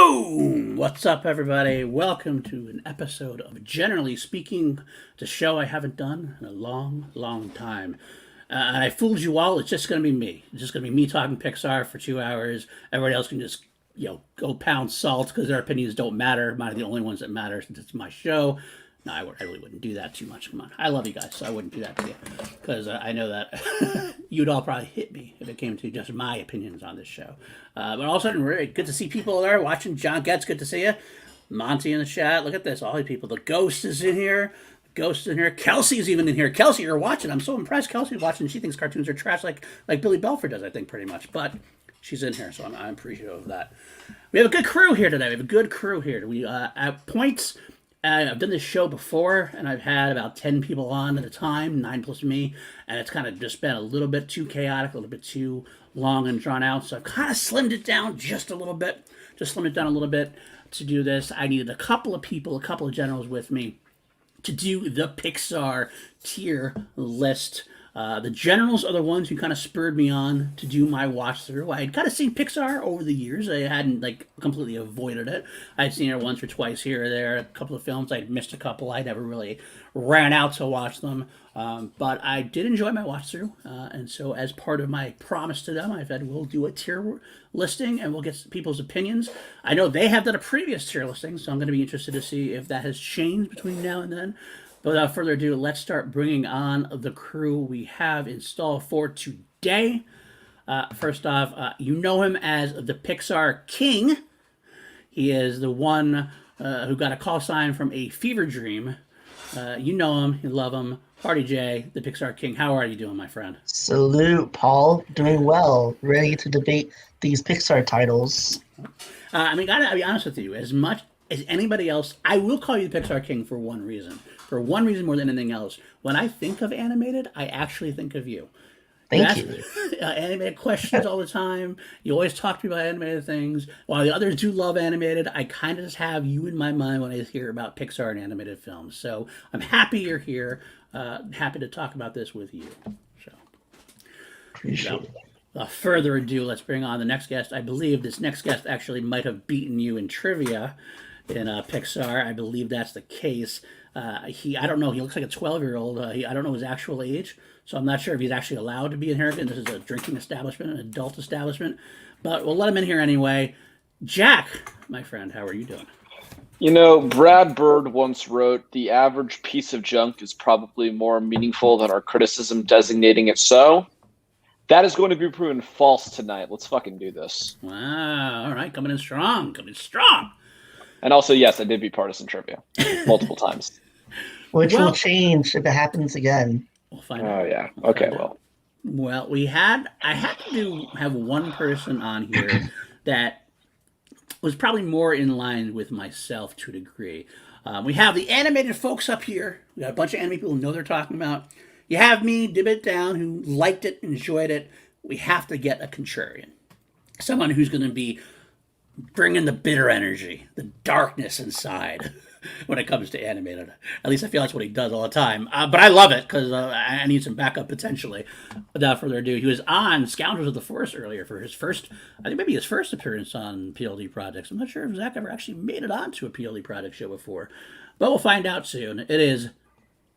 Boom! What's up, everybody? Welcome to an episode of Generally Speaking, the show I haven't done in a long, long time. I fooled you all. It's just going to be me. It's just going to be me talking Pixar for 2 hours. Everybody else can just, go pound salt because their opinions don't matter. Mine are the only ones that matter since it's my show. No, I really wouldn't do that too much. Come on. I love you guys, so I wouldn't do that to you. Because I know that you'd all probably hit me if it came to just my opinions on this show. But all of a sudden, really good to see people there watching. John Getz, good to see you. Monty in the chat. Look at this. All these people. The Ghost is in here. Ghost is in here. Kelsey's even in here. Kelsey, you're watching. I'm so impressed. Kelsey's watching. She thinks cartoons are trash like Billy Belford does, I think, pretty much. But she's in here, so I'm appreciative of that. We have a good crew here today. We have a good crew here. We at points... I've done this show before, and I've had about 10 people on at a time, 9 plus me, and it's kind of just been a little bit too chaotic, a little bit too long and drawn out, so I've kind of slimmed it down just a little bit, to do this. I needed a couple of people, a couple of generals with me to do the Pixar tier list. The generals are the ones who kind of spurred me on to do my watch through. I had kind of seen Pixar over the years. I hadn't completely avoided it. I'd seen it once or twice here or there. A couple of films I'd missed a couple. I never really ran out to watch them. But I did enjoy my watch through. And so as part of my promise to them, I said we'll do a tier listing and we'll get people's opinions. I know they have done a previous tier listing, so I'm going to be interested to see if that has changed between now and then. But without further ado, let's start bringing on the crew we have installed for today. First off, you know him as the Pixar King. He is the one who got a call sign from a fever dream. You know him, you love him. Party J, the Pixar King. How are you doing, my friend? Salute, Paul. Doing well. Ready to debate these Pixar titles. Gotta be honest with you. As much as anybody else, I will call you the Pixar King for one reason. For one reason more than anything else. When I think of animated, I actually think of you. Thank you. Animated questions all the time. You always talk to me about animated things. While the others do love animated, I kind of just have you in my mind when I hear about Pixar and animated films. So I'm happy you're here. Happy to talk about this with you. So, Appreciate it. Without further ado, let's bring on the next guest. I believe this next guest actually might have beaten you in trivia in Pixar. I believe that's the case. I don't know, he looks like a 12-year-old. I don't know his actual age, so I'm not sure if he's actually allowed to be in here. This is a drinking establishment, an adult establishment, but we'll let him in here anyway. Jack, my friend, how are you doing? You know, Brad Bird once wrote, "The average piece of junk is probably more meaningful than our criticism designating it so." That is going to be proven false tonight. Let's fucking do this. Wow, all right, coming in strong, And also, yes, I did beat partisan trivia multiple times. Which will change if it happens again. We'll find out. Oh, yeah. Okay, well. Well, I had to have one person on here that was probably more in line with myself to a degree. We have the animated folks up here. We got a bunch of animated people who know they're talking about. You have me, Dib It Down, who liked it, enjoyed it. We have to get a contrarian. Someone who's going to be bringing the bitter energy, the darkness inside when it comes to animated. At least I feel that's what he does all the time. But I love it because I need some backup potentially. Without further ado, he was on Scoundrels of the Forest earlier for his first, I think maybe his first appearance on PLD projects. I'm not sure if Zach ever actually made it onto a PLD project show before, but we'll find out soon. It is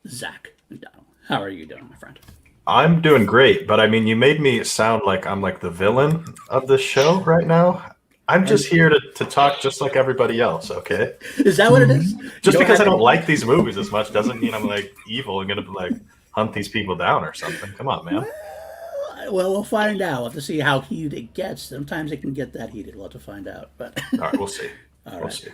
Zach McDonald. How are you doing, my friend? I'm doing great, but I mean, you made me sound like I'm like the villain of this show right now. I'm just here to talk just like everybody else, okay? Is that what it is? Just because I don't like these movies as much doesn't mean I'm like evil and gonna like hunt these people down or something. Come on, man. Well, we'll find out. We'll have to see how heated it gets. Sometimes it can get that heated. We'll have to find out. But all right, we'll see. We'll see.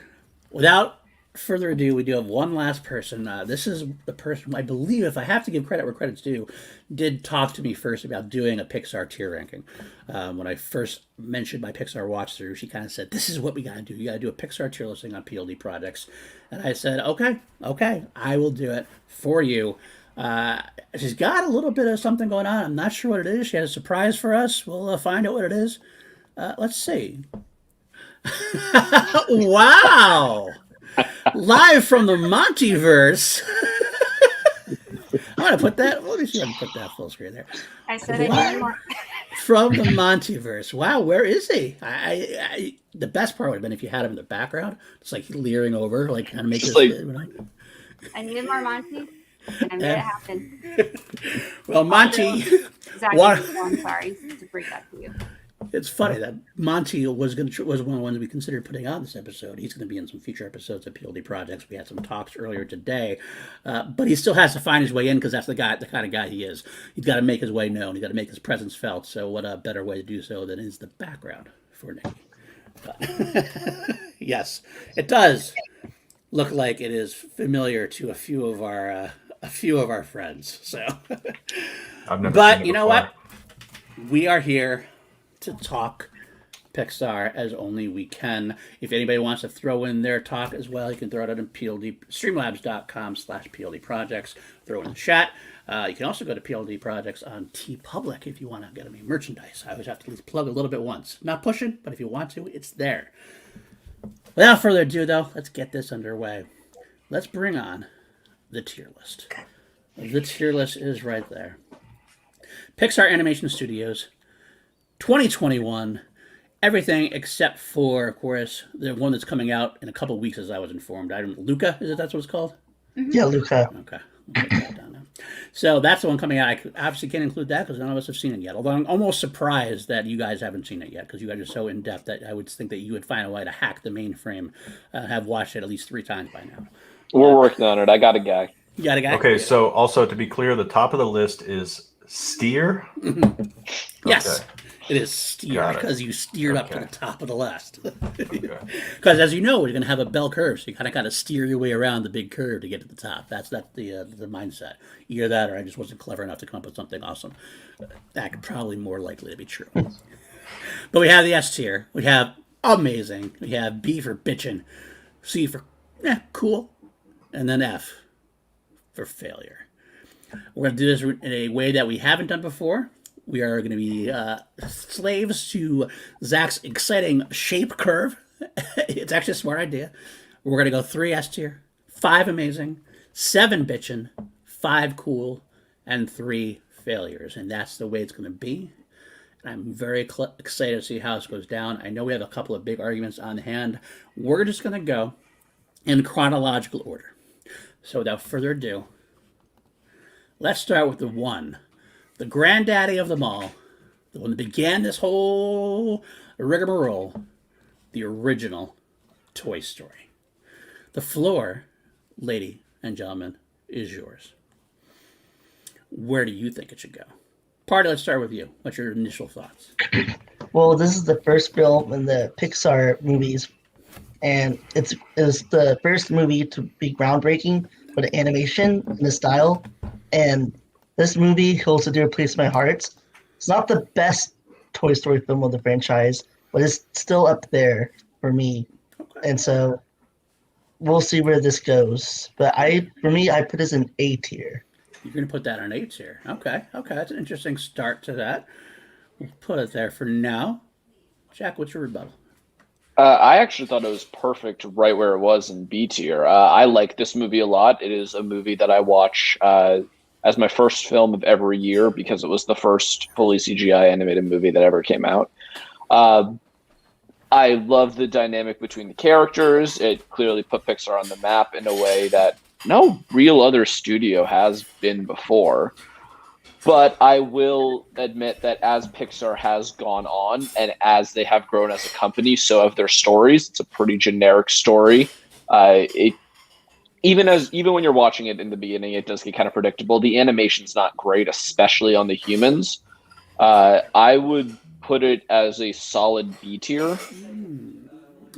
Without further ado, we do have one last person. This is the person who I believe, if I have to give credit where credit's due, did talk to me first about doing a Pixar tier ranking. When I first mentioned my Pixar watch through, she kind of said, "This is what we got to do. You got to do a Pixar tier listing on PLD projects." And I said, okay, I will do it for you. She's got a little bit of something going on. I'm not sure what it is. She had a surprise for us. We'll find out what it is. Let's see. Wow. Live from the Montyverse. I'm going to put that, let me see if I can put that full screen there. I said I didn't want from the Montyverse. Wow, where is he? The best part would have been if you had him in the background, just like leering over, like kind of make Just this. like I needed more Monty, and made it And, happen. well, Monty, Zach, what? I'm sorry to break that to you. It's funny that Monty was one of the ones we considered putting on this episode. He's going to be in some future episodes of PLD Projects. We had some talks earlier today, but he still has to find his way in because that's the kind of guy he is. He's got to make his way known. He's got to make his presence felt. So what a better way to do so than is the background for Nikki. But yes, it does look like it is familiar to a few of our friends. So, I've never but seen it you know before. what? We are here to talk Pixar as only we can. If anybody wants to throw in their talk as well, you can throw it out in streamlabs.com/PLD projects. Throw it in the chat. You can also go to PLD Projects on TeePublic if you want to get any merchandise. I always have to at least plug a little bit once. Not pushing, but if you want to, it's there. Without further ado, though, let's get this underway. Let's bring on the tier list. The tier list is right there. Pixar Animation Studios, 2021. Everything except for, of course, the one that's coming out in a couple weeks, as I was informed. Luca, is it that's what it's called? Yeah, Luca. Okay. I'll put that down now. So that's the one coming out. I obviously can't include that because none of us have seen it yet. Although I'm almost surprised that you guys haven't seen it yet because you guys are so in depth that I would think that you would find a way to hack the mainframe. Have watched it at least 3 times by now. we're working on it. I got a guy. You got a guy? Okay, so also to be clear, the top of the list is steer. Yes. Okay. It is steer Got it. because you steered up to Okay. the top of the list. Okay. Because as you know, we're going to have a bell curve, so you kind of got to steer your way around the big curve to get to the top. That's the mindset. Either that, or I just wasn't clever enough to come up with something awesome. That could probably more likely to be true. But we have the S tier. We have amazing. We have B for bitchin', C for cool, and then F for failure. We're going to do this in a way that we haven't done before. We are going to be slaves to Zach's exciting shape curve. It's actually a smart idea. We're going to go 3 S tier, 5 amazing, 7 bitchin', 5 cool, and 3 failures. And that's the way it's going to be. And I'm very excited to see how this goes down. I know we have a couple of big arguments on hand. We're just going to go in chronological order. So without further ado, let's start with the granddaddy of them all, the one that began this whole rigmarole, the original Toy Story. The floor, lady and gentlemen, is yours. Where do you think it should go? Party, let's start with you. What's your initial thoughts? Well, this is the first film in the Pixar movies, and it's the first movie to be groundbreaking for the animation and the style. And this movie holds a dear place in my heart. It's not the best Toy Story film of the franchise, but it's still up there for me. Okay. And so we'll see where this goes. But for me, I put this in A tier. You're going to put that on 8 tier. Okay. That's an interesting start to that. We'll put it there for now. Jack, what's your rebuttal? I actually thought it was perfect right where it was in B tier. I like this movie a lot. It is a movie that I watch as my first film of every year because it was the first fully CGI animated movie that ever came out. I love the dynamic between the characters. It clearly put Pixar on the map in a way that no real other studio has been before. But I will admit that as Pixar has gone on and as they have grown as a company, so have their stories. It's a pretty generic story. Even when you're watching it in the beginning, it does get kind of predictable. The animation's not great, especially on the humans. I would put it as a solid B tier.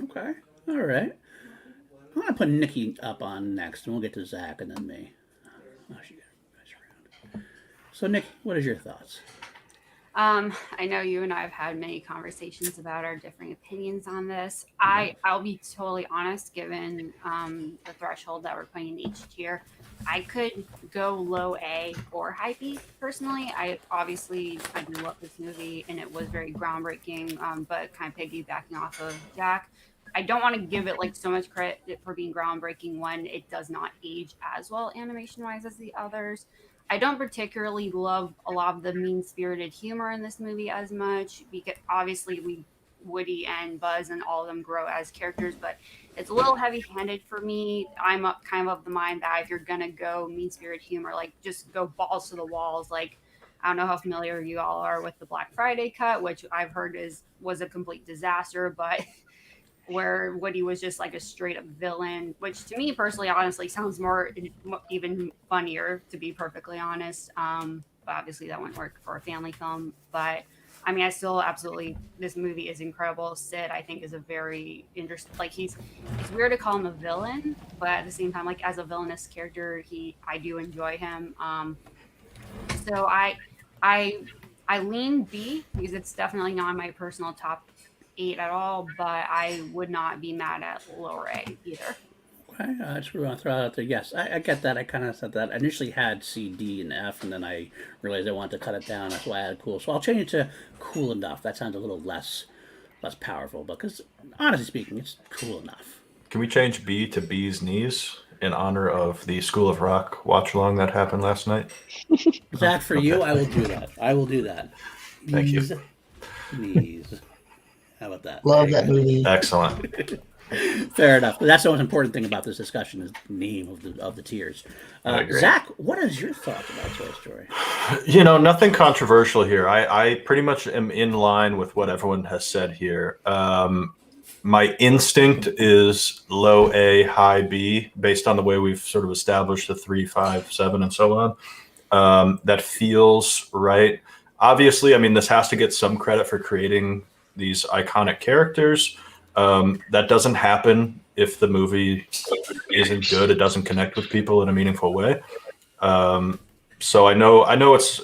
Okay. All right. I'm going to put Nikki up on next, and we'll get to Zach and then me. Oh, she got you guys around. So, Nikki, what is your thoughts? I know you and I have had many conversations about our differing opinions on this. I'll be totally honest, given the threshold that we're putting in each tier, I could go low A or high B personally. I do love this movie and it was very groundbreaking, but kind of piggybacking off of Jack. I don't want to give it like so much credit for being groundbreaking when it does not age as well animation wise as the others. I don't particularly love a lot of the mean-spirited humor in this movie as much, because obviously Woody and Buzz and all of them grow as characters, but it's a little heavy-handed for me. I'm kind of the mind that if you're gonna go mean-spirited humor, like just go balls to the walls. Like, I don't know how familiar you all are with the Black Friday cut, which I've heard was a complete disaster, but where Woody was just like a straight up villain, which to me personally, honestly, sounds more even funnier, to be perfectly honest. But obviously that wouldn't work for a family film. But I mean, I still absolutely, this movie is incredible. Sid, I think, is a very interesting, like it's weird to call him a villain, but at the same time, like as a villainous character, I do enjoy him. So I I lean B because it's definitely not my personal top 8 at all, but I would not be mad at lower A either. Okay, I just want to throw it out there. Yes, I get that. I kind of said that. I initially had C, D, and F, and then I realized I wanted to cut it down. That's why I had cool. So I'll change it to cool enough. That sounds a little less powerful, because honestly speaking, it's cool enough. Can we change B to B's knees in honor of the School of Rock watch along that happened last night? Zach, for you, I will do that. I will do that. Thank you. Bees, knees. How about that? Love There that you go. movie. Excellent. Fair enough. But that's the most important thing about this discussion is the name of the tiers. I agree. Zach, what is your thoughts about Toy Story? Nothing controversial here. I pretty much am in line with what everyone has said here. My instinct is low A, high B, based on the way we've sort of established the 3, 5, 7, and so on. That feels right. Obviously, I mean, this has to get some credit for creating these iconic characters. That doesn't happen if the movie isn't good. It doesn't connect with people in a meaningful way. So I know it's.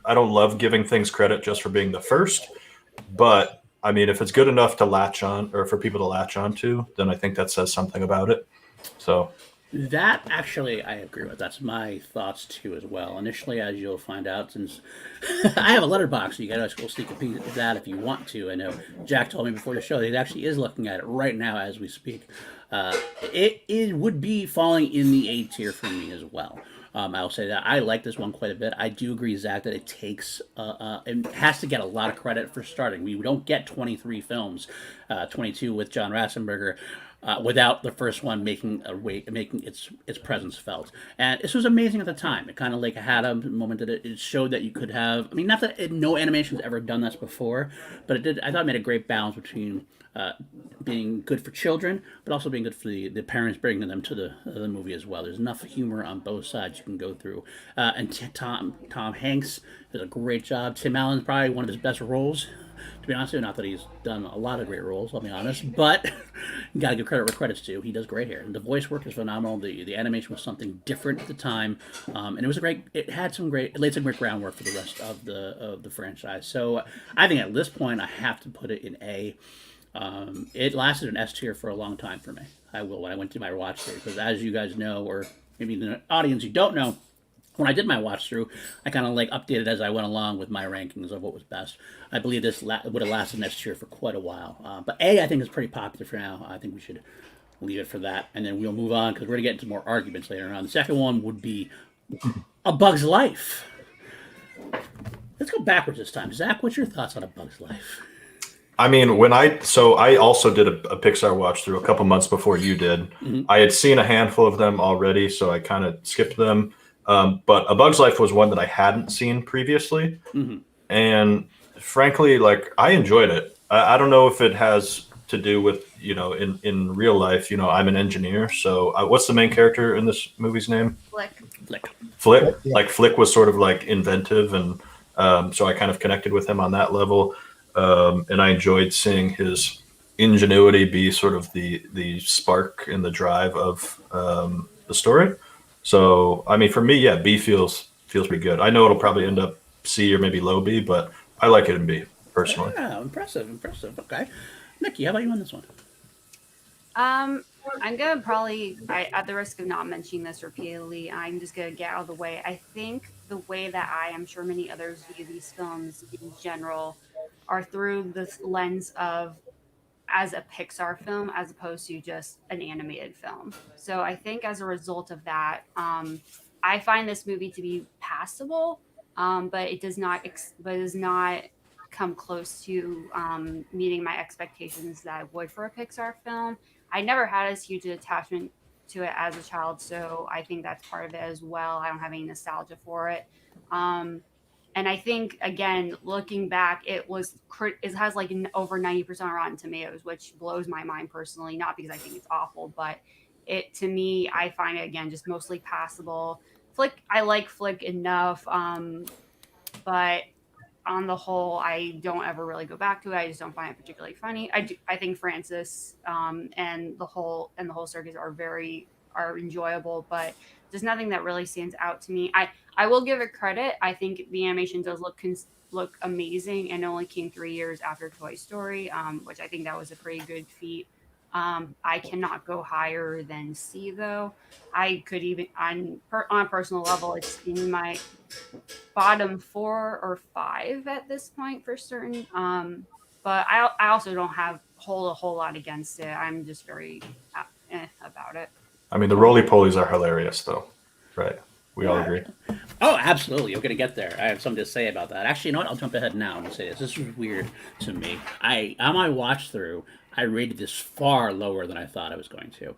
I don't love giving things credit just for being the first, but I mean, if it's good enough to latch on, or for people to latch on to, then I think that says something about it. So That actually, I agree with. That's my thoughts too, as well. Initially, as you'll find out, since I have a letterbox, so you guys go sneak a peek at that if you want to. I know Jack told me before the show that he actually is looking at it right now as we speak. It would be falling in the A tier for me as well. I'll say that I like this one quite a bit. I do agree, Zach, that it has to get a lot of credit for starting. We don't get 23 films, 22 with John Ratzenberger, without the first one making its presence felt. And this was amazing at the time. It kind of like had a moment that it showed that you could have. I mean, not that no animation's ever done this before, but it did. I thought it made a great balance between being good for children, but also being good for the parents, bringing them to the movie as well. There's enough humor on both sides you can go through. And Tom Hanks did a great job. Tim Allen's probably one of his best roles. To be honest with you, not that he's done a lot of great roles, I'll be honest, but you gotta give credit where credit's due. He does great here. And the voice work is phenomenal. The animation was something different at the time, and it was it laid some great groundwork for the rest of the franchise. So I think at this point I have to put it in A. It lasted an S tier for a long time for me. I will when I went to my watch through, because as you guys know, or maybe the audience you don't know, when I did my watch through, I kind of like updated as I went along with my rankings of what was best. I believe this would have lasted next year for quite a while. But A, I think, is pretty popular for now. I think we should leave it for that, and then we'll move on because we're going to get into more arguments later on. The second one would be A Bug's Life. Let's go backwards this time. Zach, what's your thoughts on A Bug's Life? I mean, I also did a Pixar watch through a couple months before you did. Mm-hmm. I had seen a handful of them already, so I kind of skipped them. But A Bug's Life was one that I hadn't seen previously. Mm-hmm. And frankly, like, I enjoyed it. I don't know if it has to do with, in real life, I'm an engineer. So what's the main character in this movie's name? Flick. Yeah. Like Flick was sort of like inventive. And so I kind of connected with him on that level. And I enjoyed seeing his ingenuity be sort of the spark and the drive of the story. So, I mean, for me, yeah, B feels pretty good. I know it'll probably end up C or maybe low B, but I like it in B, personally. Yeah, impressive. Okay. Nikki, how about you on this one? I'm going to probably, at the risk of not mentioning this repeatedly, I'm just going to get out of the way. I think the way that I'm sure many others view these films in general are through the lens of as a Pixar film as opposed to just an animated film. So I think as a result of that, I I find this movie to be passable, but it does not come close to meeting my expectations that I would for a Pixar film. I never had as huge an attachment to it as a child, so I think that's part of it as well. I don't have any nostalgia for it. And I think, again, looking back, it has like over 90% Rotten Tomatoes, which blows my mind personally. Not because I think it's awful, but to me, I find it, again, just mostly passable. I like Flick enough, but on the whole, I don't ever really go back to it. I just don't find it particularly funny. I think Francis and the whole circus are enjoyable, but there's nothing that really stands out to me. I will give it credit. I think the animation does look amazing, and it only came 3 years after Toy Story, which I think that was a pretty good feat. I cannot go higher than C, though. I could even on a personal level, it's in my bottom 4 or 5 at this point for certain. But I also don't have a whole lot against it. I'm just very about it. I mean, the roly-polies are hilarious, though, right? We all agree. Oh, absolutely. I'm going to get there. I have something to say about that. Actually, you know what? I'll jump ahead now and say this. This was weird to me. On my watch through, I rated this far lower than I thought I was going to.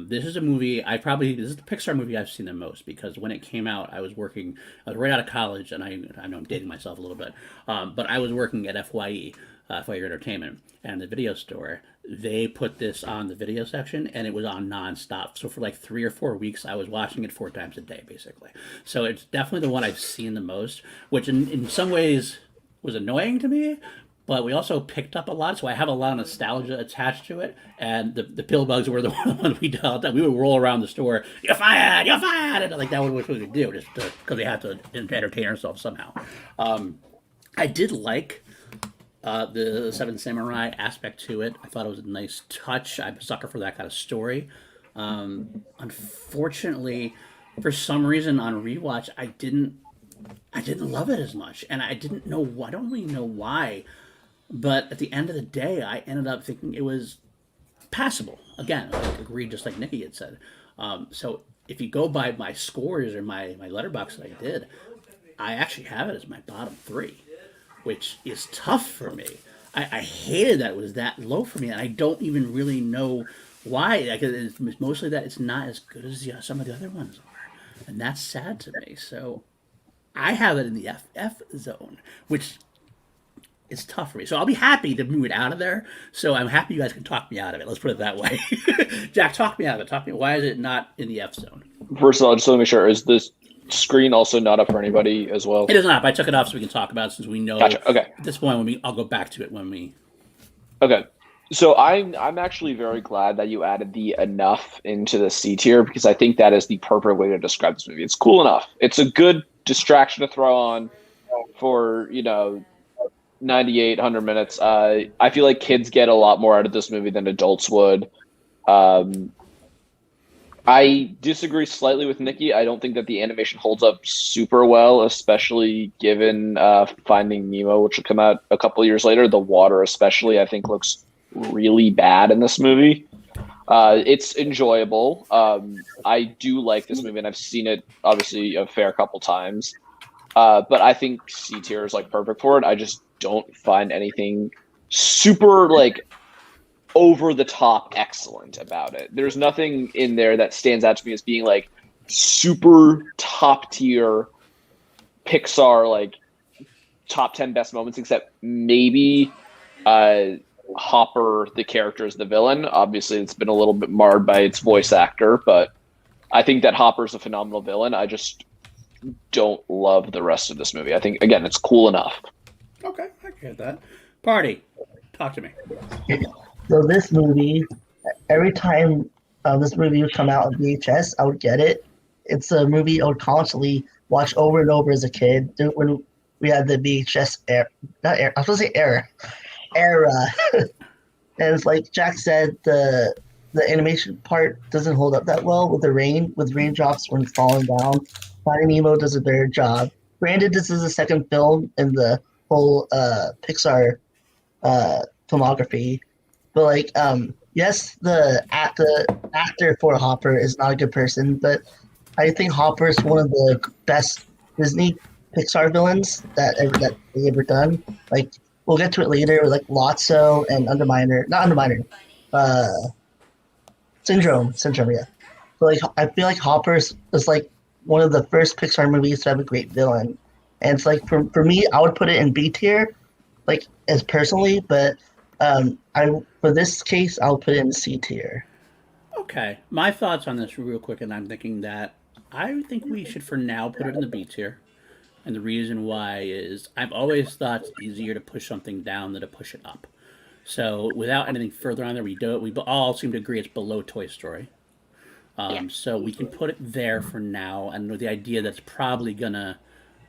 This is a movie this is the Pixar movie I've seen the most, because when it came out, I was right out of college, and I know I'm dating myself a little bit, but I was working at FYE, FYE Entertainment, and the video store. They put this on the video section, and it was on nonstop. So for like 3 or 4 weeks, I was watching it 4 times a day, basically. So it's definitely the one I've seen the most, which in some ways was annoying to me, but we also picked up a lot, so I have a lot of nostalgia attached to it. And the pill bugs were the ones we dealt. We would roll around the store, "You're fired! You're fired!" And like that was what we would do, just because we had to entertain ourselves somehow. I did like the Seven Samurai aspect to it. I thought it was a nice touch. I'm a sucker for that kind of story. Unfortunately, for some reason on rewatch, I didn't love it as much, and I didn't know. I don't really know why. But at the end of the day, I ended up thinking it was passable. Again, I agreed, just like Nikki had said. So if you go by my scores or my letterbox that I did, I actually have it as my bottom 3, which is tough for me. I hated that it was that low for me, and I don't even really know why. It's mostly that it's not as good as some of the other ones are, and that's sad to me. So I have it in the FF zone, which is tough for me. So I'll be happy to move it out of there. So I'm happy you guys can talk me out of it. Let's put it that way. Jack, talk me out of it. Why is it not in the F zone? First of all, just want to make sure, is this screen also not up for anybody as well? It is not. But I took it off so we can talk about it, since we know. Gotcha. Okay. At this point, I'll go back to it when we. Okay. So I'm actually very glad that you added the enough into the C tier, because I think that is the perfect way to describe this movie. It's cool enough. It's a good distraction to throw on for 98, 100 minutes. I feel like kids get a lot more out of this movie than adults would. I disagree slightly with Nikki. I don't think that the animation holds up super well, especially given Finding Nemo, which will come out a couple of years later. The water especially, I think, looks really bad in this movie. It's enjoyable. I do like this movie, and I've seen it, obviously, a fair couple times. But I think C tier is like perfect for it. I just don't find anything super over the top excellent about it. There's nothing in there that stands out to me as being like super top tier Pixar, top 10 best moments, except maybe Hopper, the character, is the villain. Obviously, it's been a little bit marred by its voice actor, but I think that Hopper's a phenomenal villain. I just don't love the rest of this movie. I think, again, it's cool enough. Okay, I get that. Party, talk to me. So this movie, every time this movie would come out on VHS, I would get it. It's a movie I would constantly watch over and over as a kid when we had the VHS era. Not era. I was supposed to say era. And it's like Jack said, the animation part doesn't hold up that well with raindrops when it's falling down. Finding Nemo does a better job. Granted, this is the second film in the whole Pixar filmography, but yes, the actor for Hopper is not a good person, but I think Hopper's one of the best Disney Pixar villains that they ever done. Like we'll get to it later with like Lotso and Underminer, not Underminer, uh, Syndrome, yeah. So like I feel like Hopper's is like one of the first Pixar movies to have a great villain, and it's like for me, I would put it in B tier, like as personally, but I for this case, I'll put it in C tier. Okay, my thoughts on this real quick, and I'm thinking that I think we should for now put it in the B tier. And the reason why is I've always thought it's easier to push something down than to push it up. So without anything further on there, we all seem to agree it's below Toy Story. So we can put it there for now, and with the idea that's probably gonna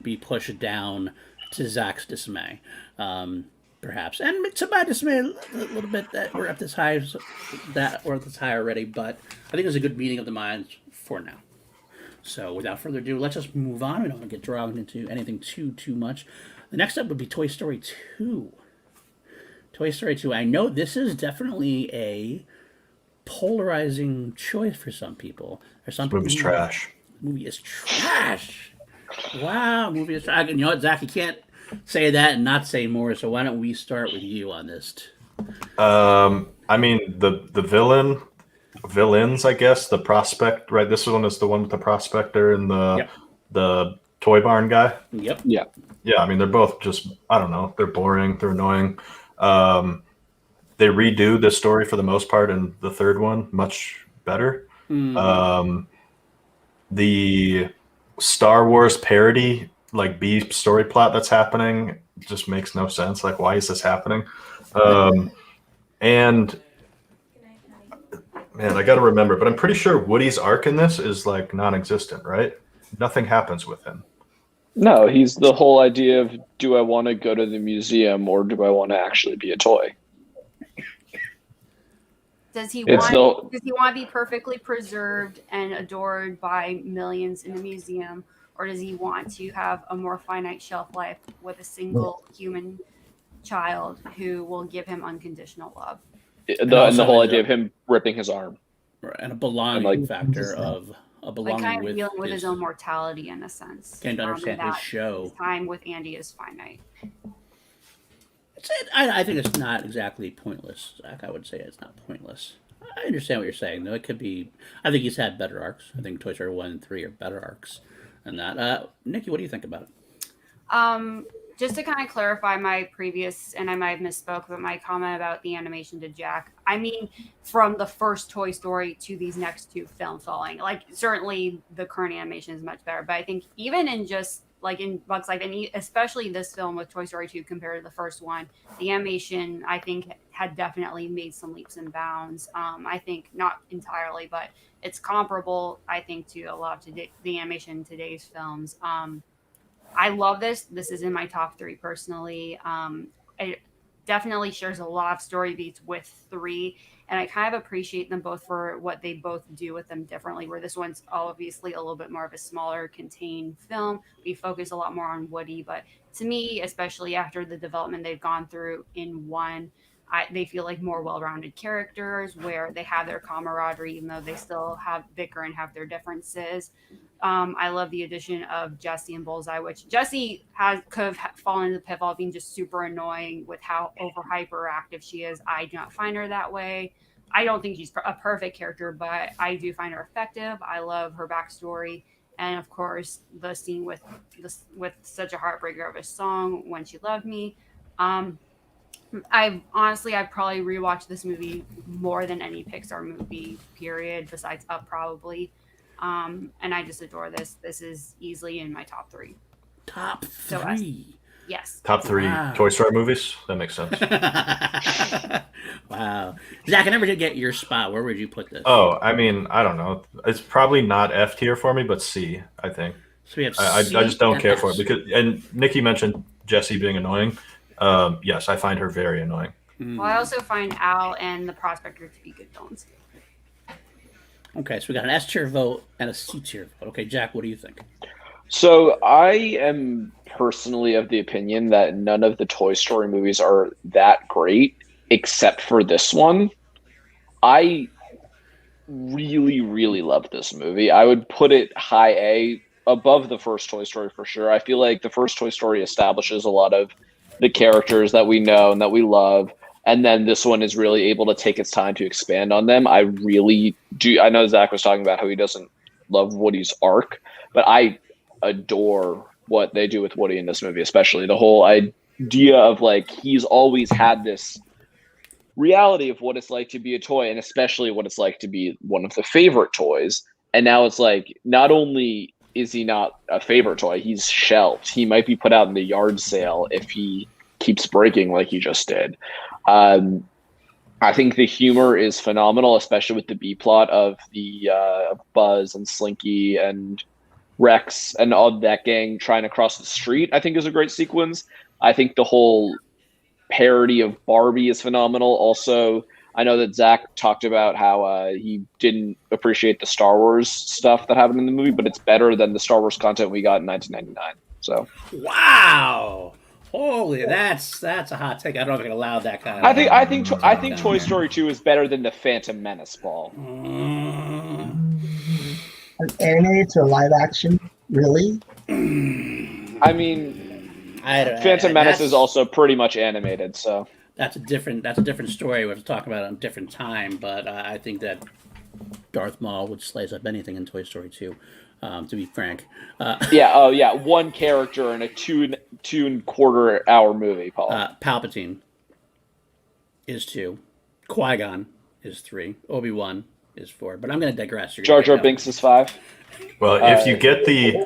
be pushed down to Zach's dismay, perhaps, and to my dismay a little bit that we're up this high, already. But I think there's a good meeting of the minds for now. So without further ado, let's just move on. We don't want to get drawn into anything too much. The next up would be Toy Story 2. Toy Story 2. I know this is definitely a polarizing choice for some people. There's some This movie's people trash. The movie is trash. Wow, movie is trash. You know what, Zach? You can't say that and not say more. So why don't we start with you on this? I mean the villains, I guess. The prospect, right? This one is the one with the prospector and the toy barn guy. Yep. Yeah. Yeah, I mean they're both just I don't know. They're boring. They're annoying. They redo the story for the most part in the third one much better. The Star Wars parody, like B story plot that's happening, just makes no sense. Like, why is this happening? And man, I got to remember, but I'm pretty sure Woody's arc in this is like non-existent, right? Nothing happens with him. No, he's the whole idea of do I want to go to the museum or do I want to actually be a toy? Does he It's want to be perfectly preserved and adored by millions in a museum, or does he want to have a more finite shelf life with a single human child who will give him unconditional love? And the whole idea of him ripping his arm. And a belonging factor of a belonging Like kind of with dealing with his own mortality in a sense. Can't understand his show. His time with Andy is finite. I think it's not exactly pointless, Zach. I would say it's not pointless. I understand what you're saying, though. It could be. I think he's had better arcs. I think Toy Story 1 and 3 are better arcs than that. Nikki, what do you think about it? Just to kind of clarify my previous, and I might have misspoke, but my comment about the animation to Jack, I mean, from the first Toy Story to these next two films following, like certainly the current animation is much better, but I think even in just like in Bugs Life, and especially this film with Toy Story 2 compared to the first one, the animation I think had definitely made some leaps and bounds. I think not entirely, but it's comparable, I think, to a lot of the animation in today's films. I love this. This is in my top 3 personally. It definitely shares a lot of story beats with 3, and I kind of appreciate them both for what they both do with them differently, where this one's obviously a little bit more of a smaller contained film. We focus a lot more on Woody, but to me, especially after the development they've gone through in 1, they feel like more well-rounded characters where they have their camaraderie, even though they still have bicker and have their differences. I love the addition of Jessie and Bullseye, which Jessie could have fallen into the pitfall of being just super annoying with how over hyperactive she is. I do not find her that way. I don't think she's a perfect character, but I do find her effective. I love her backstory. And of course, the scene with such a heartbreaker of a song, When She Loved Me. I'd probably rewatched this movie more than any Pixar movie, period, besides Up probably. And I just adore this. This is easily in my top 3. Top 3? Yes. Top 3 Toy Story movies? That makes sense. Wow. Zach, I never did get your spot. Where would you put this? Oh, I mean, I don't know. It's probably not F tier for me, but C, I think. So we have I just don't care for it. S. And Nikki mentioned Jessie being annoying. Yes, I find her very annoying. Well, I also find Al and the Prospector to be good villains. Okay, so we got an S tier vote and a C tier vote. Okay, Jack, what do you think? So I am personally of the opinion that none of the Toy Story movies are that great, except for this one. I really, really loved this movie. I would put it high A, above the first Toy Story for sure. I feel like the first Toy Story establishes a lot of the characters that we know and that we love. And then this one is really able to take its time to expand on them. I really do. I know Zach was talking about how he doesn't love Woody's arc, but I adore what they do with Woody in this movie, especially the whole idea of like he's always had this reality of what it's like to be a toy, and especially what it's like to be one of the favorite toys. And now it's like, not only is he not a favorite toy, he's shelved. He might be put out in the yard sale if he keeps breaking like he just did. I think the humor is phenomenal, especially with the B plot of the Buzz and Slinky and Rex and all that gang trying to cross the street. I think is a great sequence. I think the whole parody of Barbie is phenomenal. Also, I know that Zach talked about how he didn't appreciate the Star Wars stuff that happened in the movie, but it's better than the Star Wars content we got in 1999. So, wow, holy, that's a hot take. I don't know if I can allow that kind of. I think Toy Story 2 is better than the Phantom Menace, Paul. An animated to a live action, really? I mean, Phantom Menace is also pretty much animated, so that's a different story. We have to talk about it in a different time. But I think that Darth Maul would slice up anything in Toy Story 2. To be frank, yeah, one character in a two and quarter hour movie, Paul. Palpatine is 2, Qui-Gon is 3, Obi-Wan is 4. But I'm going to digress. Jar Jar Binks is 5. Well, if you get the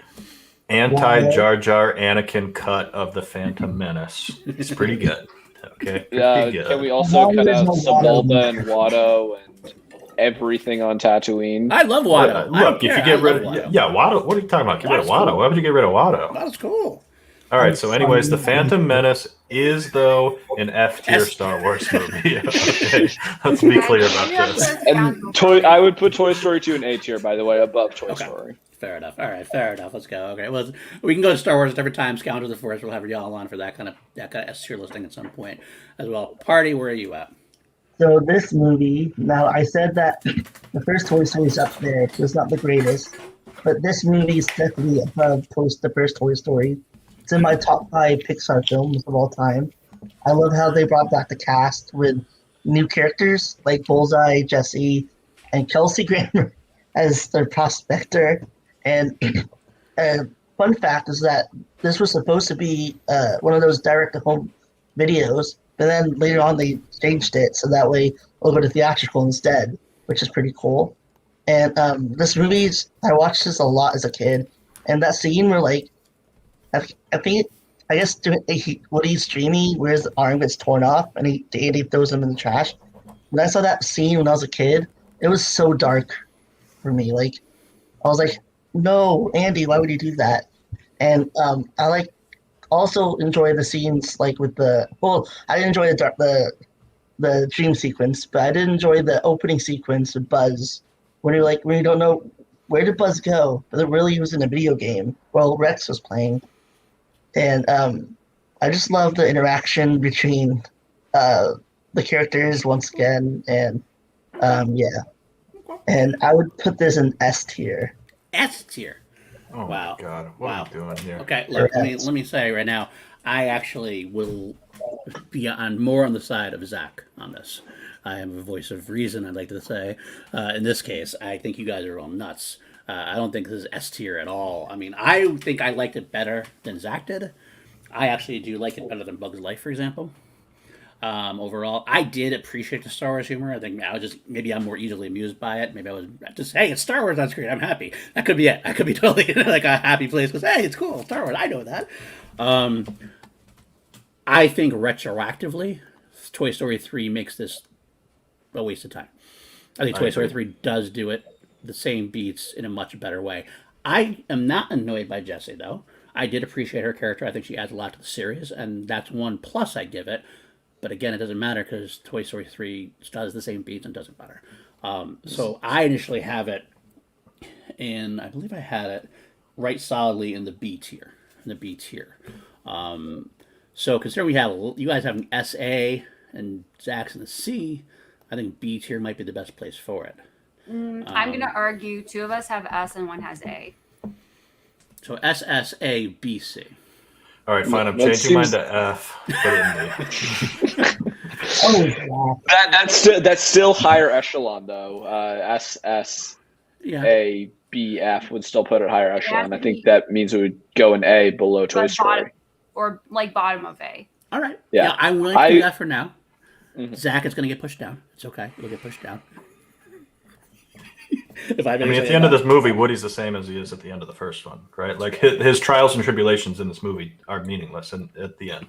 anti-Jar Jar Anakin cut of the Phantom Menace, it's pretty good. Okay. Pretty good. Can we also cut out Sebulba and Watto and everything on Tatooine? I love Watto. Look, if you get rid of Watto, what are you talking about? Get rid of Watto. Cool. Why would you get rid of Watto? That's cool. All right. So, anyways, the Phantom Menace is though an F tier Star Wars movie. Okay, let's be clear about this. And I would put Toy Story 2 in A tier, by the way, above Toy Story. Fair enough. All right, fair enough. Let's go. Okay, well, we can go to Star Wars at different times. Counter the Force. We'll have y'all on for that kind of S tier listing at some point as well. Party, where are you at? So this movie, now I said that the first Toy Story is up there. It's not the greatest, but this movie is definitely above the first Toy Story. It's in my top 5 Pixar films of all time. I love how they brought back the cast with new characters like Bullseye, Jesse, and Kelsey Grammer as their prospector. And fun fact is that this was supposed to be one of those direct-to-home videos, but then later on they changed it so that way it'll go to theatrical instead, which is pretty cool. And this movie, I watched this a lot as a kid, and that scene where like I guess Woody's dreamy where his arm gets torn off and Andy throws him in the trash. When I saw that scene when I was a kid, it was so dark for me. Like I was like, no, Andy, why would you do that? And I also enjoy the scenes like with I didn't enjoy the dream sequence, but I did enjoy the opening sequence with Buzz when you don't know where did Buzz go, but really he was in a video game while Rex was playing. And I just love the interaction between the characters once again, and yeah. And I would put this in S tier. S tier. Oh wow. My God, what are you doing here? Okay, look, let me say right now, I actually will be more on the side of Zach on this. I am a voice of reason, I'd like to say. In this case, I think you guys are all nuts. I don't think this is S tier at all. I mean, I think I liked it better than Zach did. I actually do like it better than Bug's Life, for example. Overall, I did appreciate the Star Wars humor. I think maybe I'm more easily amused by it. Maybe I was just, hey, it's Star Wars, that's great, I'm happy. That could be it. I could be totally like a happy place because, hey, it's cool, Star Wars, I know that. I think retroactively, Toy Story 3 makes this a waste of time. I think Toy Story 3 does do it the same beats in a much better way. I am not annoyed by Jessie, though. I did appreciate her character. I think she adds a lot to the series, and that's one plus I give it. But again, it doesn't matter because Toy Story 3 does the same beats and doesn't matter. So I initially have it I believe I had it right solidly in the B tier. So considering you guys have an SA and Zach's in the C, I think B tier might be the best place for it. I'm going to argue 2 of us have S and 1 has A. So S S A B C. All right, fine. I'm That changing mine seems- to F. Put it in D. Oh, yeah. That's still higher echelon though. S S Yeah. A B F would still put it higher has echelon. to I think be- that means it would go in A below Toy But Story. or like bottom of A. All right. Yeah. I'm willing to do that for now. Mhm. Zach is going to get pushed down. It's okay. It'll get pushed down. If I mean, at the end of this movie, Woody's the same as he is at the end of the first one, right? Like his trials and tribulations in this movie are meaningless, and at the end,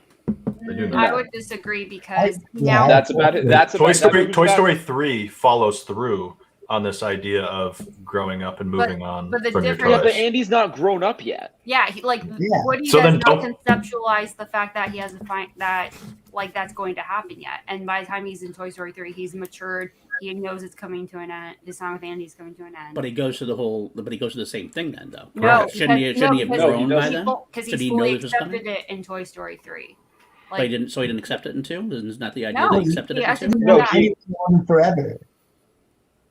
they do I not. would disagree because Yeah. now That's about it. That's Toy about Story. that Toy movie's Story 3 follows through on this idea of growing up and moving on but the from your difference- about- Yeah, toys. but Andy's not grown up yet. yeah, he like Yeah. Woody So does then not don't- conceptualize the fact that he has to find that like that's going to happen yet. And by the time he's in Toy Story 3, he's matured. He knows it's coming to an end. His time with Andy's coming to an end. But he goes to the same thing then, though. no, Shouldn't he have grown he by doesn't. then? Because Should he he know fully this was coming? accepted it in Toy Story 3. But he didn't. So he didn't accept it in 2. Isn't that the idea No, that he accepted he it in actually 2? did No, not. he- On forever.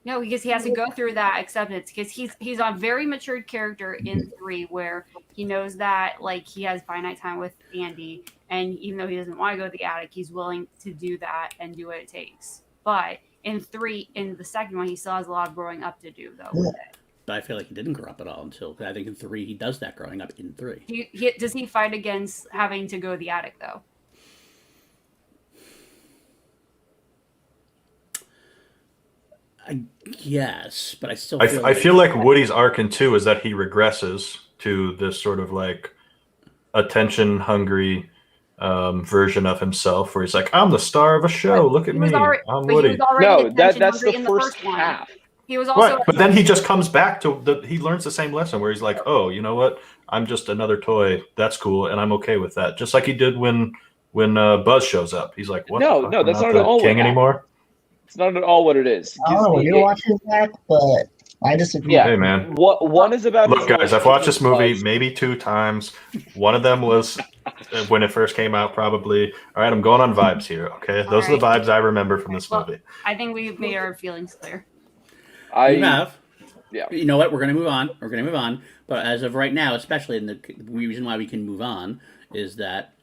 No, because he has to go through that acceptance because he's a very matured character in 3 where he knows that like he has finite time with Andy, and even though he doesn't want to go to the attic, he's willing to do that and do what it takes. But in 3, in the second one, he still has a lot of growing up to do though. With it. But I feel like he didn't grow up at all until I think in 3 he does that growing up in 3. Does he fight against having to go to the attic though? I guess, but I still I feel like Woody's arc in 2 is that he regresses to this sort of like attention hungry version of himself, where he's like, "I'm the star of a show. But Look at he was me. already- I'm but he Woody." was already No, attention that's hungry the in first one. half. He was also Right, but then he just comes back to he learns the same lesson where he's like, "Oh, you know what? I'm just another toy. That's cool, and I'm okay with that." Just like he did when Buzz shows up. He's like, "What? No, the fuck? no, I'm that's not not the at all what king happened. anymore." It's not at all what it is. I don't know what Disney- you're watching that, but I disagree. Yeah. Hey, man. One is about Look, his guys, I've watched this movie Buzz. maybe 2 times. One of them was when it first came out, probably. All right, I'm going on vibes here. Okay, those are the vibes I remember from this Well, movie. I think we've made our feelings clear. You have. Yeah. You know what? We're going to move on. We're going to move on. But as of right now, especially in the reason why we can move on is that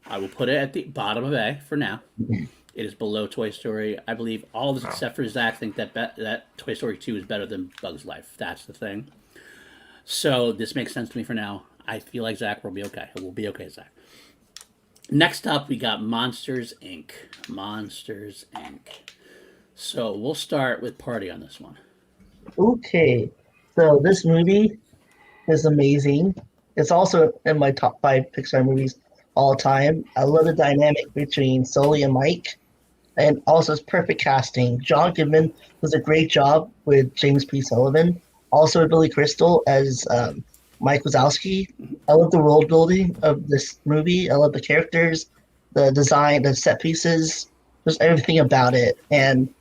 I will put it at the bottom of A for now. It is below Toy Story. I believe all of us except for Zach think that Toy Story 2 is better than Bug's Life. That's the thing. So this makes sense to me for now. I feel like Zach will be okay. We'll be okay, Zach. Next up, we got Monsters, Inc. Monsters, Inc. So we'll start with Party on this one. Okay, so this movie is amazing. It's also in my top 5 Pixar movies all time. I love the dynamic between Sully and Mike, and also it's perfect casting. John Goodman does a great job with James P. Sullivan. Also Billy Crystal as Mike Wazowski. I love the world building of this movie. I love the characters, the design, the set pieces, just everything about it. And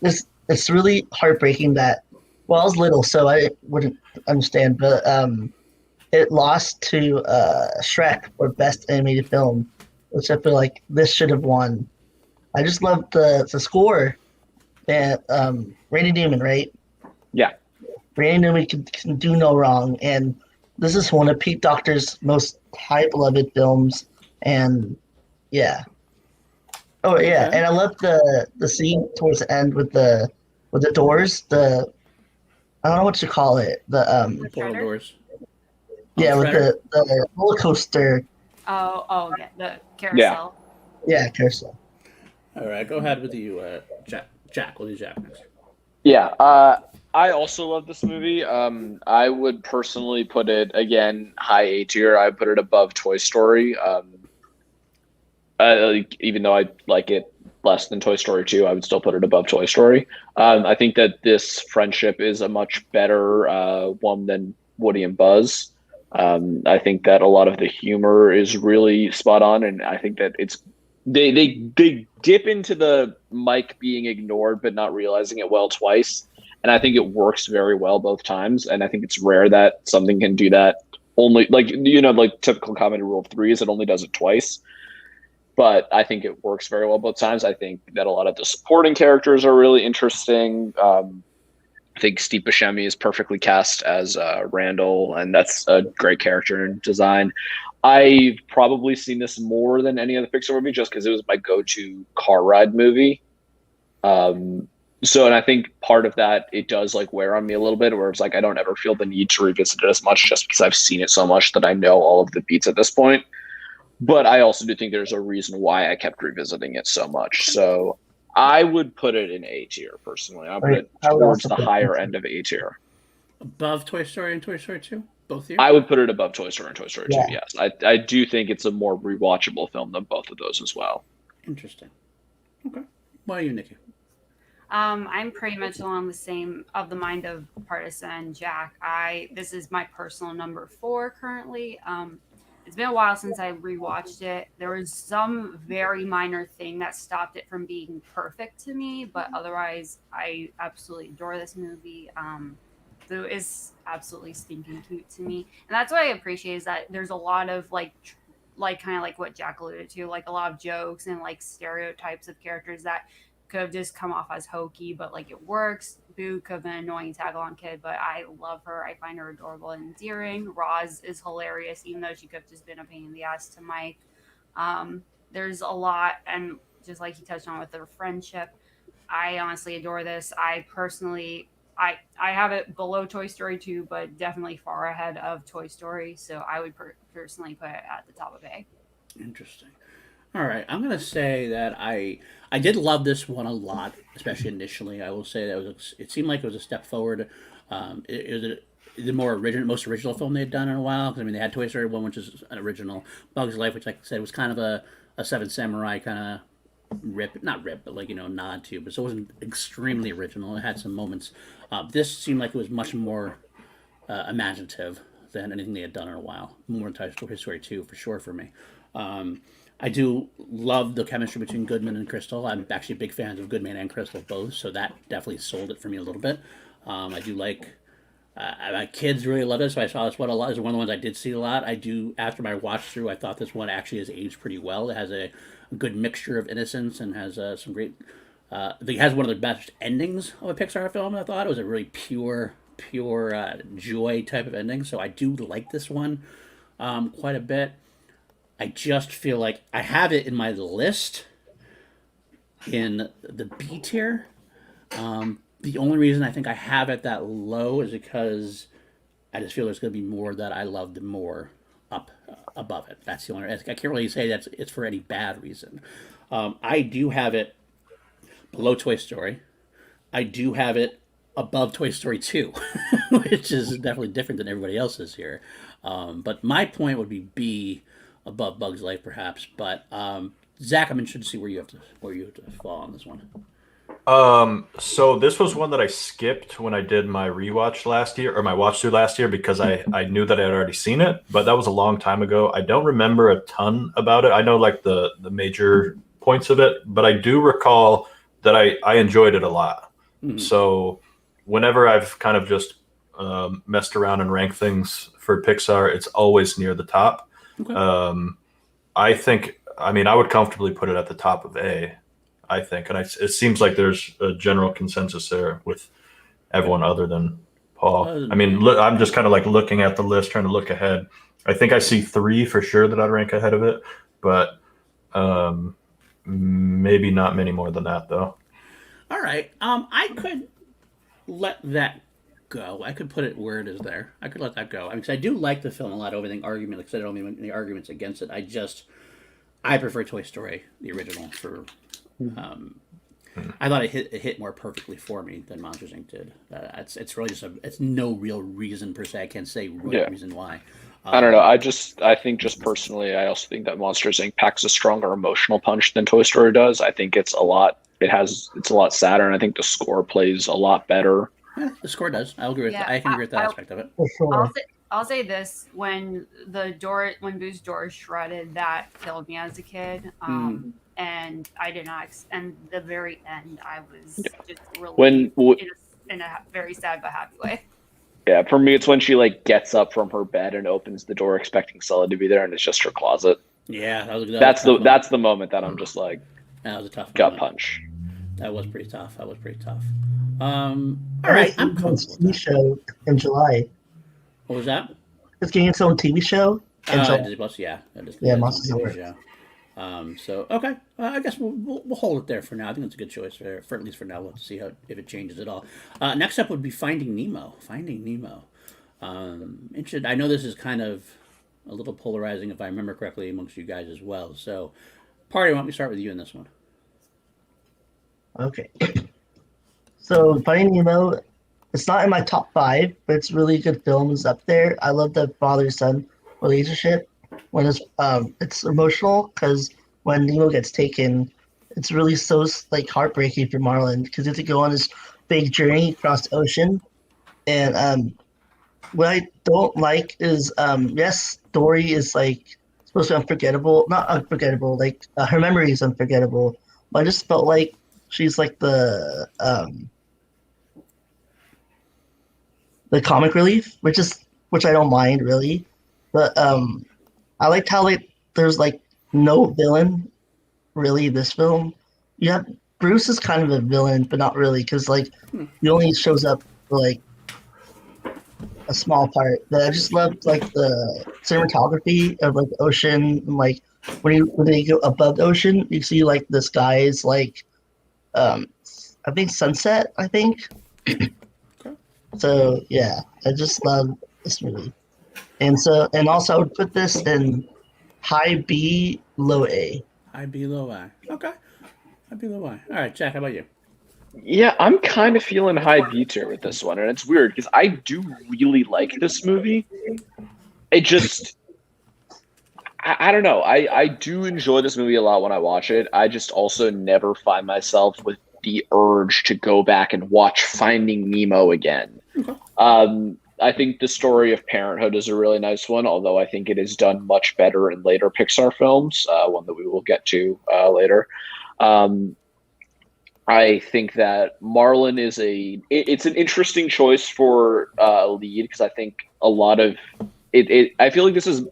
it's really heartbreaking that, well, I was little, so I wouldn't understand, but it lost to Shrek for Best Animated Film, which I feel like this should have won. I just love the score. And Randy Newman, right? Yeah. Randy Newman can do no wrong, and this is one of Pete Docter's most high-beloved films, and yeah. Oh yeah, Okay. and I love the scene towards the end with the doors. I don't know what to call it. The Portal doors. yeah, with Shredder? the roller coaster. Oh yeah, the carousel. Yeah, carousel. All right, go ahead with you, Jack. Jack, we'll do Jack next. Yeah, I also love this movie. I would personally put it again high A tier. I put it above Toy Story. Even though I like it less than Toy Story 2, I would still put it above Toy Story. I think that this friendship is a much better one than Woody and Buzz. I think that a lot of the humor is really spot on, and I think that they dip into the Mike being ignored but not realizing it well twice, and I think it works very well both times. And I think it's rare that something can do that. Only like typical comedy rule of 3 is it only does it twice. But I think it works very well both times. I think that a lot of the supporting characters are really interesting. I think Steve Buscemi is perfectly cast as Randall, and that's a great character and design. I've probably seen this more than any other Pixar movie just because it was my go-to car ride movie. And I think part of that, it does like wear on me a little bit, where it's like I don't ever feel the need to revisit it as much just because I've seen it so much that I know all of the beats at this point. But I also do think there's a reason why I kept revisiting it so much. So I would put it in A tier personally. I would put it towards the higher end of A tier. Above Toy Story and Toy Story 2? Both of you? I would put it above Toy Story and Toy Story 2, Yeah. yes. I do think it's a more rewatchable film than both of those as well. Interesting. Okay. Why are you, Nikki? I'm pretty much along the same of the mind of Partisan and Jack. This is my personal number 4 currently. It's been a while since I rewatched it. There was some very minor thing that stopped it from being perfect to me, but otherwise, I absolutely adore this movie. Boo is absolutely stinking cute to me, and that's what I appreciate is that there's a lot of like kind of like what Jack alluded to, like a lot of jokes and like stereotypes of characters that could have just come off as hokey, but like it works. Boo could have been an annoying tag-along kid, but I love her. I find her adorable and endearing. Roz is hilarious, even though she could have just been a pain in the ass to Mike. There's a lot, and just like he touched on with their friendship, I honestly adore this. I personally, I have it below Toy Story 2, but definitely far ahead of Toy Story, so I would personally put it at the top of A. Interesting. All right, I'm gonna say that I did love this one a lot, especially initially. I will say that it seemed like it was a step forward. It was the most original film they'd done in a while. Because I mean, they had Toy Story 1, which is an original. Bug's Life, which like I said was kind of a Seven Samurai kind of not rip, but like nod to. But so it wasn't extremely original. It had some moments. This seemed like it was much more imaginative than anything they had done in a while. More than Toy Story 2 for sure for me. I do love the chemistry between Goodman and Crystal. I'm actually big fans of Goodman and Crystal both, so that definitely sold it for me a little bit. I do like my kids really love it, so I saw this one a lot. It's one of the ones I did see a lot. I do after my watch through, I thought this one actually has aged pretty well. It has a good mixture of innocence and has some great. I think it has one of the best endings of a Pixar film. I thought it was a really pure joy type of ending. So I do like this one quite a bit. I just feel like I have it in my list in the B tier. The only reason I think I have it that low is because I just feel there's going to be more that I loved more up above it. That's the only. I can't really say that it's for any bad reason. I do have it below Toy Story. I do have it above Toy Story 2, which is definitely different than everybody else's here. But my point would be B above Bug's Life, perhaps. But Zach, I'm interested to see where you have to fall on this one. So this was one that I skipped when I did my rewatch last year, or my watch through last year, because I knew that I had already seen it, but that was a long time ago. I don't remember a ton about it. I know like the major points of it, but I do recall that I enjoyed it a lot. Mm-hmm. So whenever I've kind of just messed around and ranked things for Pixar, it's always near the top. Okay. I would comfortably put it at the top of A, I think. And it seems like there's a general consensus there with everyone other than Paul. I mean, look, I'm just kind of like looking at the list, trying to look ahead. I think I see 3 for sure that I'd rank ahead of it, but maybe not many more than that, though. All right. I could let that go. I could put it where it is there. I could let that go. I mean, because I do like the film a lot. Everything argument, like I said, I don't mean any arguments against it. I prefer Toy Story, the original, for. I thought it hit more perfectly for me than Monsters Inc. did. It's really just it's no real reason per se. I can't say reason why. I don't know. I think just personally, I also think that Monsters Inc. packs a stronger emotional punch than Toy Story does. I think it's a lot sadder, and I think the score plays a lot better. Yeah, the score does. I agree with that. I can agree with that aspect of it. For sure. I'll say this: when Boo's door shredded, that killed me as a kid. And I did not. And the very end, I was just really in a very sad but happy way. Yeah, for me, it's when she like gets up from her bed and opens the door, expecting Stella to be there, and it's just her closet. Yeah, that's the moment that I'm just like, that was a tough gut punch. That was pretty tough. All And right, it's I'm getting its comfortable TV with that. show in July. What was that? It's getting its own TV show in July. Disney Plus, yeah. Disney Yeah, has its own Monsters at TV Work. show. So okay, I guess we'll hold it there for now. I think that's a good choice for at least for now. We'll have to see if it changes at all. Next up would be Finding Nemo. Finding Nemo. Interested. I know this is kind of a little polarizing, if I remember correctly, amongst you guys as well. So, Party, why don't we start with you in this one? Okay. So Finding Nemo, it's not in my top 5, but it's really good films up there. I love the father-son relationship. When it's emotional because when Nemo gets taken, it's really so like heartbreaking for Marlin because he has to go on this big journey across the ocean. And what I don't like is yes, Dory is like supposed to be unforgettable, not unforgettable, like her memory is unforgettable. But I just felt like she's like the comic relief, which I don't mind really, but I liked how like there's like no villain really in this film. You have Bruce is kind of a villain, but not really because like he only shows up for like a small part. But I just loved like the cinematography of like the ocean and like when they go above the ocean, you see like the skies like um I think sunset. I think so. Yeah, I just love this movie, and also I would put this in high B, low A. High B, low I. Okay. High B, low I. All right, Jack, how about you? Yeah, I'm kind of feeling high B tier with this one, and it's weird because I do really like this movie. It just, I don't know. I do enjoy this movie a lot when I watch it. I just also never find myself with the urge to go back and watch Finding Nemo again. I think the story of parenthood is a really nice one, although I think it is done much better in later Pixar films, one that we will get to later. I think that Marlin is it's an interesting choice for a lead because I think a lot of it. I feel like this is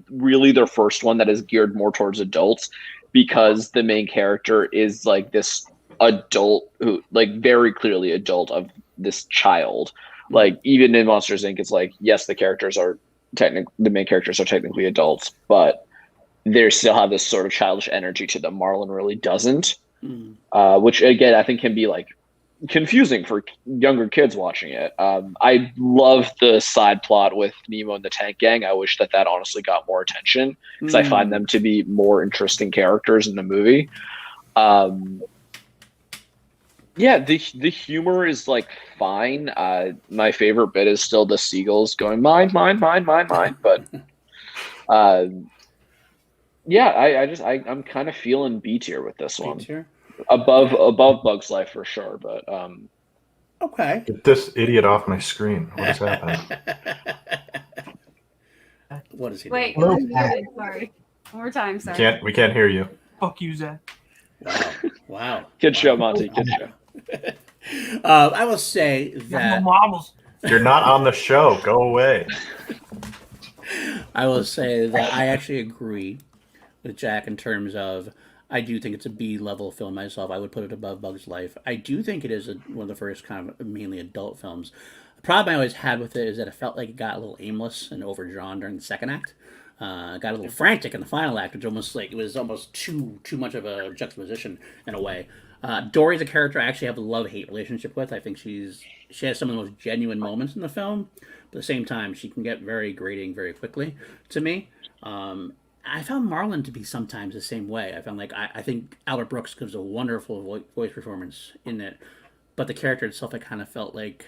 really their first one that is geared more towards adults because the main character is like this adult who like very clearly adult of this child. Like even in Monsters Inc., it's like yes, the main characters are technically adults, but they still have this sort of childish energy to them. Marlin really doesn't. Which again I think can be like confusing for younger kids watching it. I love the side plot with Nemo and the Tank Gang. I wish that honestly got more attention because I find them to be more interesting characters in the movie. Yeah, the humor is like fine. My favorite bit is still the seagulls going mine, mine, mine, mine, mine. But yeah, I'm kind of feeling B tier with this one. B-tier? Above Bug's Life for sure, but Okay. Get this idiot off my screen. What is happening? What is he Wait, doing? it was muted. Sorry. One more time. Sorry. We can't hear you. Fuck you, Zach. Wow. Good show, Monty. Good show. I will say You got that no marbles. You're not on the show. Go away. I will say that I actually agree with Jack in terms of I do think it's a B level film myself. I would put it above Bug's Life. I do think it is one of the first kind of mainly adult films. The problem I always had with it is that it felt like it got a little aimless and overdrawn during the second act. Got a little frantic in the final act, which it was almost too much of a juxtaposition in a way. Dory's a character I actually have a love-hate relationship with. I think she has some of the most genuine moments in the film, but at the same time, she can get very grating very quickly to me. I found Marlin to be sometimes the same way. I found I think Albert Brooks gives a wonderful voice performance in it, but the character itself, I kind of felt like,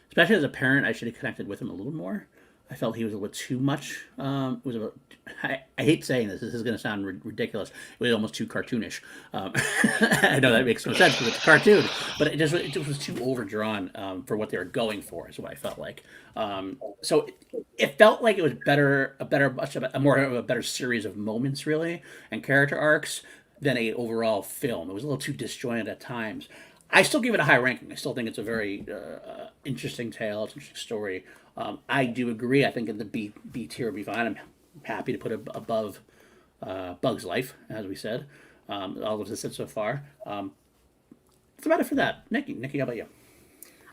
especially as a parent, I should have connected with him a little more. I felt he was a little too much. I hate saying this. This is going to sound ridiculous. It was almost too cartoonish. I know that makes no sense because it's a cartoon, but it just was too overdrawn for what they were going for. Is what I felt like. So it felt like it was more of a better series of moments, really, and character arcs than a overall film. It was a little too disjointed at times. I still give it a high ranking. I still think it's a very interesting tale. It's an interesting story. I do agree. I think in the B tier would be fine. I'm happy to put it above Bug's Life, as we said. All of this said so far. that's about it for that. Nikki, how about you?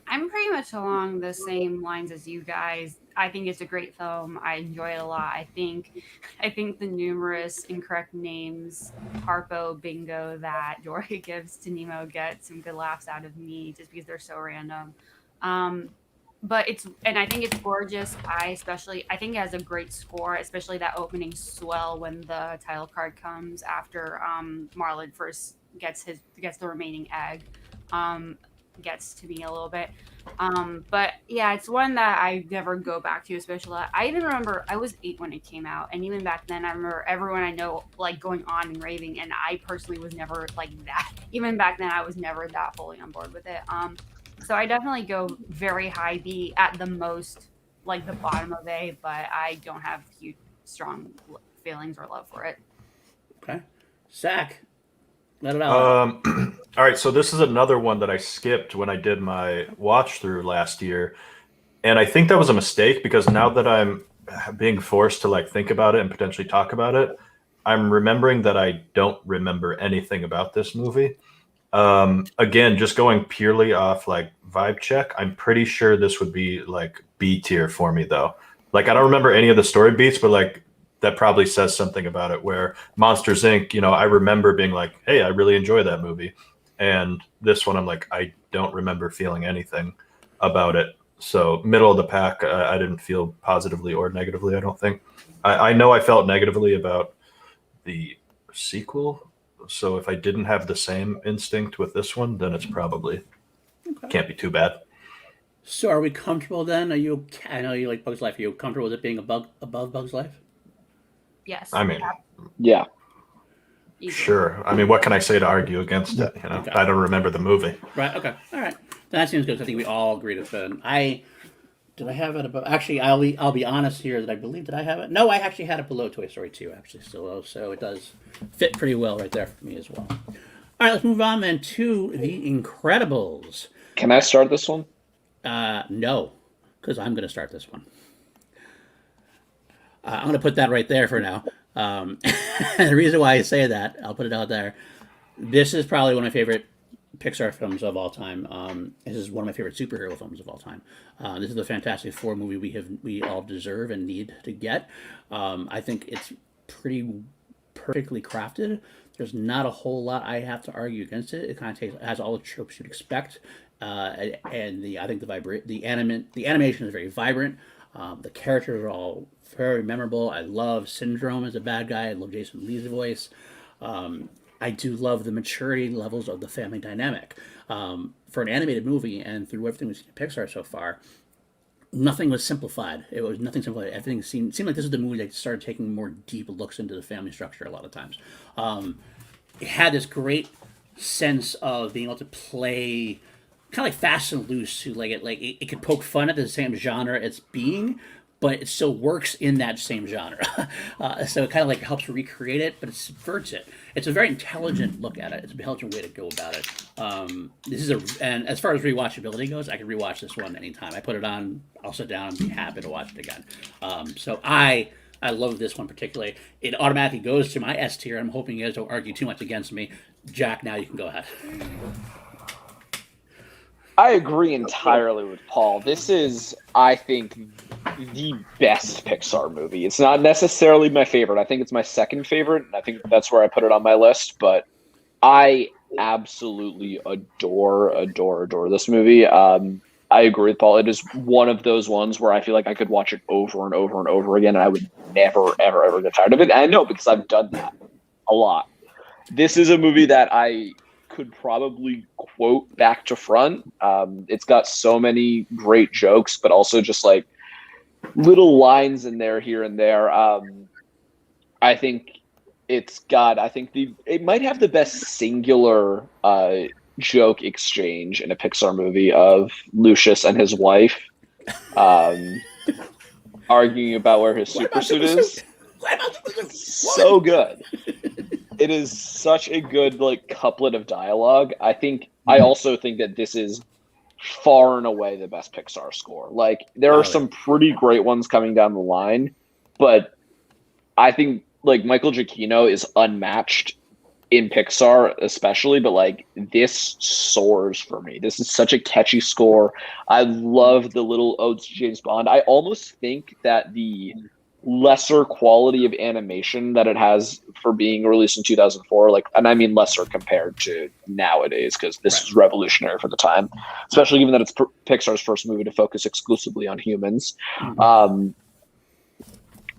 I'm pretty much along the same lines as you guys. I think it's a great film. I enjoy it a lot. I think the numerous incorrect names, Harpo, Bingo, that Dory gives to Nemo get some good laughs out of me just because they're so random. Um, but I think it's gorgeous. I think it has a great score, especially that opening swell when the title card comes after Marlin first gets the remaining egg. Um, Gets to me a little bit. But yeah, it's one that I never go back to, especially. I even remember I was 8 when it came out, and even back then, I remember everyone I know like going on and raving, and I personally was never like that. Even back then, I was never that fully on board with it. So I definitely go very high B at the most, like the bottom of A, but I don't have huge, strong feelings or love for it. Okay. Zach, let it out. All right, so this is another one that I skipped when I did my watch through last year, and I think that was a mistake because now that I'm being forced to like think about it and potentially talk about it, I'm remembering that I don't remember anything about this movie. Again, just going purely off like vibe check, I'm pretty sure this would be like B tier for me though. Like I don't remember any of the story beats, but like that probably says something about it. Where Monsters Inc., I remember being like, hey, I really enjoy that movie. And this one, I'm like, I don't remember feeling anything about it. So middle of the pack, I didn't feel positively or negatively, I don't think. I know I felt negatively about the sequel. So if I didn't have the same instinct with this one, then it's probably can't be too bad. So are we comfortable then? Are you? I know you like Bugs Life. Are you comfortable with it being above Bugs Life? Yes. I mean, Yeah. Easily. sure. I mean, what can I say to argue against it? Okay. I don't remember the movie. Right. Okay. All right. That seems good. I think we all agreed with it. Did I have it above? Actually, I'll be honest here that I believe did I have it? No, I actually had it below Toy Story 2. Actually, still, so it does fit pretty well right there for me as well. All right, let's move on then to The Incredibles. Can I start this one? No, because I'm going to start this one. I'm going to put that right there for now. The reason why I say that, I'll put it out there. This is probably one of my favorite Pixar films of all time. This is one of my favorite superhero films of all time. This is the Fantastic Four movie we all deserve and need to get. I think it's pretty perfectly crafted. There's not a whole lot I have to argue against it. It kind of has all the tropes you'd expect, and I think the animation is very vibrant. The characters are all very memorable. I love Syndrome as a bad guy. I love Jason Lee's voice. I do love the maturity levels of the family dynamic. For an animated movie and through everything we've seen in Pixar so far, nothing was simplified. It was nothing simplified. Everything seemed like this was the movie that started taking more deep looks into the family structure a lot of times. It had this great sense of being able to play kind of like fast and loose. It could poke fun at the same genre it's being, but it still works in that same genre. So it kind of like helps recreate it, but it subverts it. It's a very intelligent look at it. It's an intelligent way to go about it. And as far as rewatchability goes, I can rewatch this one anytime. I put it on, I'll sit down and be happy to watch it again. So I love this one particularly. It automatically goes to my S tier. I'm hoping you guys don't argue too much against me. Jack, now you can go ahead. I agree entirely with Paul. This is, I think, the best Pixar movie. It's not necessarily my favorite. I think it's my second favorite, and I think that's where I put it on my list. But I absolutely adore this movie. I agree with Paul. It is one of those ones where I feel like I could watch it over and over and over again, and I would never, ever, ever get tired of it. And I know because I've done that a lot. This is a movie that I could probably quote back to front. It's got so many great jokes, but also just like little lines in there here and there. I think it might have the best singular joke exchange in a Pixar movie of Lucius and his wife arguing about where his super suit is. So good. It is such a good like couplet of dialogue. I also think that this is far and away the best Pixar score. Like there are some pretty great ones coming down the line, but I think like Michael Giacchino is unmatched in Pixar, especially, but like this soars for me. This is such a catchy score. I love the little odes to James Bond. I almost think that the lesser quality of animation that it has for being released in 2004, like, and I mean lesser compared to nowadays, because this was revolutionary for the time, especially given that it's Pixar's first movie to focus exclusively on humans.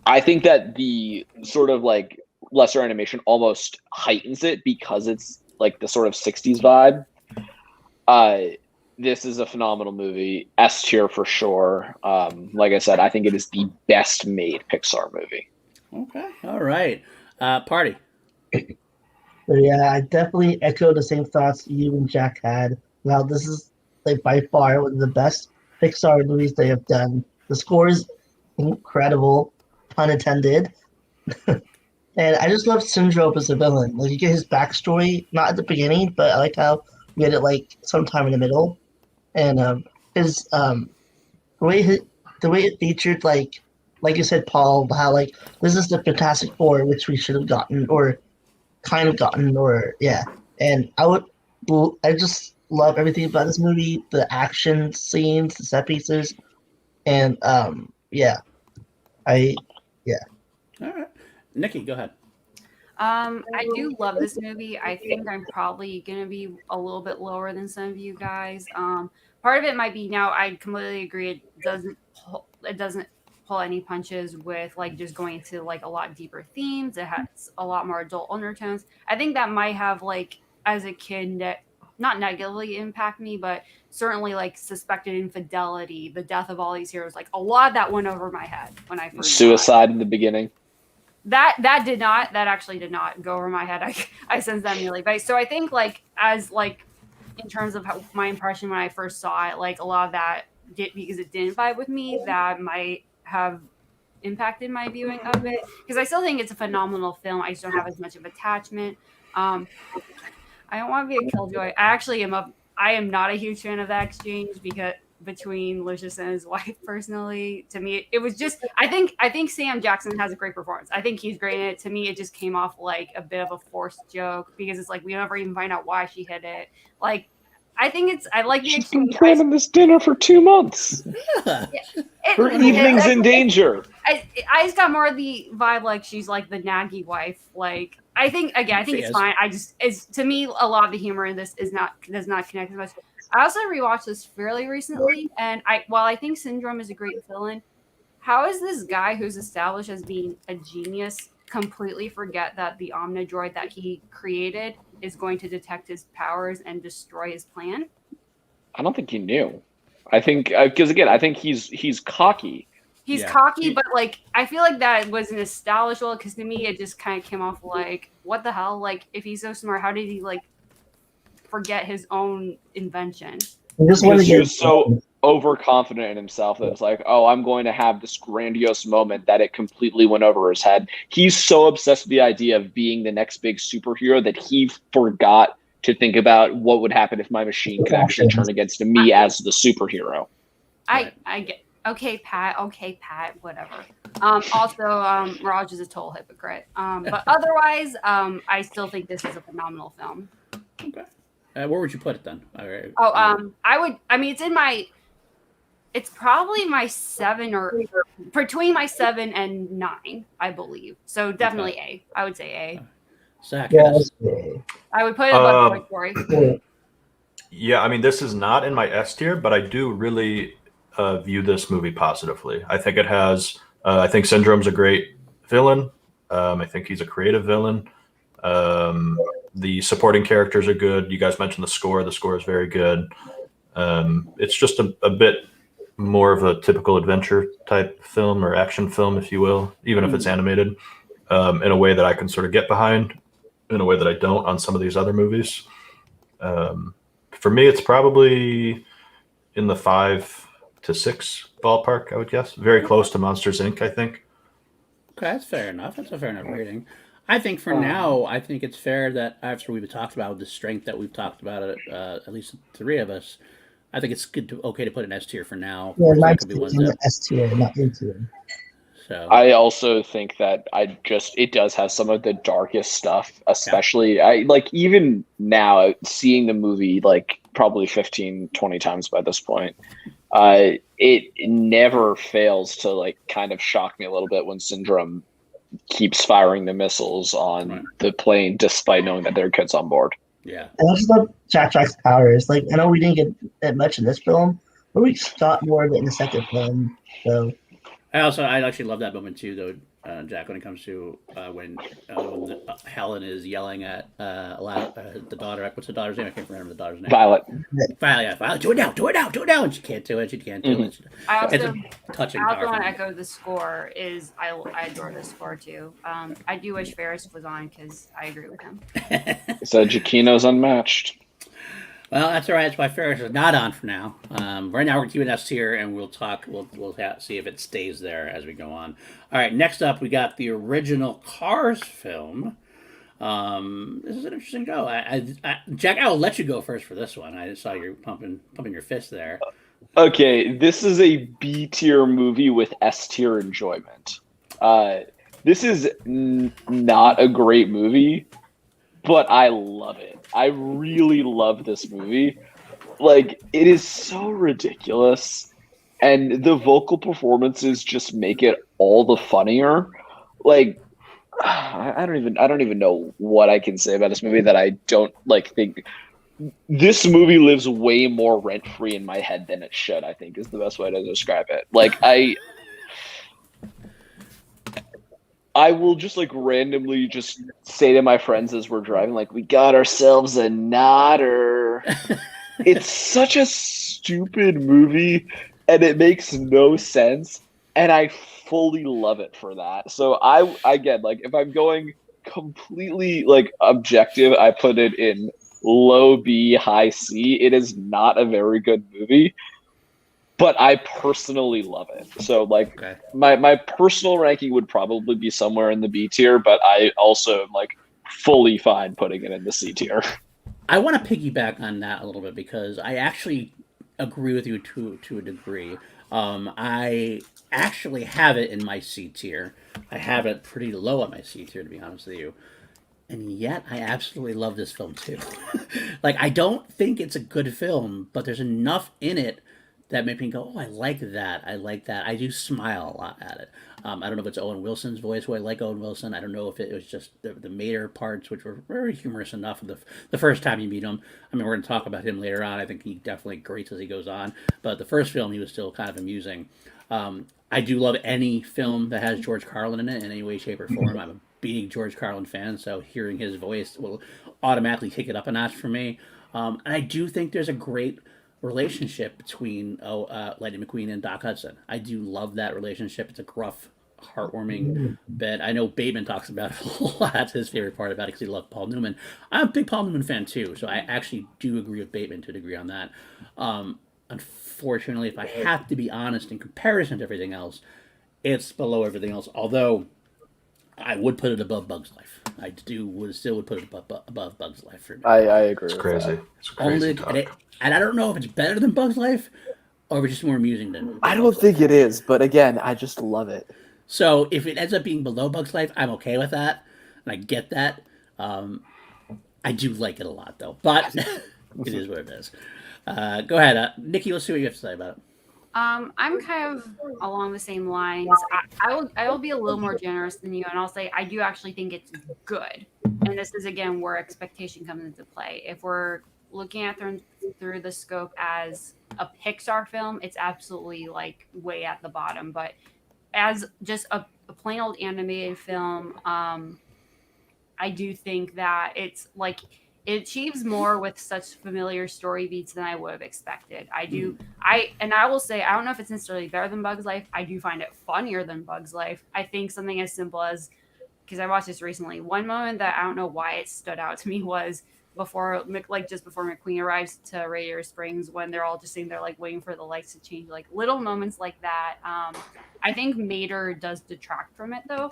I think that the sort of like lesser animation almost heightens it because it's like the sort of 60s vibe. This is a phenomenal movie. S tier for sure. Like I said, I think it is the best made Pixar movie. Okay. All right. Party. So yeah, I definitely echo the same thoughts you and Jack had. Now, this is like by far one of the best Pixar movies they have done. The score is incredible, pun intended. And I just love Syndrome as a villain. Like, you get his backstory, not at the beginning, but I like how you get it like sometime in the middle. And his the way it featured like you said, Paul, how like this is the Fantastic Four, which we should have gotten or kind of gotten, or yeah. And I just love everything about this movie, the action scenes, the set pieces, and yeah, I yeah. All right. Nikki, go ahead. I do love this movie. I think I'm probably gonna be a little bit lower than some of you guys. Part of it might be now. I completely agree. It doesn't pull any punches with like just going into like a lot deeper themes. It has a lot more adult undertones. I think that might have like as a kid not negatively impact me, but certainly like suspected infidelity, the death of all these heroes. Like a lot of that went over my head when I first Suicide in the beginning. That actually did not go over my head. I sensed that immediately. But so I think like as like in terms of how, my impression when I first saw it, like a lot of that because it didn't vibe with me, that might have impacted my viewing of it. Because I still think it's a phenomenal film. I just don't have as much of attachment. I don't want to be a killjoy. I am not a huge fan of that exchange because between Lucius and his wife. Personally, to me, it was just I think Sam Jackson has a great performance. I think he's great in it. To me, it just came off like a bit of a forced joke because it's like we never even find out why she hit it. Like I like the She's been planning this dinner for 2 months. Her evening's in danger. I just got more of the vibe like she's like the naggy wife. Like I think it's fine. To me, a lot of the humor in this does not connect as much. I also rewatched this fairly recently, and while I think Syndrome is a great villain, how is this guy who's established as being a genius completely forget that the Omnidroid that he created is going to detect his powers and destroy his plan? I don't think he knew. I think because again, I think he's cocky. He's cocky, but like I feel like that was an established role because to me it just kind of came off like what the hell? Like if he's so smart, how did he like forget his own invention? Because he was so overconfident in himself that it's like, oh, I'm going to have this grandiose moment that it completely went over his head. He's so obsessed with the idea of being the next big superhero that he forgot to think about what would happen if my machine could actually turn against me as the superhero. I get okay, Pat, whatever. Also, Raj is a total hypocrite. But otherwise, I still think this is a phenomenal film. Okay. Where would you put it then? It's probably my 7 or between my 7 and 9, I believe. So definitely A. I would say A. Zach, I would put it above Toy Story. Yeah, I mean, this is not in my S tier, but I do really view this movie positively. I think it has. I think Syndrome's a great villain. I think he's a creative villain. The supporting characters are good. You guys mentioned the score. The score is very good. It's just a bit more of a typical adventure type film or action film, if you will, even if it's animated, in a way that I can sort of get behind, in a way that I don't on some of these other movies. For me, it's probably in the 5 to 6 ballpark, I would guess. Very close to Monsters, Inc., I think. Okay, that's fair enough. That's a fair enough rating. I think for now, I think it's fair that after we've talked about the strength that we've talked about it, at least 3 of us, I think it's okay to put an S tier for now. Yeah, mine's in the S tier, not A tier. So I also think that it does have some of the darkest stuff, especially even now seeing the movie like probably 15, 20 times by this point. It never fails to like kind of shock me a little bit when Syndrome keeps firing the missiles on the plane despite knowing that there are kids on board. yeah. And I just love Jack's powers. Like, I know we didn't get that much in this film, but we got more of it in the second film. So I actually love that moment too, though, Jack. When it comes to when Helen is yelling at the daughter. What's the daughter's name? I can't remember the daughter's name. Violet. Violet. Do it now. Do it now. Do it now. And she can't do it. She can't do it. I also, It's a touching. I also want to powerful echo the score. I adore the score too. I do wish Ferris was on because I agree with him. So Giacchino's unmatched. Well, that's all right. That's why Ferris is not on for now. Right now, we're keeping us here, and we'll talk. We'll see if it stays there as we go on. All right. Next up, we got the original Cars film. This is an interesting go. Jack, I'll let you go first for this one. I saw you pumping your fist there. Okay, this is a B tier movie with S tier enjoyment. This is not a great movie, but I love it. I really love this movie. Like, it is so ridiculous, and the vocal performances just make it all the funnier. Like, I don't even know what I can say about this movie that I don't think. This movie lives way more rent free in my head than it should, I think is the best way to describe it. Like, I will just like randomly just say to my friends as we're driving, like, we got ourselves a nodder. It's such a stupid movie and it makes no sense. And I fully love it for that. So again, like, if I'm going completely like objective, I put it in low B, high C. It is not a very good movie, but I personally love it. So like, my personal ranking would probably be somewhere in the B tier, but I also am like fully fine putting it in the C tier. I want to piggyback on that a little bit because I actually agree with you to a degree. I actually have it in my C tier. I have it pretty low on my C tier, to be honest with you. And yet, I absolutely love this film too. Like, I don't think it's a good film, but there's enough in it that make me go, "Oh, I like that. I like that." I do smile a lot at it. I don't know if it's Owen Wilson's voice, who I like Owen Wilson. I don't know if it was just the Mater parts, which were very humorous enough the first time you meet him. I mean, we're going to talk about him later on. I think he definitely grates as he goes on. But the first film, he was still kind of amusing. I do love any film that has George Carlin in it in any way, shape, or form. I'm a big George Carlin fan, so hearing his voice will automatically kick it up a notch for me. And I do think there's a great relationship between Lightning McQueen and Doc Hudson. I do love that relationship. It's a gruff, heartwarming bit. I know Bateman talks about it a lot. That's his favorite part about it because he loved Paul Newman. I'm a big Paul Newman fan too, so I actually do agree with Bateman to a degree on that. Unfortunately, if I have to be honest, in comparison to everything else, it's below everything else. Although I would put it above Bug's Life. I still would put it above Bug's Life for me. I agree. It's crazy. It's crazy talk. And I don't know if it's better than Bug's Life or if it's just more amusing than I don't think it is, but again, I just love it. So if it ends up being below Bug's Life, I'm okay with that, and I get that. I do like it a lot, though, but it is what it is. Go ahead, Nikki. Let's see what you have to say about it. I'm kind of along the same lines. I will be a little more generous than you, and I'll say I do actually think it's good. And this is again where expectation comes into play. If we're looking at through the scope as a Pixar film, it's absolutely like way at the bottom. But as just a plain old animated film, I do think that it's like it achieves more with such familiar story beats than I would have expected. I will say, I don't know if it's necessarily better than Bug's Life. I do find it funnier than Bug's Life. I think something as simple as, because I watched this recently, one moment that I don't know why it stood out to me was just before McQueen arrives to Radiator Springs, when they're all just sitting there like waiting for the lights to change, like little moments like that. I think Mater does detract from it though.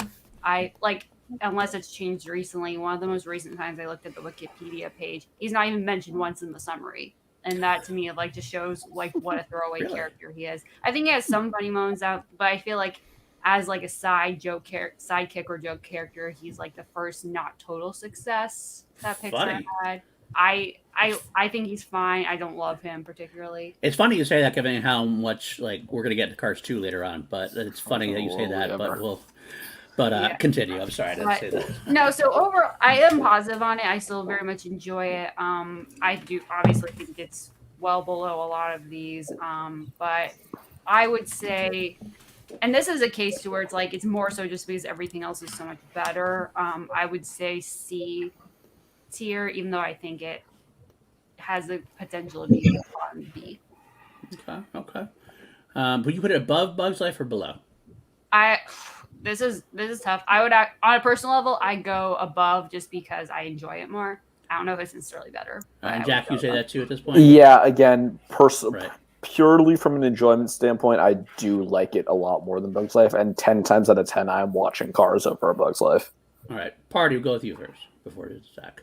Unless it's changed recently, one of the most recent times I looked at the Wikipedia page, he's not even mentioned once in the summary. And that to me, like, just shows like what a throwaway character he is. I think he has some funny moments out, but I feel like as like a sidekick or joke character, he's like the first not total success that Pixar Funny. had. I think he's fine. I don't love him particularly. It's funny you say that, given how much like we're gonna get to Cars 2 later on. But it's funny that you say that. But continue. I'm sorry, I didn't say that. No, so overall, I am positive on it. I still very much enjoy it. I do obviously think it's well below a lot of these, but I would say, and this is a case to where it's like it's more so just because everything else is so much better. I would say C tier, even though I think it has the potential to be on B. Okay. Would you put it above Bug's Life or below? This is tough. I would, on a personal level, I go above just because I enjoy it more. I don't know if it's necessarily better. Jack, you say that too at this point? Yeah, again, Right. purely from an enjoyment standpoint, I do like it a lot more than Bug's Life, and 10 times out of 10, I'm watching Cars over a Bug's Life. All right, Party, we'll go with you first before it's Zach.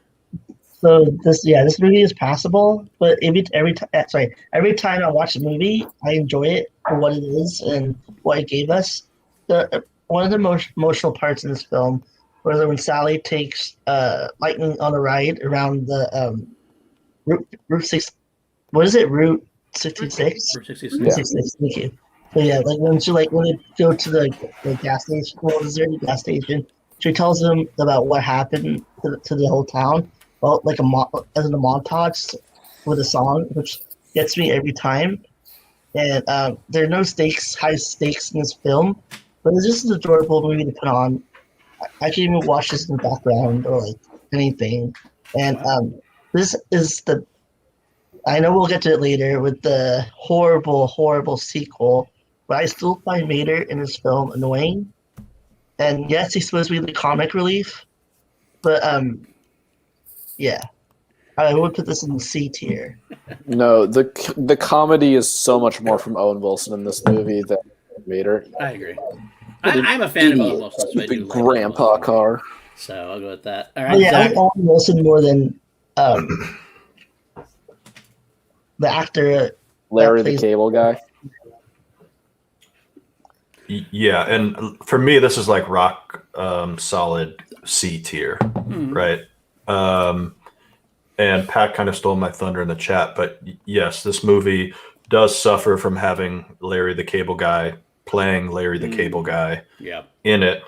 So this movie is passable, but every time I watch the movie, I enjoy it for what it is and what it gave us. One of the most emotional parts in this film was when Sally takes Lightning on a ride around the Route 6. What is it? Route 66. Route 66. Yeah. 66. Thank you. So yeah, when they go to the gas station, deserted gas station, she tells them about what happened to the whole town. Well, like as in a montage with a song, which gets me every time. And there are no high stakes in this film, but it's just an adorable movie to put on. I can even watch this in the background or like anything. And this is I know we'll get to it later with the horrible sequel, but I still find Mater in this film annoying. And yes, he's supposed to be the comic relief, but yeah, I would put this in the C tier. No, the comedy is so much more from Owen Wilson in this movie than Mater. I agree. I'm a fan of Owen Wilson. So I do The like grandpa Owen Wilson. car. So I'll go with that. All Oh, right, yeah, I Zach. like Owen Wilson more than the actor. Larry that the plays- Cable Guy. Yeah, and for me, this is like rock solid C tier, right? And Pat kind of stole my thunder in the chat, but yes, this movie does suffer from having Larry the Cable Guy playing Larry the Cable Guy Yeah. in it,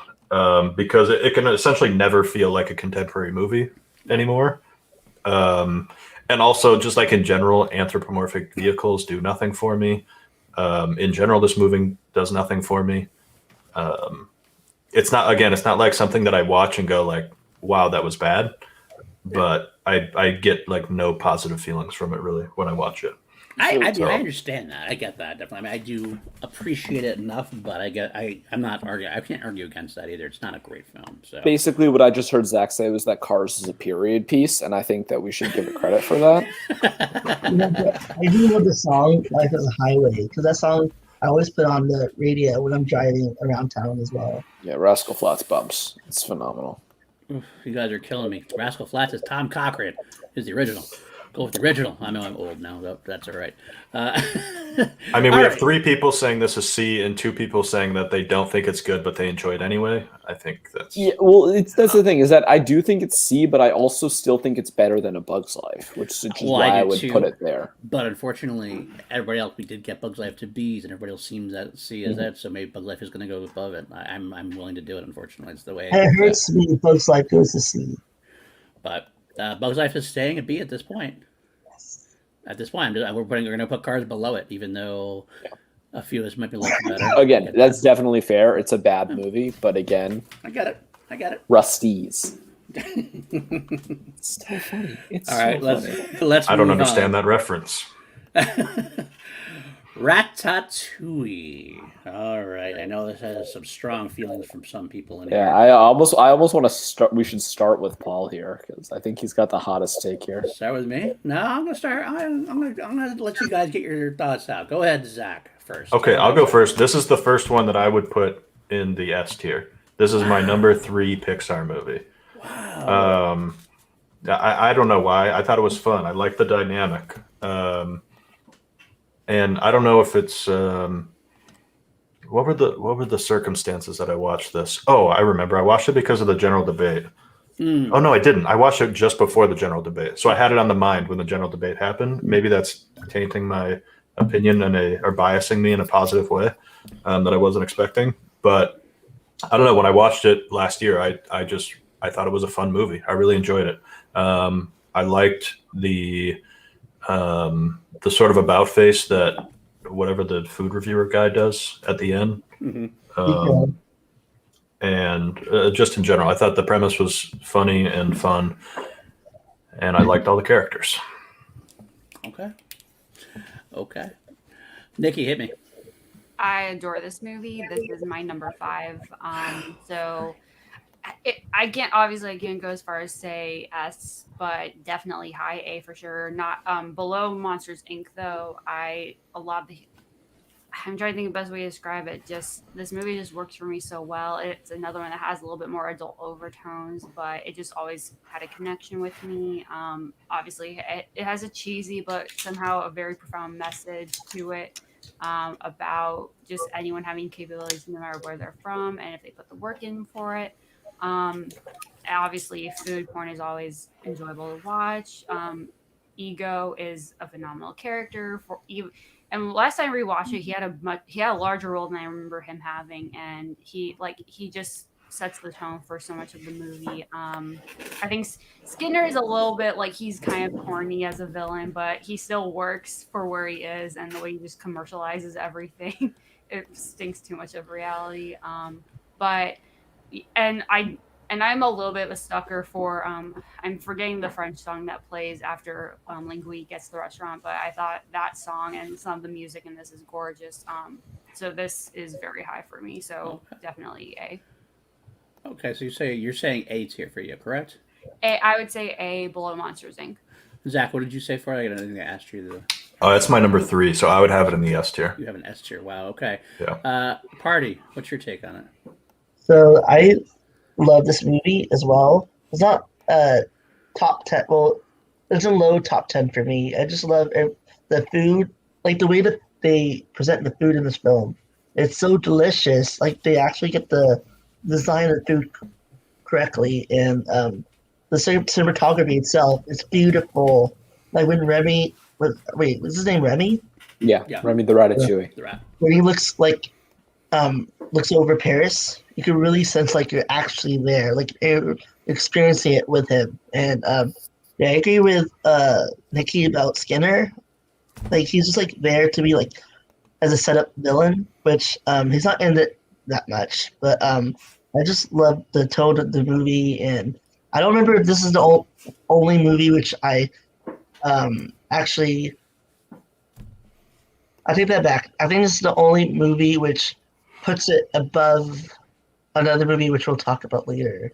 because it can essentially never feel like a contemporary movie anymore. And also, just like in general, anthropomorphic vehicles do nothing for me. In general, this movie does nothing for me. It's not like something that I watch and go like, wow, that was bad. But I get like no positive feelings from it really when I watch it. I understand that. I get that definitely. I mean, I do appreciate it enough, but I'm not arguing. I can't argue against that either. It's not a great film. So Basically, what I just heard Zach say was that Cars is a period piece, and I think that we should give it credit for that. I do love the song "Life is a Highway" because that song I always put on the radio when I'm driving around town as well. Yeah, Rascal Flatts bumps. It's phenomenal. Oof, you guys are killing me. Rascal Flatts is Tom Cochran. Is the original. Go with the original. I know I'm old now, but that's all right. I mean, we have 3 people saying this is C and 2 people saying that they don't think it's good, but they enjoy it anyway. I think that's Well, that's the thing is that I do think it's C, but I also still think it's better than A Bug's Life, which is why I would put it there. But unfortunately, everybody else, we did get Bug's Life to B's, and everybody else seems that C as that. So maybe Bug's Life is going to go above it. I'm willing to do it. Unfortunately, it's the way. I heard C, Bug's Life goes to C. But Bug's Life is staying at B at this point. At this point, we're going to put Cars below it, even though a few of us might be looking better. Again, that's definitely fair. It's a bad movie, but again, I get it. Rusties. It's so funny. It's All right, let's. I don't understand that reference. Ratatouille. All right, I know this has some strong feelings from some people in here. Yeah, I almost want to start. We should start with Paul here because I think he's got the hottest take here. Start with me? No, I'm gonna start. I'm gonna let you guys get your thoughts out. Go ahead, Zach, first. Okay, I'll go first. This is the first one that I would put in the S tier. This is my number 3 Pixar movie. Wow. I don't know why. I thought it was fun. I like the dynamic. And I don't know if it's What were the circumstances that I watched this? Oh, I remember. I watched it because of the general debate. Oh no, I didn't. I watched it just before the general debate, so I had it on the mind when the general debate happened. Maybe that's tainting my opinion or biasing me in a positive way that I wasn't expecting. But I don't know. When I watched it last year, I thought it was a fun movie. I really enjoyed it. I liked the sort of about face that whatever the food reviewer guy does at the end. Mm-hmm. And just in general, I thought the premise was funny and fun, and I liked all the characters. Okay. Nikki, hit me. I adore this movie. This is my number 5. So I can't obviously again go as far as say S, but definitely high A for sure. Not below Monsters Inc. though. I'm trying to think of the best way to describe it. Just this movie just works for me so well. It's another one that has a little bit more adult overtones, but it just always had a connection with me. Obviously, it has a cheesy but somehow a very profound message to it about just anyone having capabilities no matter where they're from and if they put the work in for it. Obviously, food porn is always enjoyable to watch. Ego is a phenomenal character for you. And last time I rewatched it, he had a larger role than I remember him having, and he just sets the tone for so much of the movie. I think Skinner is a little bit like he's kind of corny as a villain, but he still works for where he is, and the way he just commercializes everything, it stinks too much of reality. But I'm a little bit of a sucker for I'm forgetting the French song that plays after Linguini gets to the restaurant, but I thought that song and some of the music in this is gorgeous. So this is very high for me. So definitely A. Okay, so you're saying A tier for you, correct? I would say A below Monsters Inc. Zach, what did you say for it? I think I asked you Oh, that's my number 3, so I would have it in the S tier. You have an S tier. Wow. Okay. Yeah. Party. What's your take on it? So I love this movie as well. It's not top 10. Well, it's a low top 10 for me. I just love the food, like the way that they present the food in this film. It's so delicious. Like they actually get the design of the food correctly, and the cinematography itself is beautiful. Like when Remy, was his name Remy? Yeah. Remy the Ratatouille. The rat. When he looks over Paris, you can really sense like you're actually there, like you're experiencing it with him. And I agree with Nikki about Skinner. Like he's just like there to be like as a setup villain, which he's not in it that much. But I just love the tone of the movie, and I don't remember if this is the only movie which I actually. I take that back. I think this is the only movie which puts it above another movie which we'll talk about later.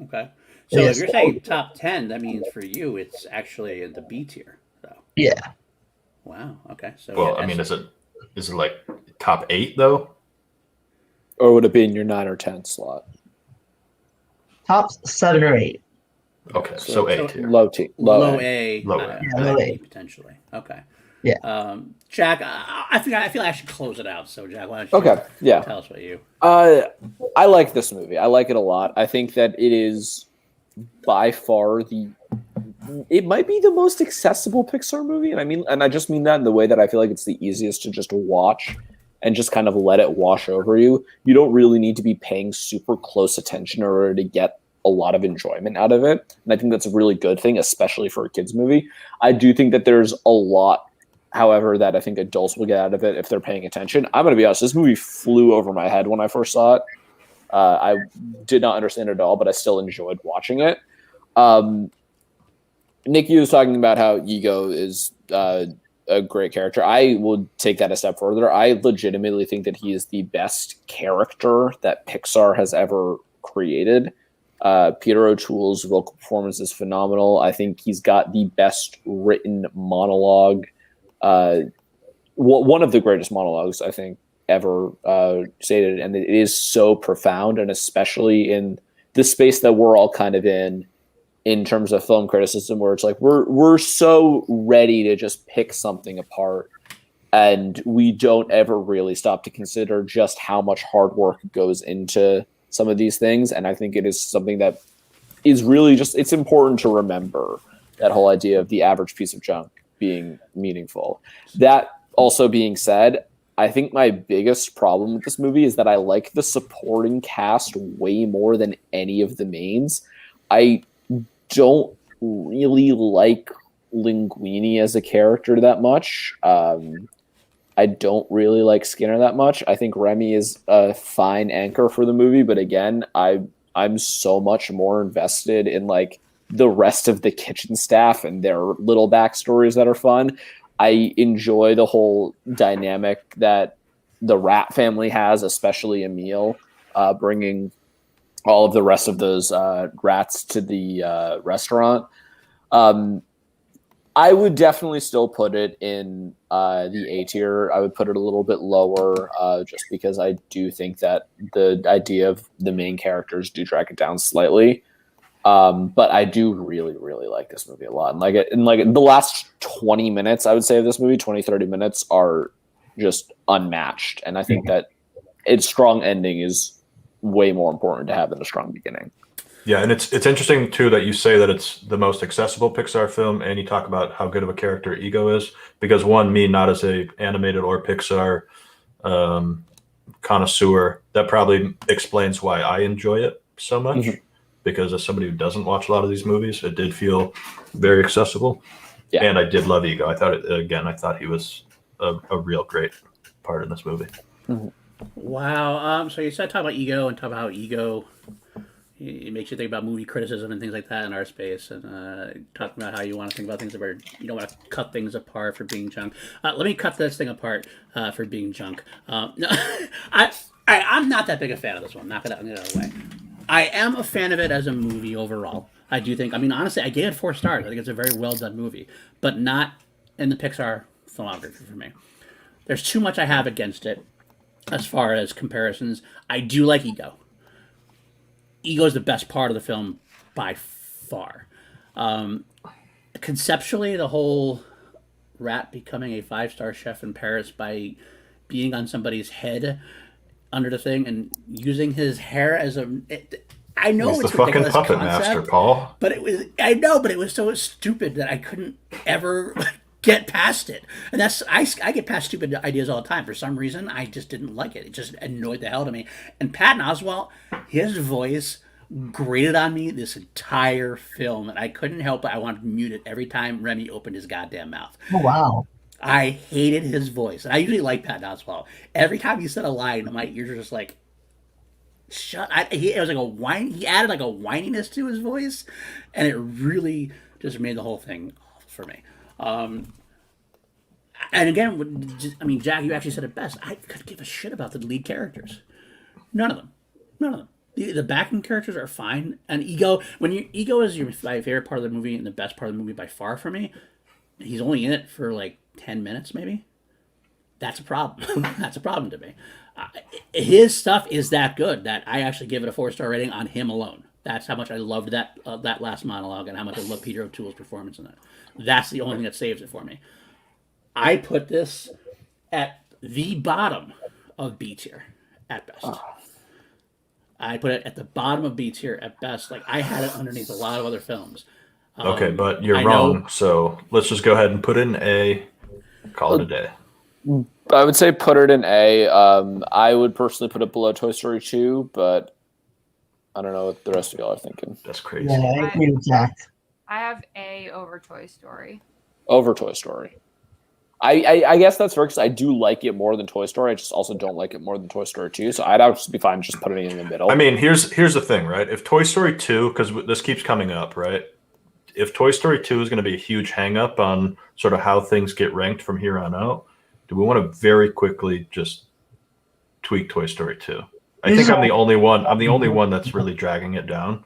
Okay. So Yes. if you're saying top 10, that means for you it's actually in the B tier. So. Yeah. Wow. Okay. So Well, yeah, I mean, is it like top 8 though? Or would it be in your 9 or 10 slot? Top 7 or 8. Okay, so 8 here. Low low A. A, Low A. Yeah, low A. potentially. Okay. Yeah. Jack, I feel I should close it out. So Jack, why don't you tell us what you? I like this movie. I like it a lot. I think that it is by far it might be the most accessible Pixar movie, and I just mean that in the way that I feel like it's the easiest to just watch and just kind of let it wash over you. You don't really need to be paying super close attention in order to get a lot of enjoyment out of it. And I think that's a really good thing, especially for a kids movie. I do think that there's a lot, however, that I think adults will get out of it if they're paying attention. I'm going to be honest, this movie flew over my head when I first saw it. I did not understand it at all, but I still enjoyed watching it. Nikki was talking about how Ego is a great character. I would take that a step further. I legitimately think that he is the best character that Pixar has ever created. Peter O'Toole's vocal performance is phenomenal. I think he's got the best written monologue. One of the greatest monologues I think ever stated, and it is so profound, and especially in the space that we're all kind of in terms of film criticism, where it's like we're so ready to just pick something apart and we don't ever really stop to consider just how much hard work goes into some of these things. And I think it is something that is really just, it's important to remember that whole idea of the average piece of junk being meaningful. That also being said, I think my biggest problem with this movie is that I like the supporting cast way more than any of the mains. I don't really like Linguini as a character that much. I don't really like Skinner that much. I think Remy is a fine anchor for the movie, but again, I'm so much more invested in like the rest of the kitchen staff and their little backstories that are fun. I enjoy the whole dynamic that the Rat family has, especially Emil, bringing all of the rest of those rats to the restaurant. I would definitely still put it in the A tier. I would put it a little bit lower just because I do think that the idea of the main characters do drag it down slightly. But I do really, really like this movie a lot. And like the last 20 minutes, I would say, of this movie, 20, 30 minutes are just unmatched. And I think that its strong ending is way more important to have than a strong beginning. Yeah, and it's interesting too that you say that it's the most accessible Pixar film, and you talk about how good of a character Ego is. Because one, me not as a animated or Pixar connoisseur, that probably explains why I enjoy it so much. Mm-hmm. Because as somebody who doesn't watch a lot of these movies, it did feel very accessible. Yeah. And I did love Ego. I thought he was a real great part in this movie. Mm-hmm. Wow. So you said talk about Ego and talk about how Ego. It makes you think about movie criticism and things like that in our space, and talking about how you want to think about things where you don't want to cut things apart for being junk. Let me cut this thing apart for being junk. No, I'm not that big a fan of this one. Not gonna get out of the way. I am a fan of it as a movie overall. I do think. I mean, honestly, I gave it 4 stars. I think it's a very well done movie, but not in the Pixar filmography for me. There's too much I have against it as far as comparisons. I do like Ego. Ego is the best part of the film by far. Conceptually, the whole rat becoming a 5-star chef in Paris by being on somebody's head under the thing and using his hair as I know it's it's the fucking puppet concept, master, Paul. But it was so stupid that I couldn't ever get past it. And I get past stupid ideas all the time. For some reason, I just didn't like it. It just annoyed the hell out of me. And Patton Oswalt, his voice grated on me this entire film, and I couldn't help it. I wanted to mute it every time Remy opened his goddamn mouth. Oh, wow. I hated his voice. And I usually like Patton Oswalt. Every time he said a line, my ears were just like, shut. It was like a whine. He added like a whininess to his voice, and it really just made the whole thing awful for me. And again, I mean, Jack, you actually said it best. I could give a shit about the lead characters. None of them. The backing characters are fine. And Ego is my favorite part of the movie and the best part of the movie by far for me. He's only in it for like 10 minutes, maybe. That's a problem. That's a problem to me. His stuff is that good that I actually give it a 4-star rating on him alone. That's how much I loved that last monologue and how much I love Peter O'Toole's performance in it. That's the only thing that saves it for me. I put this at the bottom of B tier at best. Oh. I put it at the bottom of B tier at best. Like, I had it underneath a lot of other films. Okay, but you're wrong. So let's just go ahead and put it in A. Call it a day. I would say put it in A. I would personally put it below Toy Story 2, but I don't know what the rest of y'all are thinking. That's crazy. Yeah, I agree with Jack. I have A over Toy Story. Over Toy Story. I guess that's fair because I do like it more than Toy Story. I just also don't like it more than Toy Story 2. So I'd actually be fine just putting it in the middle. I mean, here's the thing, right? If Toy Story 2, because this keeps coming up, right? If Toy Story 2 is going to be a huge hang-up on sort of how things get ranked from here on out, do we want to very quickly just tweak Toy Story 2? I think I'm the only one that's really dragging it down.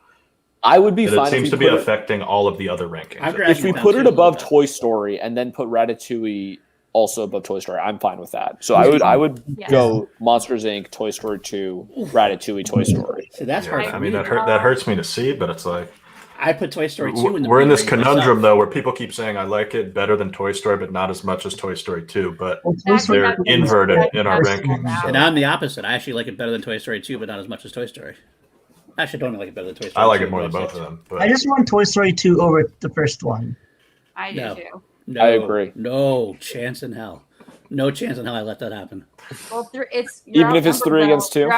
I would be fine. It seems to be affecting all of the other rankings. If we put it above Toy Story and then put Ratatouille also above Toy Story, I'm fine with that. So I would go Monsters Inc., Toy Story 2, Ratatouille, Toy Story. So that's hard. I mean, that hurts me to see, but it's like I put Toy Story 2 in the We're in this ranking conundrum myself. though, where people keep saying I like it better than Toy Story, but not as much as Toy Story 2. But Well, Toy Story they're 2 is inverted better in than our Toy ranking. Story. So And I'm the opposite. I actually like it better than Toy Story 2, but not as much as Toy Story. Actually, don't like it better than Toy Story I like 2. it more than but both of them. But I just want Toy Story 2 over the first one. I do No. too. No, I agree. No chance in hell. No chance in hell I let that happen. Well, you're Even if it's outnumbered, 3 though. against 2?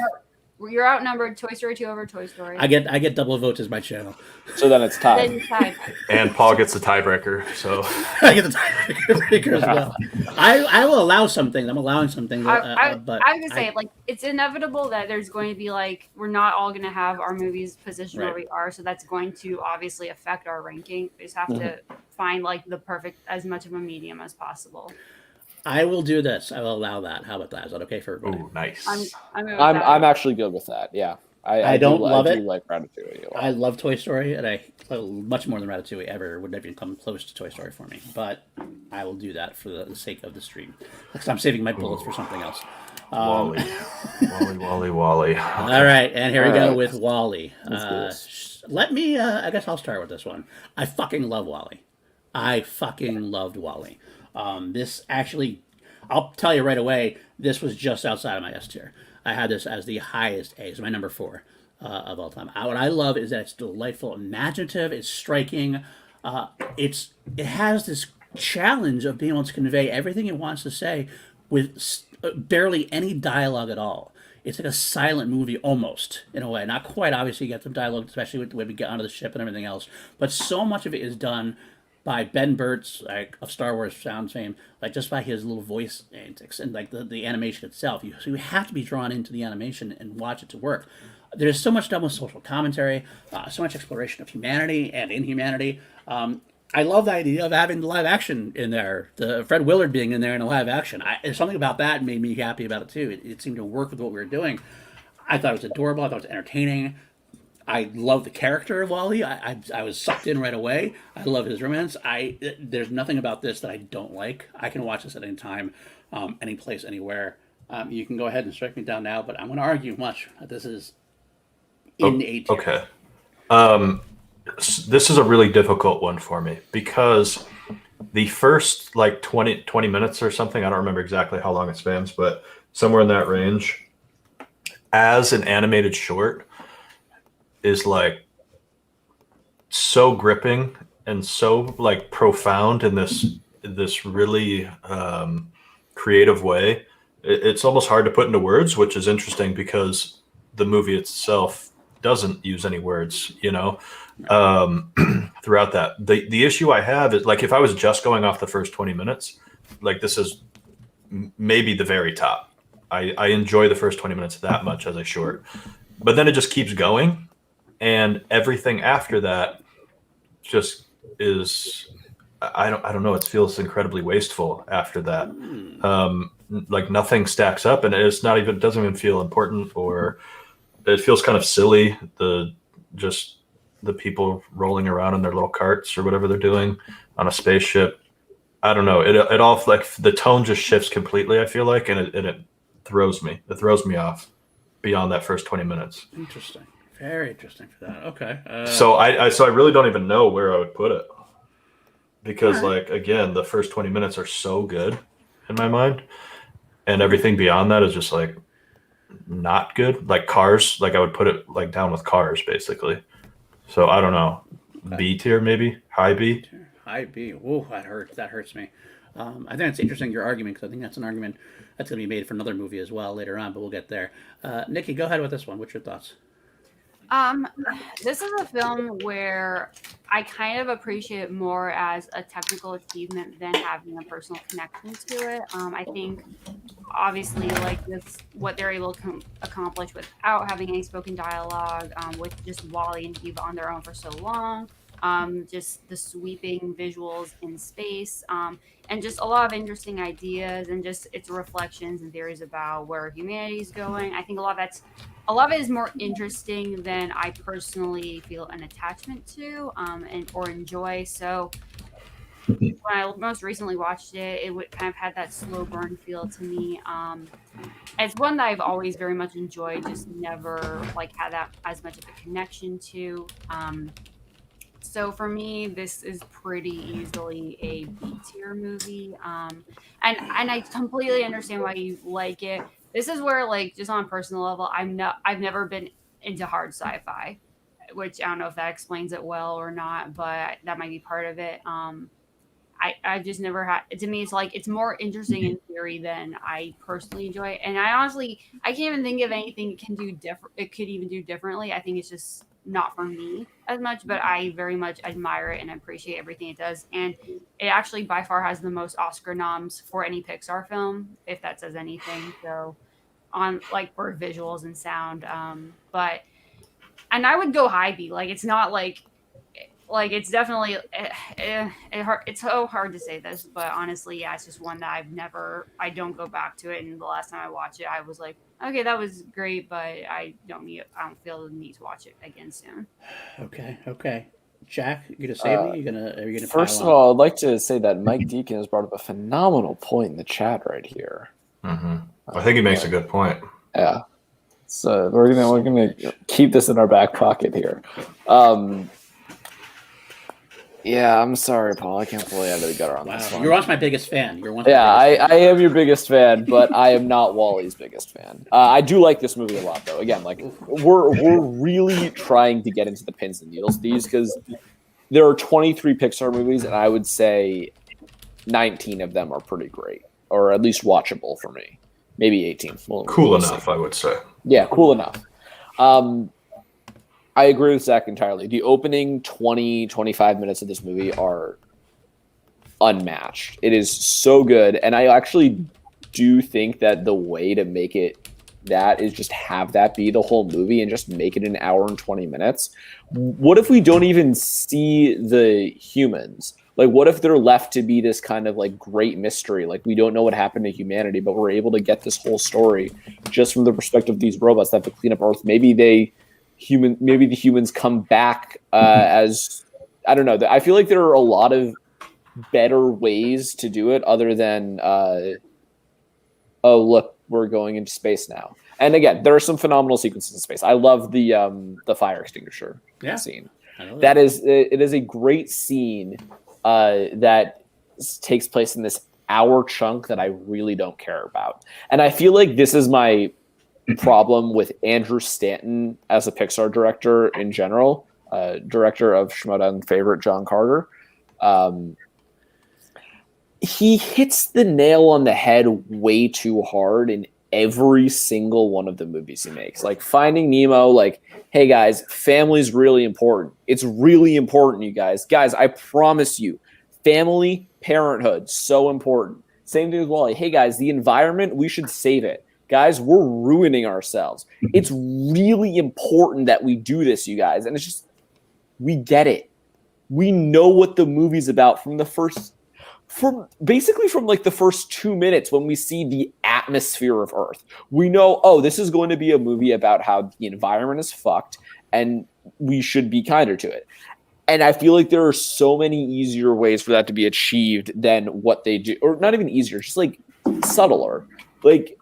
You're outnumbered. Toy Story 2 over Toy Story. I get double votes as my channel. So then it's tied. Then you tied. and Paul gets the tiebreaker. So I get the tiebreaker as well. I will allow some things. I'm allowing some things. But I was gonna say, like, it's inevitable that there's going to be like we're not all gonna have our movies positioned where Right. we are, so that's going to obviously affect our ranking. We just have to find like the perfect, as much of a medium as possible. I will do this. I will allow that. How about that? Is that okay for everybody? ooh, nice. I'm good with I'm that. actually good with that. Yeah, I don't love I it. do like Ratatouille a lot. I love Toy Story, and I much more than Ratatouille ever would never even come close to Toy Story for me. But I will do that for the sake of the stream, because I'm saving my bullets for something else. Wally. Wally. Okay. All right, and here we All go right. with Wally. Let's do this. Let me. I guess I'll start with this one. I fucking love Wally. I fucking loved Wally. This actually, I'll tell you right away. This was just outside of my S tier. I had this as the highest A. It's my number 4 of all time. What I love is that it's delightful, imaginative. It's striking. It has this challenge of being able to convey everything it wants to say with barely any dialogue at all. It's like a silent movie almost, in a way. Not quite, obviously, you get some dialogue, especially when we get onto the ship and everything else. But so much of it is done by Ben Burtt's, like, of Star Wars sound fame, like just by his little voice antics and like the animation itself. So you have to be drawn into the animation and watch it to work. There's so much done with social commentary, so much exploration of humanity and inhumanity. I love the idea of having the live action in there. The Fred Willard being in there in a live action. There's something about that made me happy about it too. It seemed to work with what we were doing. I thought it was adorable. I thought it was entertaining. I love the character of Wally. I was sucked in right away. I love his romance. There's nothing about this that I don't like. I can watch this at any time, any place, anywhere. You can go ahead and strike me down now, but I'm going to argue much that this is in the A tier. Okay. This is a really difficult one for me because the first like 20 minutes or something, I don't remember exactly how long it spans, but somewhere in that range, as an animated short, is like so gripping and so like profound in this really creative way. It's almost hard to put into words, which is interesting because the movie itself doesn't use any words, throughout that. The issue I have is, like, if I was just going off the first 20 minutes, like, this is maybe the very top. I enjoy the first 20 minutes that much as a short, but then it just keeps going, and everything after that just is, I don't know, it feels incredibly wasteful after that. Like, nothing stacks up, and it doesn't even feel important, or it feels kind of silly. The people rolling around in their little carts or whatever they're doing on a spaceship. I don't know. It all, like, the tone just shifts completely, I feel like, and it throws me. It throws me off beyond that first 20 minutes. Interesting. Very interesting for that. Okay. So I really don't even know where I would put it, because like, again, the first 20 minutes are so good in my mind, and everything beyond that is just like not good. Like Cars, like I would put it like down with Cars basically. So I don't know. Okay. B tier, maybe high B. High B. Whoa, that hurts. That hurts me. I think it's interesting, your argument, because I think that's an argument that's going to be made for another movie as well later on, but we'll get there. Nikki, go ahead with this one. What's your thoughts? This is a film where I kind of appreciate it more as a technical achievement than having a personal connection to it. I think, obviously, like, this, what they're able to accomplish without having any spoken dialogue, with just Wally and Eva on their own for so long, just the sweeping visuals in space, and just a lot of interesting ideas, and just its reflections and theories about where humanity is going. I think a lot of it is more interesting than I personally feel an attachment to, or enjoy. So when I most recently watched it, it kind of had that slow burn feel to me. It's one that I've always very much enjoyed, just never like had that as much of a connection to. So for me, this is pretty easily a B tier movie. And I completely understand why you like it. This is where, like, just on a personal level, I've never been into hard sci-fi, which I don't know if that explains it well or not, but that might be part of it. I just never had. To me, it's like it's more interesting in theory than I personally enjoy. And I can't even think of anything it can do different. It could even do differently. I think it's just not for me as much, but I very much admire it and appreciate everything it does. And it actually by far has the most Oscar noms for any Pixar film, if that says anything. So on like for visuals and sound, but and I would go high B. Like it's not like it's definitely it's so hard to say this, but honestly, yeah, it's just one that I don't go back to it. And the last time I watched it, I was like, okay, that was great, but I don't feel the need to watch it again soon. Okay. Jack, you gonna save me? Are you gonna First pile of on? all, I'd like to say that Mike Deacon has brought up a phenomenal point in the chat right here. Mm-hmm. I think he makes a good point. Yeah. So we're gonna keep this in our back pocket here. Yeah, I'm sorry, Paul. I can't pull you out of the gutter on this Wow, one. you're once my biggest fan. I am your biggest fan, but I am not Wally's biggest fan. I do like this movie a lot, though. Again, like we're really trying to get into the pins and needles of these because there are 23 Pixar movies, and I would say 19 of them are pretty great, or at least watchable for me. Maybe 18. Cool enough, I would say. Yeah, cool enough. I agree with Zach entirely. The opening 20, 25 minutes of this movie are unmatched. It is so good. And I actually do think that the way to make it that is just have that be the whole movie and just make it an hour and 20 minutes. What if we don't even see the humans? Like, what if they're left to be this kind of like great mystery? Like, we don't know what happened to humanity, but we're able to get this whole story just from the perspective of these robots that have to clean up Earth. Maybe the humans come back as, I don't know. I feel like there are a lot of better ways to do it other than, oh, look, we're going into space now. And again, there are some phenomenal sequences in space. I love the fire extinguisher scene. It is a great scene that takes place in this hour chunk that I really don't care about. And I feel like this is my problem with Andrew Stanton as a Pixar director in general, director of Shimoda and favorite John Carter. He hits the nail on the head way too hard in every single one of the movies he makes. Like Finding Nemo, like, hey guys, family's really important. It's really important, you guys. Guys, I promise you, family, parenthood, so important. Same thing with Wally. Hey guys, the environment, we should save it. Guys, we're ruining ourselves. It's really important that we do this, you guys. And it's just, we get it. We know what the movie's about from like the first 2 minutes when we see the atmosphere of Earth. We know, oh, this is going to be a movie about how the environment is fucked and we should be kinder to it. And I feel like there are so many easier ways for that to be achieved than what they do. Or not even easier, just like subtler. Like,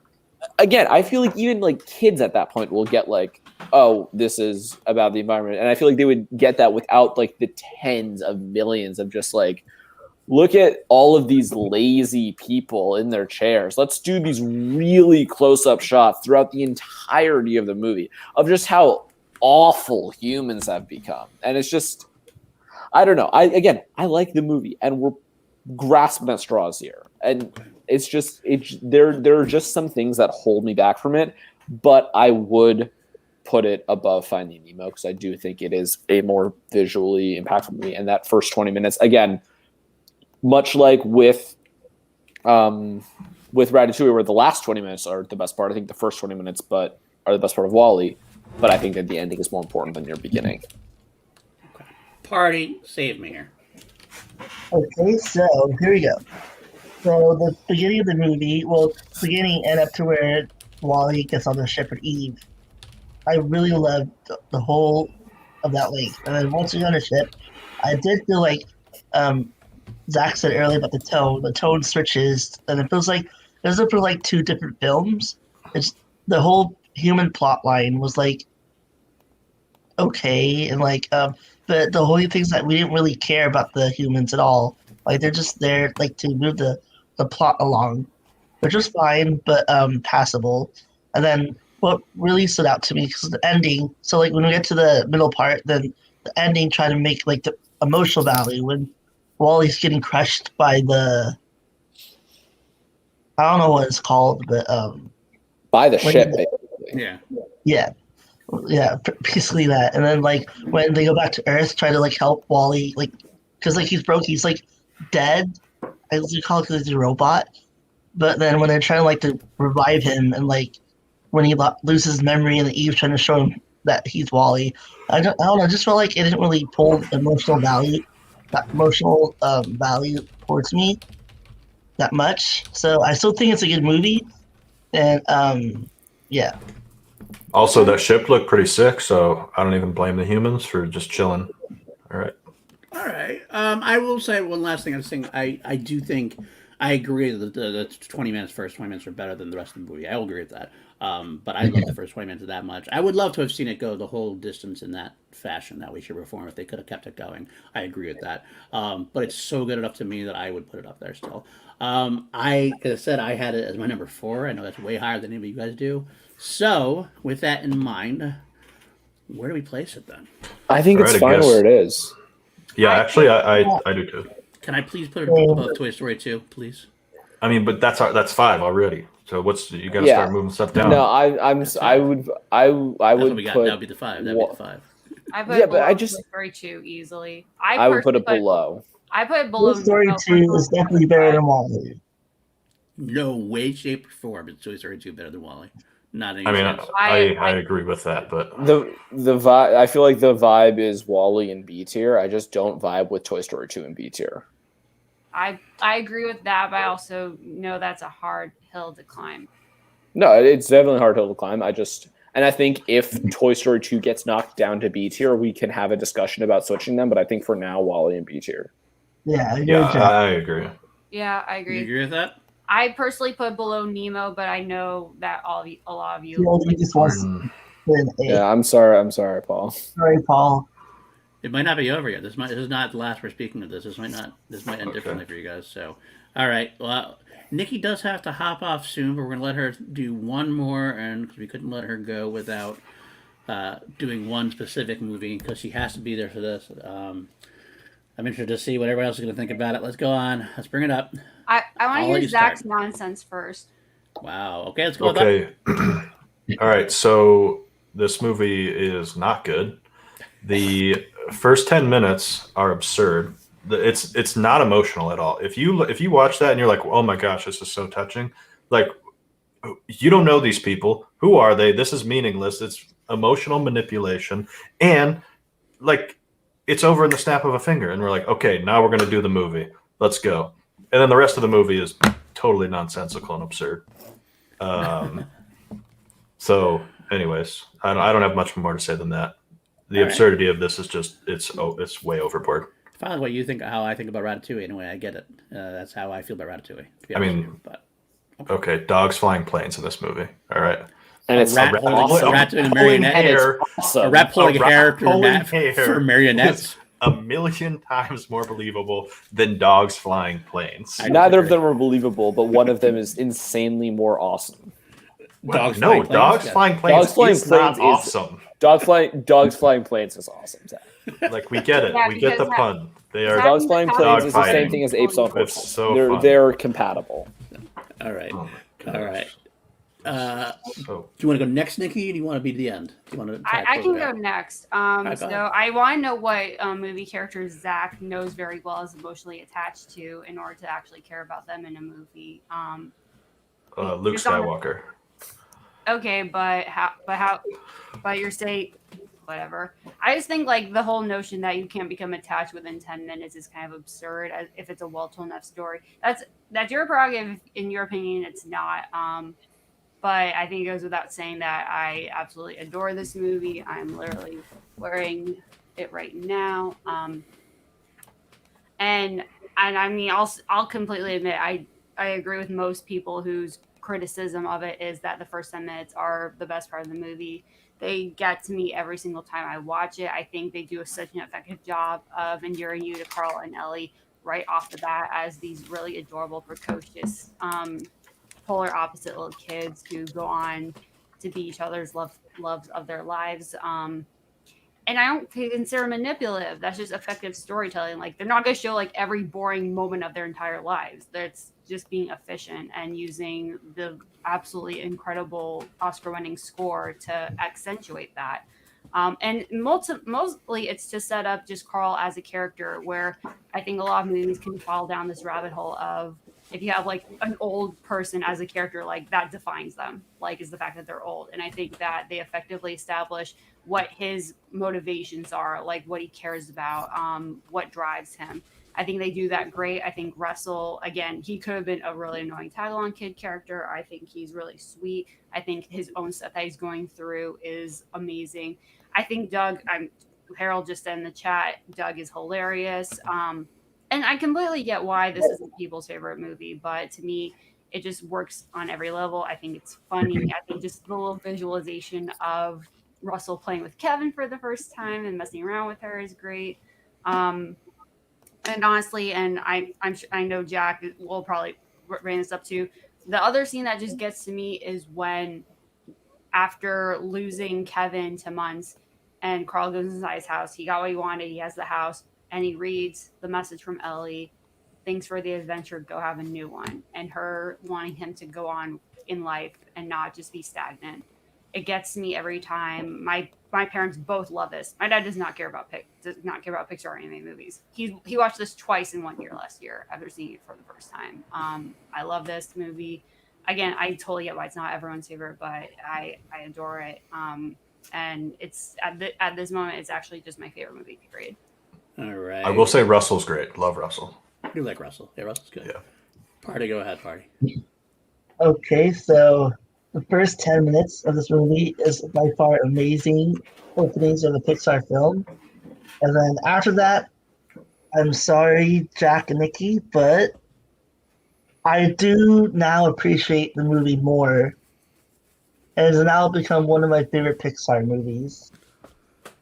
again, I feel like even like kids at that point will get like, oh, this is about the environment. And I feel like they would get that without like the tens of millions of just like, look at all of these lazy people in their chairs. Let's do these really close-up shots throughout the entirety of the movie of just how awful humans have become. And it's just, I don't know. I like the movie and we're grasping at straws here. And it's just, there are just some things that hold me back from it, but I would put it above Finding Nemo because I do think it is a more visually impactful movie. And that first 20 minutes, again, much like with Ratatouille, where the last 20 minutes are the best part. I think the first 20 minutes are the best part of Wally, but I think that the ending is more important than your beginning. Okay. Party, save me here. Okay, so here we go. So the beginning of the movie, beginning and up to where Wally gets on the ship with Eve, I really loved the whole of that length. And then once we got on the ship, I did feel like Zach said earlier about the tone. The tone switches, and it feels like there's for like two different films. It's the whole human plot line was like okay, and like But the whole thing is that we didn't really care about the humans at all. Like they're just there like to move the plot along, which was fine, but passable. And then what really stood out to me is the ending. So like when we get to the middle part, then the ending tried to make like the emotional value when Wally's getting crushed by the I don't know what it's called, but By the when ship, the- basically. Yeah. yeah, yeah, basically that. And then like when they go back to Earth, try to like help Wally, like because like he's broke, he's like dead. I usually call it because he's a robot. But then when they're trying to like to revive him, and like when he loses memory, and Eve's trying to show him that he's Wally, I don't know. I just felt like it didn't really pull emotional value, that emotional value towards me that much. So I still think it's a good movie, and yeah. Also, that ship looked pretty sick, so I don't even blame the humans for just chilling. All right. All right. I will say one last thing. I do think I agree that the 20 minutes, first 20 minutes are better than the rest of the movie. I will agree with that. But I love the first 20 minutes that much. I would love to have seen it go the whole distance in that fashion that we should perform if they could have kept it going. I agree with that. But it's so good enough to me that I would put it up there still. As I said, I had it as my number 4. I know that's way higher than any of you guys do. So, with that in mind, where do we place it then? I think All it's right, I fine guess. where it is. Yeah, actually, I do too. Can I please put it above Toy Story 2, please? I mean, but that's 5 already. So you got to Yeah. start moving stuff down. No, I would That's what would we got. put That would be the 5. That would be the 5. I put Yeah, it but I below just- Toy Story 2 easily. I would put it personally below. I put it Toy below. Story Nemo 2 for is definitely better than Wally. No way, shape, or form is Toy Story 2 better than Wally. Not any I mean, chance. I agree with that, but The vibe. I feel like the vibe is Wally and B tier. I just don't vibe with Toy Story 2 and B tier. I agree with that, but I also know that's a hard hill to climb. No, it's definitely a hard hill to climb. And I think if Toy Story 2 gets knocked down to B tier, we can have a discussion about switching them. But I think for now, Wally and B tier. Yeah, I agree yeah, with Jeff. I agree. Yeah, I You agree. agree with that? I personally put below Nemo, but I know that a lot of you. He just wants Mm. to put an A. Yeah, I'm sorry, Paul. Sorry, Paul. It might not be over yet. This is not the last we're speaking of this. This might end differently for you guys. So, all right. Well, Nikki does have to hop off soon, but we're gonna let her do one more, and because we couldn't let her go without doing one specific movie because she has to be there for this. I'm interested to see what everyone else is gonna think about it. Let's go on. Let's bring it up. I want I'll to let hear you Zach's start. nonsense first. Wow. Okay, let's go. With Okay. All right. So this movie is not good. The first 10 minutes are absurd. It's not emotional at all. If you watch that and you're like, oh my gosh, this is so touching. Like, you don't know these people. Who are they? This is meaningless. It's emotional manipulation, and like, it's over in the snap of a finger. And we're like, okay, now we're gonna do the movie. Let's go. And then the rest of the movie is totally nonsensical and absurd. So, anyways, I don't have much more to say than that. The All right. absurdity of this is just it's way overboard. Finally, what you think? How I think about Ratatouille. Anyway, I get it. That's how I feel about Ratatouille. To be I honest mean, with you. But Okay, dogs flying planes in this movie. All right. And it's rat holding- awesome. a rat doing a Pulling marionette. hair, A Awesome. rat pulling A rat hair pulling for hair marionettes. a million times more believable than dogs flying planes. I Neither of agree. them are believable, but one of them is insanely more awesome. Dogs no, flying planes? dogs Yeah. flying planes Dogs flying is not planes is- awesome. Dogs flying planes is awesome. Zach. Like, we get it. Yeah, We get the because pun. They are. Zach- Dogs flying planes is the same fighting. thing as apes on It's horses. so They're compatible. All right. Oh my All right. So Do you want to go next, Nikki, or do you want to be the end? Do you want to? I can go next. go So ahead. I want to know what movie characters Zach knows very well, is emotionally attached to, in order to actually care about them in a movie. Luke Just on- Skywalker. Okay, but you're saying whatever. I just think like the whole notion that you can't become attached within 10 minutes is kind of absurd if it's a well-told enough story. That's your prerogative. In your opinion, it's not. But I think it goes without saying that I absolutely adore this movie. I'm literally wearing it right now. And I mean, I'll completely admit I agree with most people whose criticism of it is that the first 10 minutes are the best part of the movie. They get to me every single time I watch it. I think they do such an effective job of endearing you to Carl and Ellie right off the bat as these really adorable, precocious, polar opposite little kids who go on to be each other's loves of their lives. And I don't consider manipulative. That's just effective storytelling. Like, they're not going to show like every boring moment of their entire lives. That's just being efficient and using the absolutely incredible Oscar-winning score to accentuate that. And mostly it's to set up just Carl as a character, where I think a lot of movies can fall down this rabbit hole of, if you have like an old person as a character, like that defines them, like is the fact that they're old. And I think that they effectively establish what his motivations are, like what he cares about, what drives him. I think they do that great. I think Russell, again, he could have been a really annoying tag-along kid character. I think he's really sweet. I think his own stuff that he's going through is amazing. I think Doug, Harold just said in the chat, Doug is hilarious. And I completely get why this isn't people's favorite movie, but to me, it just works on every level. I think it's funny. I think just the little visualization of Russell playing with Kevin for the first time and messing around with her is great. And honestly, and I know Jack will probably bring this up too. The other scene that just gets to me is when, after losing Kevin to Muntz, and Carl goes inside his house, he got what he wanted. He has the house. And he reads the message from Ellie, thanks for the adventure, go have a new one. And her wanting him to go on in life and not just be stagnant. It gets me every time. My parents both love this. My dad does not care about Pixar or anime movies. He watched this twice in 1 year last year after seeing it for the first time. I love this movie. Again, I totally get why it's not everyone's favorite, but I adore it. And it's at this moment, it's actually just my favorite movie, period. All right. I will say Russell's great. Love Russell. You like Russell. Yeah, Russell's good. Yeah. Party, go ahead, Party. Okay, so the first 10 minutes of this movie is by far amazing openings of the Pixar film. And then after that, I'm sorry, Jack and Nikki, but I do now appreciate the movie more. It has now become one of my favorite Pixar movies.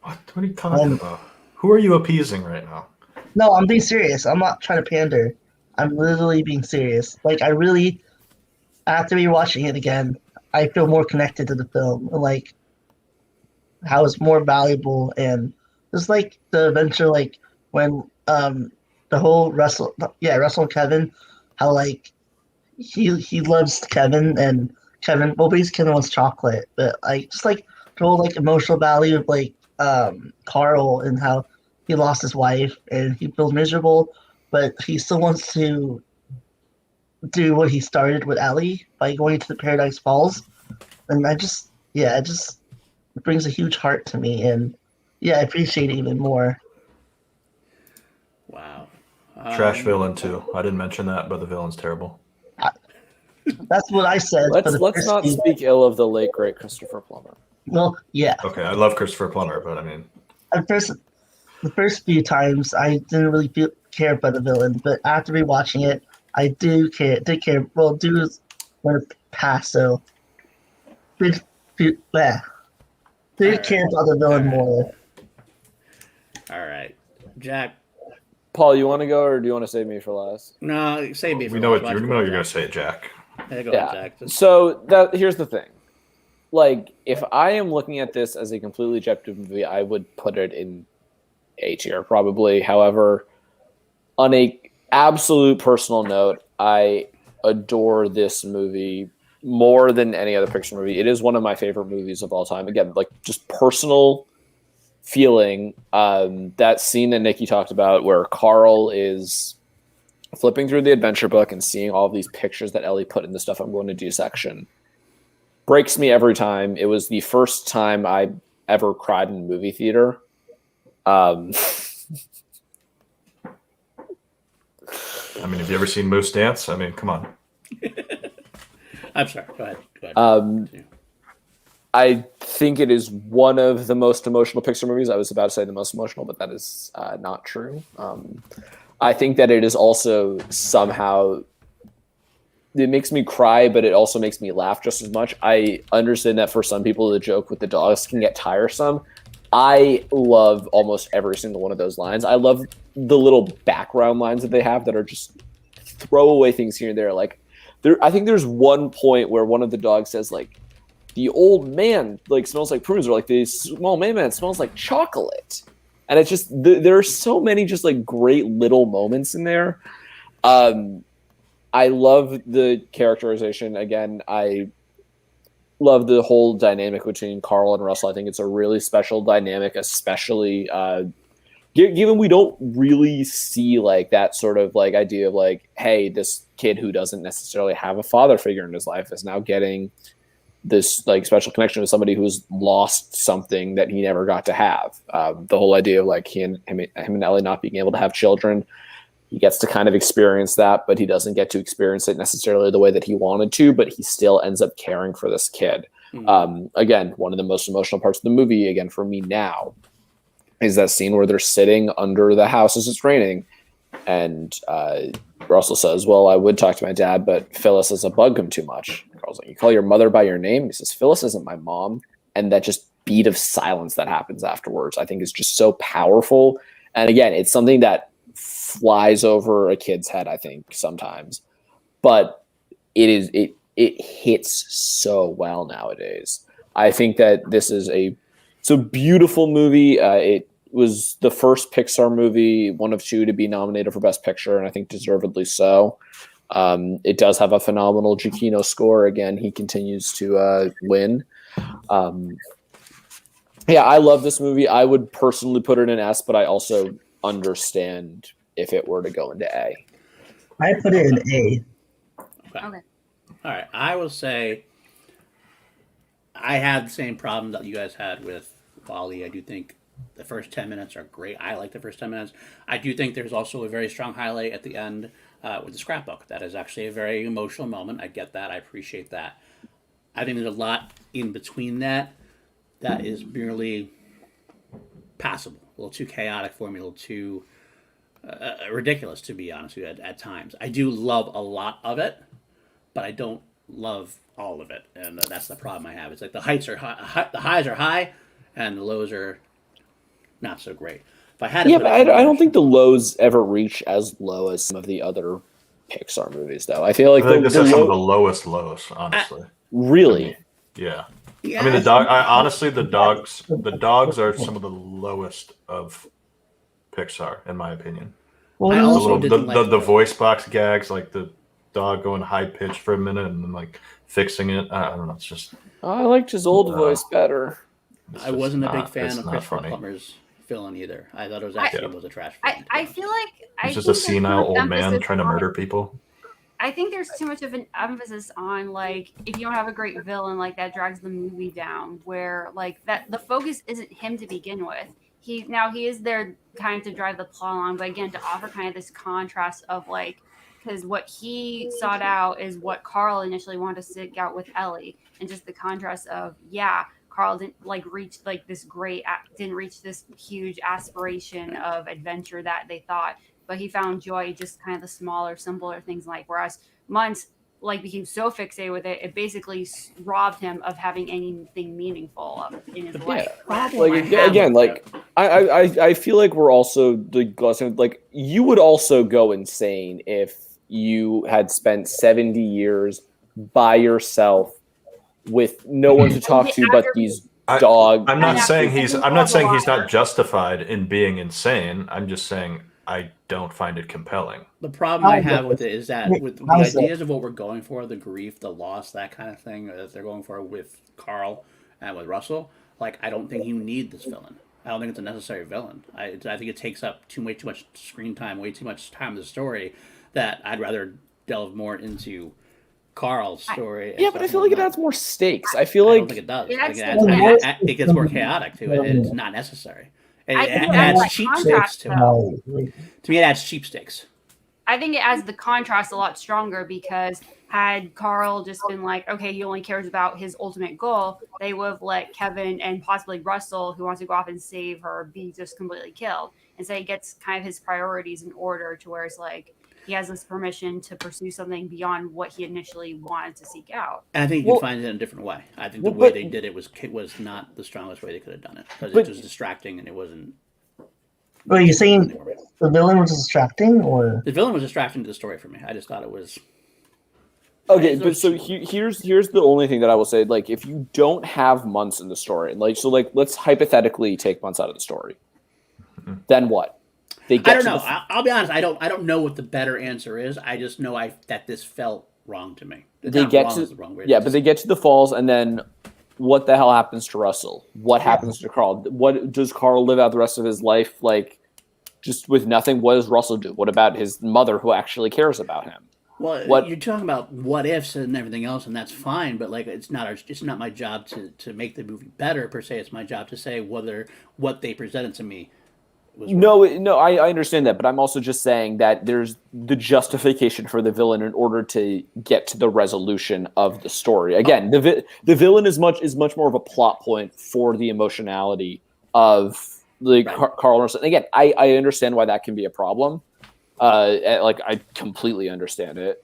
What are you talking about? Who are you appeasing right now? No, I'm being serious. I'm not trying to pander. I'm literally being serious. Like, I really, after rewatching it again, I feel more connected to the film and like how it's more valuable, and just like the adventure, like when the whole Russell and Kevin, how like he loves Kevin, and Kevin, well, basically Kevin wants chocolate, but like just like the whole like emotional value of like Carl and how he lost his wife and he feels miserable, but he still wants to do what he started with Ellie by going to the Paradise Falls. And it just brings a huge heart to me, and I appreciate it even more. Wow. Trash villain too. I didn't mention that, but the villain's terrible. That's what I said. Let's not speak ill of the late great Christopher Plummer. Well, yeah. Okay, I love Christopher Plummer, but I mean, the first few times I didn't really care about the villain, but after rewatching it, I did care. Well, dude went past, so did care about the villain more. All right, Jack. Paul, you want to go, or do you want to save me for last? No, save me for we know last. what you're going to say, Jack. Yeah, go ahead, Jack. So here's the thing. Like, if I am looking at this as a completely objective movie, I would put it in A tier, probably. However, on a absolute personal note, I adore this movie more than any other Pixar movie. It is one of my favorite movies of all time. Again, like, just personal feeling. That scene that Nikki talked about where Carl is flipping through the adventure book and seeing all of these pictures that Ellie put in the stuff I'm going to do section breaks me every time. It was the first time I ever cried in a movie theater. I mean, have you ever seen Moose dance? I mean, come on. I'm sorry. Go ahead. I think it is one of the most emotional Pixar movies. I was about to say the most emotional, but that is not true. I think that it is also somehow it makes me cry, but it also makes me laugh just as much. I understand that for some people, the joke with the dogs can get tiresome. I love almost every single one of those lines. I love the little background lines that they have that are just throwaway things here and there. Like, I think there's one point where one of the dogs says, like, the old man like smells like prunes, or like the small man smells like chocolate. And it's just there are so many just like great little moments in there. I love the characterization. Again, I love the whole dynamic between Carl and Russell. I think it's a really special dynamic, especially given we don't really see like that sort of like idea of like, hey, this kid who doesn't necessarily have a father figure in his life is now getting this like special connection with somebody who's lost something that he never got to have. The whole idea of like him and Ellie not being able to have children, he gets to kind of experience that, but he doesn't get to experience it necessarily the way that he wanted to, but he still ends up caring for this kid. Again, one of the most emotional parts of the movie, again, for me now, is that scene where they're sitting under the house as it's raining, and Russell says, well, I would talk to my dad, but Phyllis is a bug him too much. Carl's like, you call your mother by your name? He says, Phyllis isn't my mom. And that just beat of silence that happens afterwards, I think is just so powerful. And again, it's something that flies over a kid's head, I think, sometimes. But it hits so well nowadays. I think that it's a beautiful movie. It was the first Pixar movie, one of two, to be nominated for Best Picture, and I think deservedly so. It does have a phenomenal Giacchino score. Again, he continues to win. Yeah, I love this movie. I would personally put it in S, but I also understand if it were to go into A. I put it in A. Okay. All right. I will say I had the same problem that you guys had with Wally. I do think the first 10 minutes are great. I like the first 10 minutes. I do think there's also a very strong highlight at the end with the scrapbook. That is actually a very emotional moment. I get that. I appreciate that. I think there's a lot in between that is merely passable. A little too chaotic for me, a little too ridiculous, to be honest with you, at times. I do love a lot of it, but I don't love all of it. And that's the problem I have. It's like the highs are high, and the lows are not so great. If I had but I don't think the lows ever reach as low as some of the other Pixar movies, though. I feel like this is some of the lowest lows, honestly. Really? Yeah. Yeah, I mean, honestly, the dogs are some of the lowest of Pixar, in my opinion. Well, I no, also didn't like the voice box gags, like the dog going high pitch for a minute and then like fixing it. I don't know. It's just. I liked his old voice better. I wasn't a big fan of Christopher Plummer's villain either. I thought it was actually was a trash villain. I feel like He's just a senile old man trying to murder people. I think there's too much of an emphasis on like if you don't have a great villain, like that drags the movie down. Where like that the focus isn't him to begin with. He is there kind of to drive the plot along, but again to offer kind of this contrast of like because what he sought out is what Carl initially wanted to seek out with Ellie, and just the contrast of Carl didn't reach this huge aspiration of adventure that they thought, but he found joy just kind of the smaller, simpler things whereas Muntz became so fixated with it, it basically robbed him of having anything meaningful in his life. I feel like we're also like you would also go insane if you had spent 70 years by yourself with no one to talk to but these dogs. I'm not saying he's not justified in being insane. I'm just saying I don't find it compelling. The problem I have with it is that with the ideas of what we're going for, the grief, the loss, that kind of thing that they're going for with Carl and with Russell, I don't think you need this villain. I don't think it's a necessary villain. I think it takes up way too much screen time, way too much time of the story, that I'd rather delve more into Carl's story. But I feel like it adds more stakes. I feel like I don't think it does. It gets more chaotic to it, and it's not necessary. It adds cheap stakes to it. To me, it adds cheap stakes. I think it adds the contrast a lot stronger because had Carl just been like, okay, he only cares about his ultimate goal, they would have let Kevin and possibly Russell, who wants to go off and save her, be just completely killed. And so he gets kind of his priorities in order to where it's he has this permission to pursue something beyond what he initially wanted to seek out. And I think you can find it in a different way. I think the way they did it was not the strongest way they could have done it because it was distracting and it wasn't. Well, you're saying the villain was distracting, or the villain was distracting to the story for me. I just thought it was. Okay, but so here's the only thing that I will say. Like, if you don't have months in the story, let's hypothetically take months out of the story, then what? I don't know. I'll be honest. I don't know what the better answer is. I just know that this felt wrong to me. They get to the wrong way. Yeah, but they get to the falls, and then what the hell happens to Russell? What happens to Carl? What does Carl live out the rest of his life like, just with nothing? What does Russell do? What about his mother, who actually cares about him? Well, you're talking about what ifs and everything else, and that's fine. But like, it's not my job to make the movie better per se. It's my job to say whether what they presented to me. No, I understand that, but I'm also just saying that there's the justification for the villain in order to get to the resolution of the story. Again, the villain is much more of a plot point for the emotionality of Carl Russell. And again, I understand why that can be a problem. I completely understand it.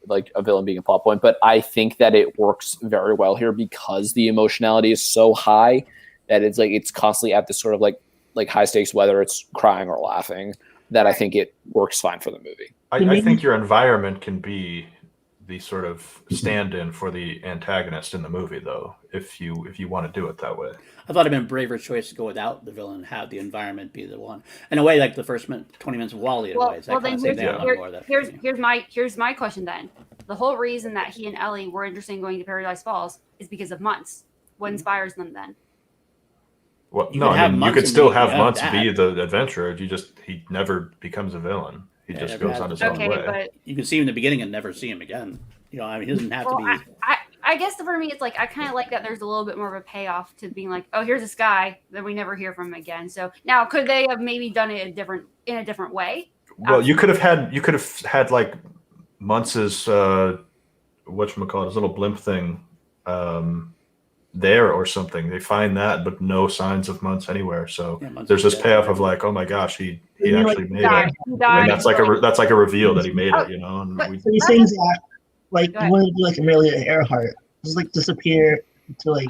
Like a villain being a plot point, but I think that it works very well here because the emotionality is so high that it's constantly at this sort of like high stakes, whether it's crying or laughing, that I think it works fine for the movie. I think your environment can be the sort of stand-in for the antagonist in the movie, though, if you want to do it that way. I thought it'd been a braver choice to go without the villain, have the environment be the one. In a way, like the first 20 minutes of Wally. Here's my question then. The whole reason that he and Ellie were interested in going to Paradise Falls is because of months. What inspires them then? Well, you could still have months be the adventurer. He never becomes a villain. He just goes on his own way. But you can see him in the beginning and never see him again. He doesn't have to be. I guess for me, it's like I kind of like that. There's a little bit more of a payoff to being like, oh, here's this guy, then we never hear from him again. So now, could they have maybe done it in a different way? Well, you could have had like Muntz's whatchamacallit, his little blimp thing. There or something. They find that, but no signs of Muntz anywhere. So there's this payoff of like, oh my gosh, he actually made it, and that's like a reveal that he made it, you know. And so you're saying that like you want to do like Amelia Earhart, just like disappear to like,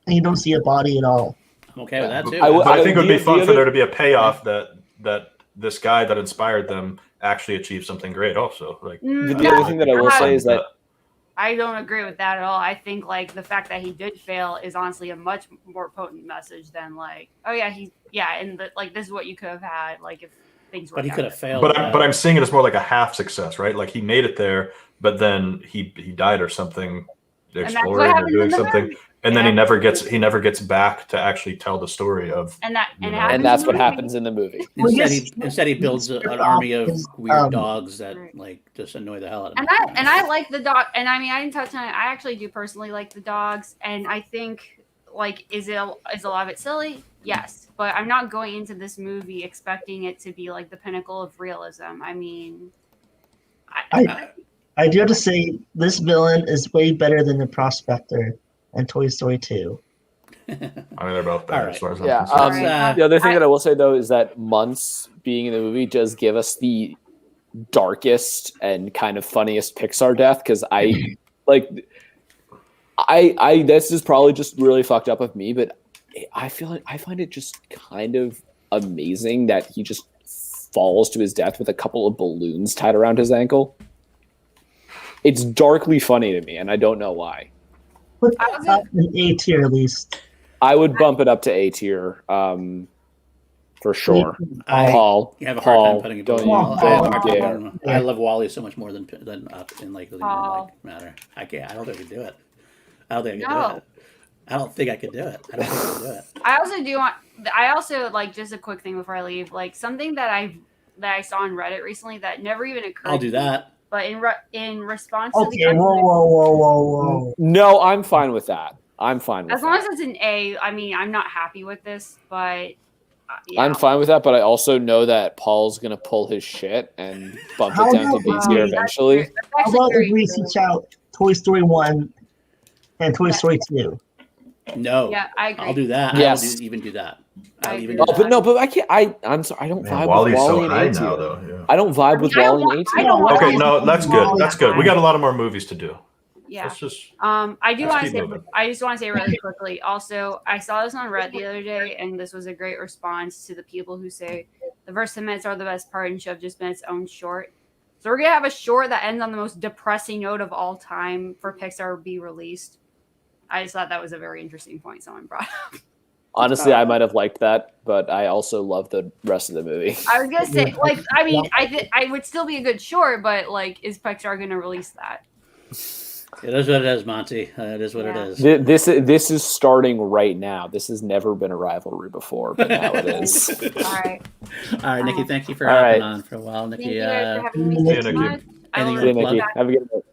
and you don't see a body at all. I'm okay with that too. I think it would be fun for there to be a payoff that this guy that inspired them actually achieved something great. Also, like the other thing that I will say is that. I don't agree with that at all. I think like the fact that he did fail is honestly a much more potent message than like, oh yeah, and this is what you could have had like if things were. But he could have failed. But I'm seeing it as more like a half success, right? Like he made it there, but then he died or something, exploring or doing something, and then he never gets back to actually tell the story of. And that's what happens in the movie. Instead, he builds an army of weird dogs that like just annoy the hell out of him. And I like the dog. And I mean, I didn't touch on it. I actually do personally like the dogs. And I think like, is a lot of it silly? Yes, but I'm not going into this movie expecting it to be like the pinnacle of realism. I mean, I do have to say this villain is way better than the Prospector and Toy Story 2. I mean, they're both better as far as I'm concerned. The other thing that I will say, though, is that Muntz being in the movie does give us the darkest and kind of funniest Pixar death, because I this is probably just really fucked up of me, but I find it just kind of amazing that he just falls to his death with a couple of balloons tied around his ankle. It's darkly funny to me, and I don't know why. Put that up in A tier at least. I would bump it up to A tier, for sure. Paul, you have a hard time putting it down. I love Wally so much more than up in like the matter. I can't. I don't think I could do it. I don't think I could do it. I also like, just a quick thing before I leave, like something that I saw on Reddit recently that never even occurred. I'll do that. But in response to the whoa. No, I'm fine with that. As long as it's an A. I mean, I'm not happy with this, but I'm fine with that. But I also know that Paul's gonna pull his shit and bump it down to B tier eventually. How about if we switch out Toy Story 1 and Toy Story 2? No. Yeah, I agree. I'll do that. Yes. Even do that. I'll even agree do Oh, with but that. I can't. I'm sorry. I don't Man, vibe Wally's with Wally so and high A now, tier. though. Yeah. I don't vibe with I Wally don't and A I tier. don't want Okay, to. no, that's good. That's good. We got a lot of more movies to do. Yeah. Let's just. I do Let's want to keep say. moving. I just want to say really quickly. Also, I saw this on Reddit the other day, and this was a great response to the people who say the first 10 minutes are the best part and should have just been its own short. So we're gonna have a short that ends on the most depressing note of all time for Pixar to be released. I just thought that was a very interesting point someone brought up. Honestly, I might have liked that, but I also love the rest of the movie. I was gonna say, like, I mean, I would still be a good short, but like, is Pixar gonna release that? It is what it is, Monty. It is what it is. This is starting right now. This has never been a rivalry before, but now it is. All right. All right, Nikki. Thank you for All hopping right. on for a while, Thank Nikki. you guys for having me See you, so Nikki. much. I will Anything See you, Plug. Nikki. retreat back. Have a good night.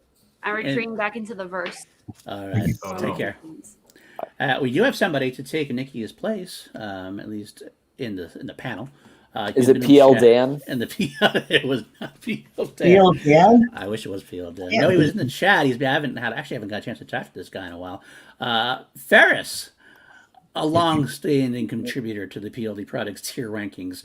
I'm retreating back into the verse. All right. Oh, Take no. care. We do have somebody to take Nikki's place, at least in the panel. Is you've it been in PL chat- Dan? In the PL, it was not PL Dan. Feel Dan? I wish it was PL Dan. Yeah. No, he was in the chat. I haven't got a chance to chat to this guy in a while. Ferris, a long-standing contributor to the PLD Products tier rankings.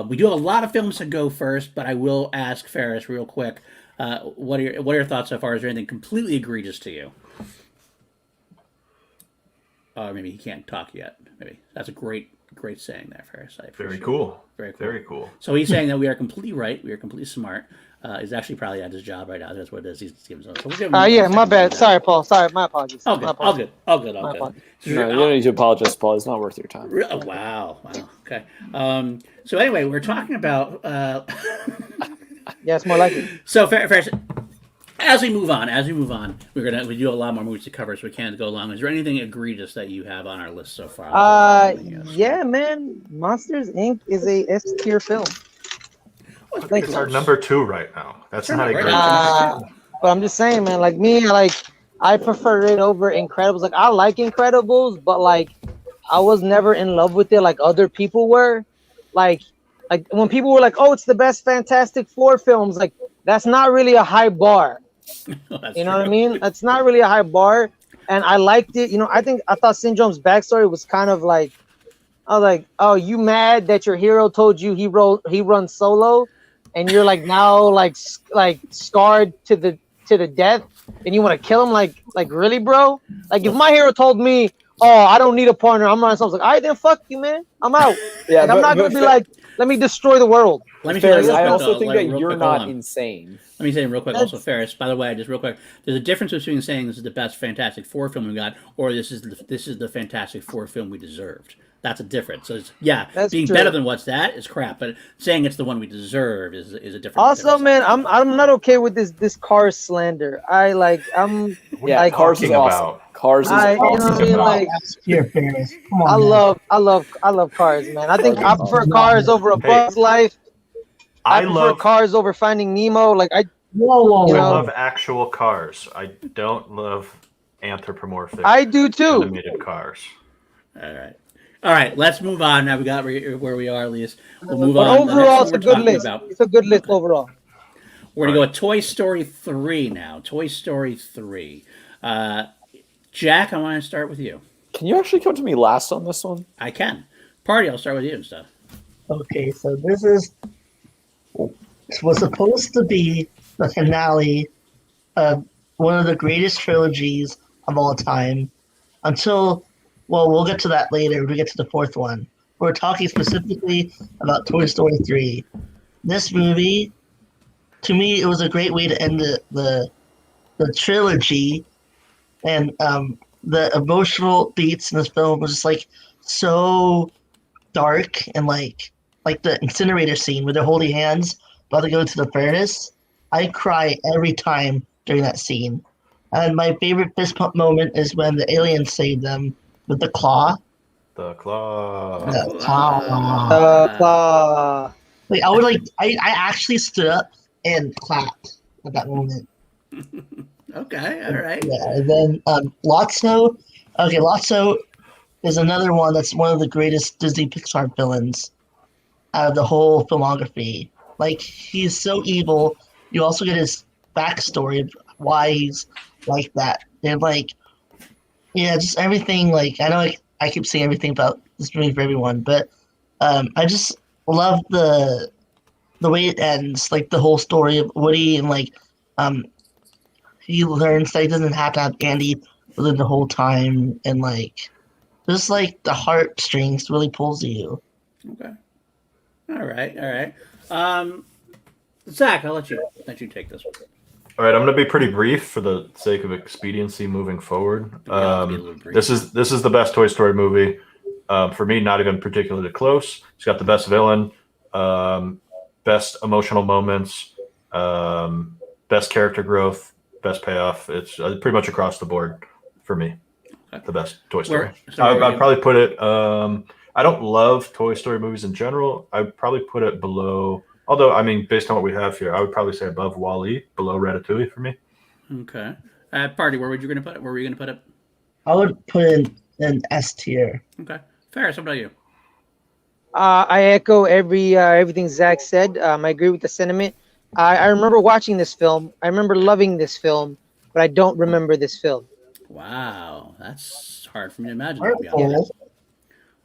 We do have a lot of films to go first, but I will ask Ferris real quick. What are your thoughts so far? Is there anything completely egregious to you? Or maybe he can't talk yet. Maybe that's a great saying there, Ferris. I appreciate Very it. cool. Very cool. Very cool. So he's saying that we are completely right. We are completely smart. He's actually probably at his job right now. That's what it is. He's giving us. So we'll give him Yeah, a my second bad. to do that. Sorry, Paul. Sorry, my apologies. All My good. All apologies. good. All good. All My good. apologies. No, you don't need to apologize, Paul. It's not worth your time. Oh, wow. Okay. So anyway, we're talking about. Yeah, it's more like it. So Ferris, as we move on, we do have a lot more movies to cover, so we can't go long. Is there anything egregious that you have on our list so far? Yeah, man. Monsters Inc. is a S tier film. Thank It's you. our number 2 right now. That's Sure, not a right great. now. But I'm just saying, man. Like me, I prefer it over Incredibles. Like I like Incredibles, but like I was never in love with it like other people were. Like when people were like, "Oh, it's the best Fantastic Four films," like that's not really a high bar. That's You know true. what I mean? That's not really a high bar, and I liked it. You know, I thought Syndrome's backstory was kind of like, I was like, oh, you mad that your hero told you he runs solo, and you're like now like scarred to the death, and you want to kill him? Like really, bro? Like if my hero told me, oh, I don't need a partner, I'm running solo, I was like, all right, then fuck you, man, I'm out. Yeah, Like, I'm not gonna be like, let me destroy the world. Let me Ferris, say real I quick, also though, think like, that real you're quick, hold not on. insane. Let me say real quick, also Ferris. By the way, just real quick, there's a difference between saying this is the best Fantastic Four film we got, or this is the Fantastic Four film we deserved. That's a difference. So That's being true. better than what's that is crap, but saying it's the one we deserve is a different. Also, difference. man, I'm not okay with this Cars slander. Yeah, like, Cars is talking awesome. about? Cars is you know what I mean? Like, S tier Ferris. Come on. I love Cars, man. I think Cars I is prefer awesome. Cars over A Bug's Life. I prefer love Cars over Finding Nemo. Like Whoa. you I know, love actual cars. I don't love anthropomorphic I do too. animated cars. All right. Let's move on. Now we got where we are, at least. We'll move But on. The next overall, one it's a we're good talking list. about- It's a good list overall. We're gonna go with Toy Story 3 now. Toy Story 3. Jack, I want to start with you. Can you actually come to me last on this one? I can. Party, I'll start with you and stuff. Okay, so this was supposed to be the finale of one of the greatest trilogies of all time. Until, well, we'll get to that later when we get to the fourth one. We're talking specifically about Toy Story 3. This movie, to me, it was a great way to end the trilogy, and the emotional beats in this film was just like so dark, and like the incinerator scene where they're holding hands about to go to the furnace. I cry every time during that scene. And my favorite fist pump moment is when the aliens save them with the claw. The claw. The claw. Like I actually stood up and clapped at that moment. Okay, all right. Yeah, and then Lotso. Okay, Lotso is another one that's one of the greatest Disney Pixar villains out of the whole filmography. Like, he's so evil. You also get his backstory of why he's like that. And like, yeah, just everything. Like, I know I keep saying everything about this movie for everyone, but I just love the way it ends, like the whole story of Woody and like um he learns that he doesn't have to have Andy with him the whole time, and like just like the heartstrings really pulls you. Okay. All right. All right. Zach, I'll let you take this one. All right, I'm going to be pretty brief for the sake of expediency moving forward. Yeah, let's be a little brief. This is the best Toy Story movie. For me, not even particularly close. It's got the best villain, best emotional moments, best character growth, best payoff. It's pretty much across the board for me. Okay. The best Toy Story. Where I'd probably put it. I don't love Toy Story movies in general. I'd probably put it below. Although, I mean, based on what we have here, I would probably say above Wally, below Ratatouille for me. Okay. Party, where were you going to put it? Where were you going to put it? I would put in an S tier. Okay. Ferris, what about you? I echo everything Zach said. I agree with the sentiment. I remember watching this film. I remember loving this film, but I don't remember this film. Wow, that's hard for me to imagine. To be Hurtful. honest.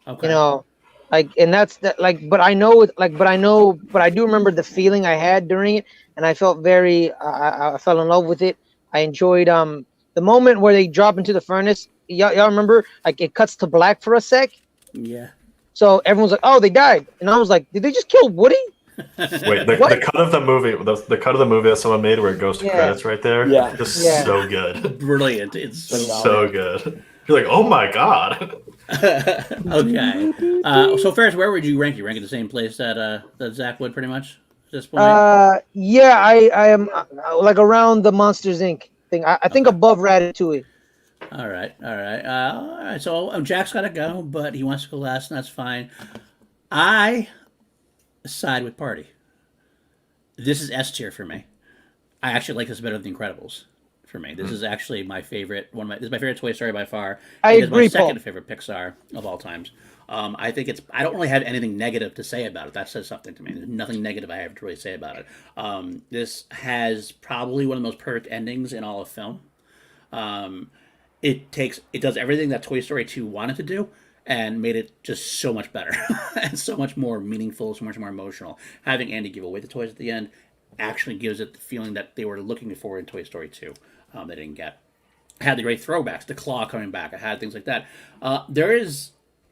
Okay. You know, like, and that's that. Like, but I know, but I do remember the feeling I had during it, and I felt very. I fell in love with it. I enjoyed the moment where they drop into the furnace. Y'all remember? Like, it cuts to black for a sec. Yeah. So everyone's like, "Oh, they died," and I was like, "Did they just kill Woody?" Wait, the cut of the movie, the cut of the movie that someone made where it goes to Yeah. credits right there, Yeah. just Yeah. so good, Brilliant. It's so good. You're like, oh my god. okay. So Ferris, where would you rank it? Rank it the same place that Zach would pretty much at this point? Yeah, I am like around the Monsters Inc. thing. I think above Ratatouille. All right. All right. So Jack's got to go, but he wants to go last, and that's fine. I side with Party. This is S tier for me. I actually like this better than The Incredibles. For me, this is actually my favorite. This is my favorite Toy Story by far. I It is agree, my second Paul. favorite Pixar of all times. I think it's. I don't really have anything negative to say about it. That says something to me. There's nothing negative I have to really say about it. This has probably one of the most perfect endings in all of film. It does everything that Toy Story 2 wanted to do and made it just so much better and so much more meaningful, so much more emotional. Having Andy give away the toys at the end actually gives it the feeling that they were looking for in Toy Story 2. They didn't get. It had the great throwbacks, the claw coming back. It had things like that. There is,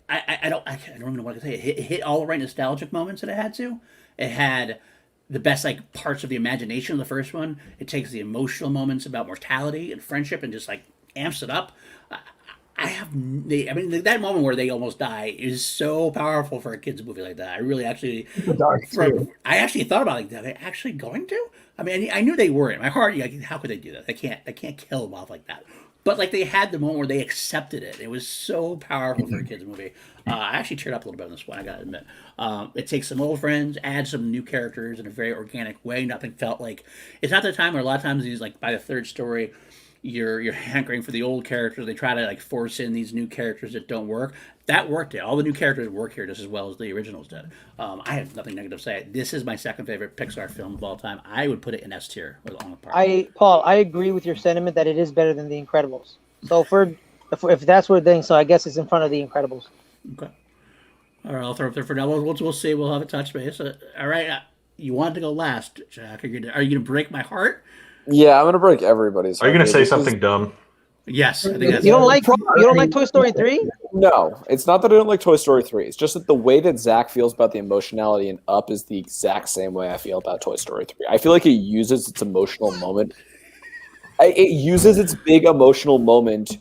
I don't even know what I can say. It hit all the right nostalgic moments that it had to. It had the best like parts of the imagination of the first one. It takes the emotional moments about mortality and friendship and just like amps it up. I mean, that moment where they almost die is so powerful for a kids movie like that. I really actually, Dark too. I actually thought about like, are they actually going to? I mean, I knew they were. In my heart, like, how could they do that? They can't kill them off like that. But like they had the moment where they accepted it. It was so powerful for a kids movie. I actually teared up a little bit on this one. I gotta admit. It takes some old friends, adds some new characters in a very organic way. Nothing felt like it's not the time where a lot of times these like by the third story, you're hankering for the old characters. They try to like force in these new characters that don't work. That worked it. All the new characters work here just as well as the originals did. I have nothing negative to say. This is my second favorite Pixar film of all time. I would put it in S tier with On the Park. Paul, I agree with your sentiment that it is better than The Incredibles. So if that's what thing, so I guess it's in front of The Incredibles. Okay. All right, I'll throw it there for now. We'll see. We'll have a touch base. All right. You wanted to go last, Jack. Are you gonna break my heart? Yeah, I'm gonna break everybody's. Are you heart going to here say because- something dumb? Yes, I think that's. You don't like Toy Story 3? No, it's not that I don't like Toy Story 3. It's just that the way that Zach feels about the emotionality in Up is the exact same way I feel about Toy Story 3. I feel like it uses its emotional moment. It uses its big emotional moment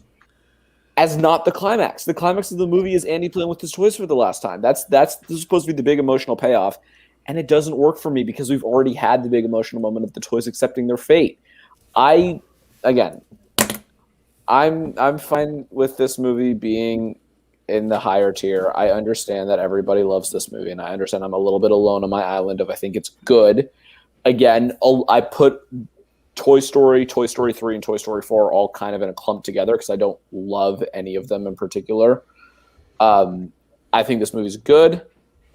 as not the climax. The climax of the movie is Andy playing with his toys for the last time. This is supposed to be the big emotional payoff, and it doesn't work for me because we've already had the big emotional moment of the toys accepting their fate. I'm fine with this movie being in the higher tier. I understand that everybody loves this movie, and I understand I'm a little bit alone on my island of I think it's good. Again, I put Toy Story 3, and Toy Story 4 all kind of in a clump together because I don't love any of them in particular. I think this movie's good.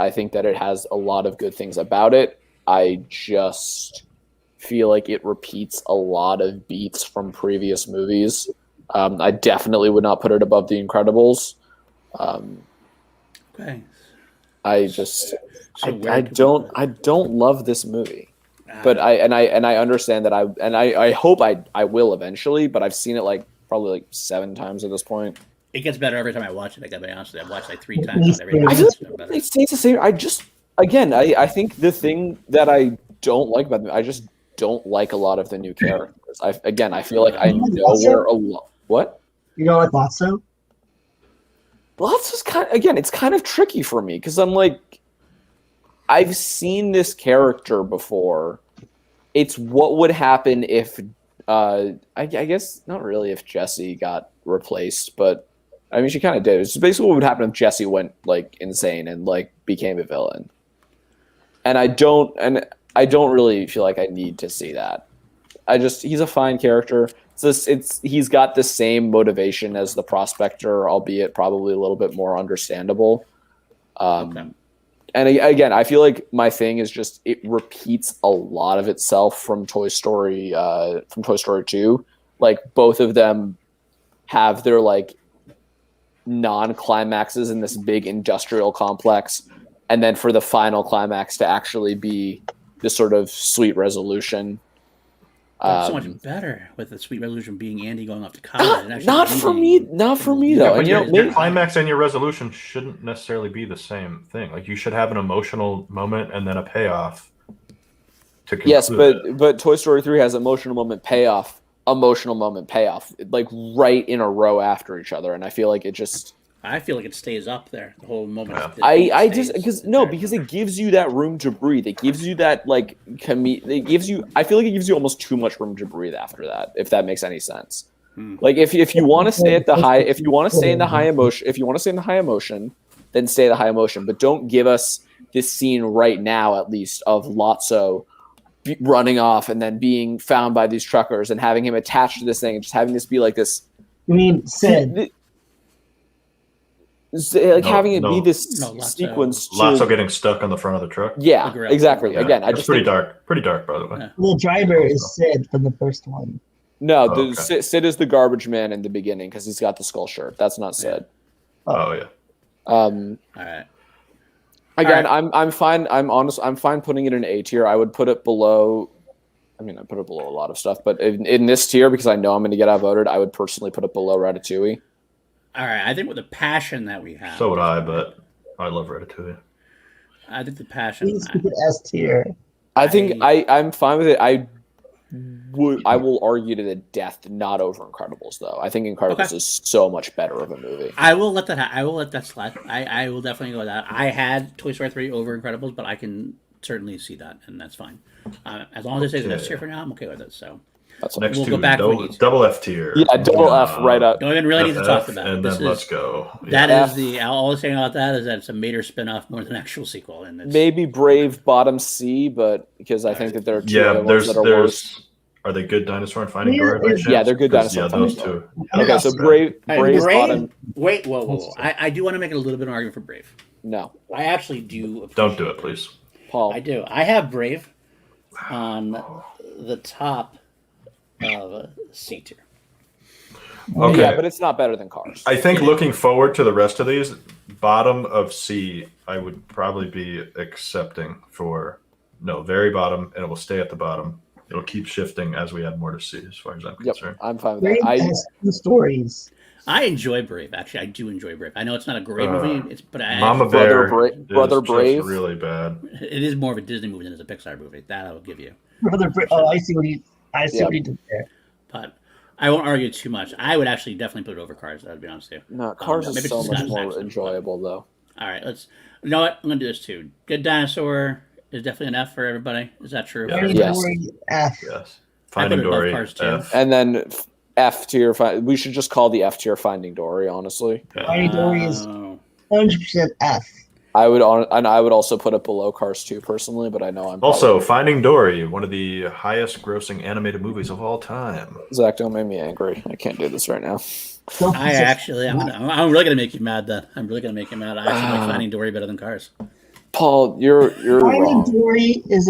I think that it has a lot of good things about it. I just feel like it repeats a lot of beats from previous movies. I definitely would not put it above The Incredibles. Okay. I just So where I do we don't put it? I don't love this movie. But I understand that I hope I will eventually, but I've seen it like probably like 7 times at this point. It gets better every time I watch it. I gotta be honest with you. I've watched like 3 At times. least Every time I I feel watch like it, better. it stays the same. I think the thing that I don't like about them, I just don't like a lot of the new characters. I feel like I know where a lot. What? You know, like Lotso? Well, that's just it's kind of tricky for me because I'm like, I've seen this character before. It's what would happen if, I guess not really if Jessie got replaced, but I mean she kind of did. It's basically what would happen if Jessie went like insane and like became a villain. And I don't really feel like I need to see that. He's a fine character. He's got the same motivation as the Prospector, albeit probably a little bit more understandable. Okay. And again, I feel like my thing is just it repeats a lot of itself from Toy Story 2. Like both of them have their like non-climaxes in this big industrial complex, and then for the final climax to actually be this sort of sweet resolution. But so much better with the Sweet Resolution being Andy going off to college. And actually Not for me though. But And, your climax and your resolution shouldn't necessarily be the same thing. Like you should have an emotional moment and then a payoff. To conclude yes, it. but Toy Story 3 has emotional moment payoff, like right in a row after each other, and I feel like it just. I feel like it stays up there the whole moment. Yeah. Because it gives you that room to breathe. It gives you that like it gives you. I feel like it gives you almost too much room to breathe after that. If that makes any sense. Like if you want to stay at the high, if you want to stay in the high emotion, then stay the high emotion. But don't give us this scene right now, at least, of Lotso running off and then being found by these truckers and having him attached to this thing and just having this be like this. You mean Sid? Having it be this sequence. Lotso getting stuck on the front of the truck. Yeah, exactly. Yeah, Again, it's pretty dark. Pretty dark, by the way. The driver is Sid from the first one. No, Sid is the garbage man in the beginning because he's got the skull shirt. That's not Sid. Oh yeah. All right. Again, I'm fine. I'm fine putting it in A tier. I would put it below. I mean, I put it below a lot of stuff, but in this tier, because I know I'm going to get outvoted, I would personally put it below Ratatouille. All right. I think with the passion that we have. So would I, but I love Ratatouille. I think the passion. Please keep it S tier. I think I'm fine with it. I will argue to the death, not over Incredibles though. I think Incredibles is so much better of a movie. I will let that slide. I will definitely go with that. I had Toy Story 3 over Incredibles, but I can certainly see that, and that's fine. As long as it stays in S tier for now, I'm okay with it. So that's next we'll to go back double F tier. Yeah, double F right up. Don't even really need to talk about it. And then let's go. That is all I'm saying about that is that it's a Mater spinoff more than an actual sequel, and it's, maybe Brave bottom C, but because I think that there are two other ones that are worse. Are they Good Dinosaur and Finding Dory? Yeah, they're Good Dinosaur. Yeah, those two. Okay, so Brave bottom. Wait, whoa. I do want to make it a little bit of an argument for Brave. No, I actually do. Don't do it, please. Paul. I do. I have Brave on the top of C tier. Okay. Yeah, but it's not better than Cars. I think looking forward to the rest of these, bottom of C, I would probably be accepting for very bottom, and it will stay at the bottom. It'll keep shifting as we add more to C, as far as I'm concerned. I'm fine with Brave that. has 2 stories. I enjoy Brave. Actually, I do enjoy Brave. I know it's not a great movie, but Mama Bear Brother Brave, just really bad. It is more of a Disney movie than it's a Pixar movie. That I will give you. I see what he did there. But I won't argue too much. I would actually definitely put it over Cars. I'd be honest with you. No, Cars is maybe so it's much not more Jackson, enjoyable, though. All right, you know what? I'm gonna do this too. Good Dinosaur is definitely an F for everybody. Is that true? Yeah. Yes. F. Yes. I put Finding it above Dory, Cars too. F. And then F tier. We should just call the F tier Finding Dory. Honestly, Finding Dory is 100% F. I would also put it below Cars 2 personally, but I know I'm also Finding Dory, one of the highest grossing animated movies of all time. Zach, don't make me angry. I can't do this right now. I'm really gonna make you mad. Then I'm really gonna make you mad. I actually like Finding Dory better than Cars. Paul, you're Finding wrong. Dory is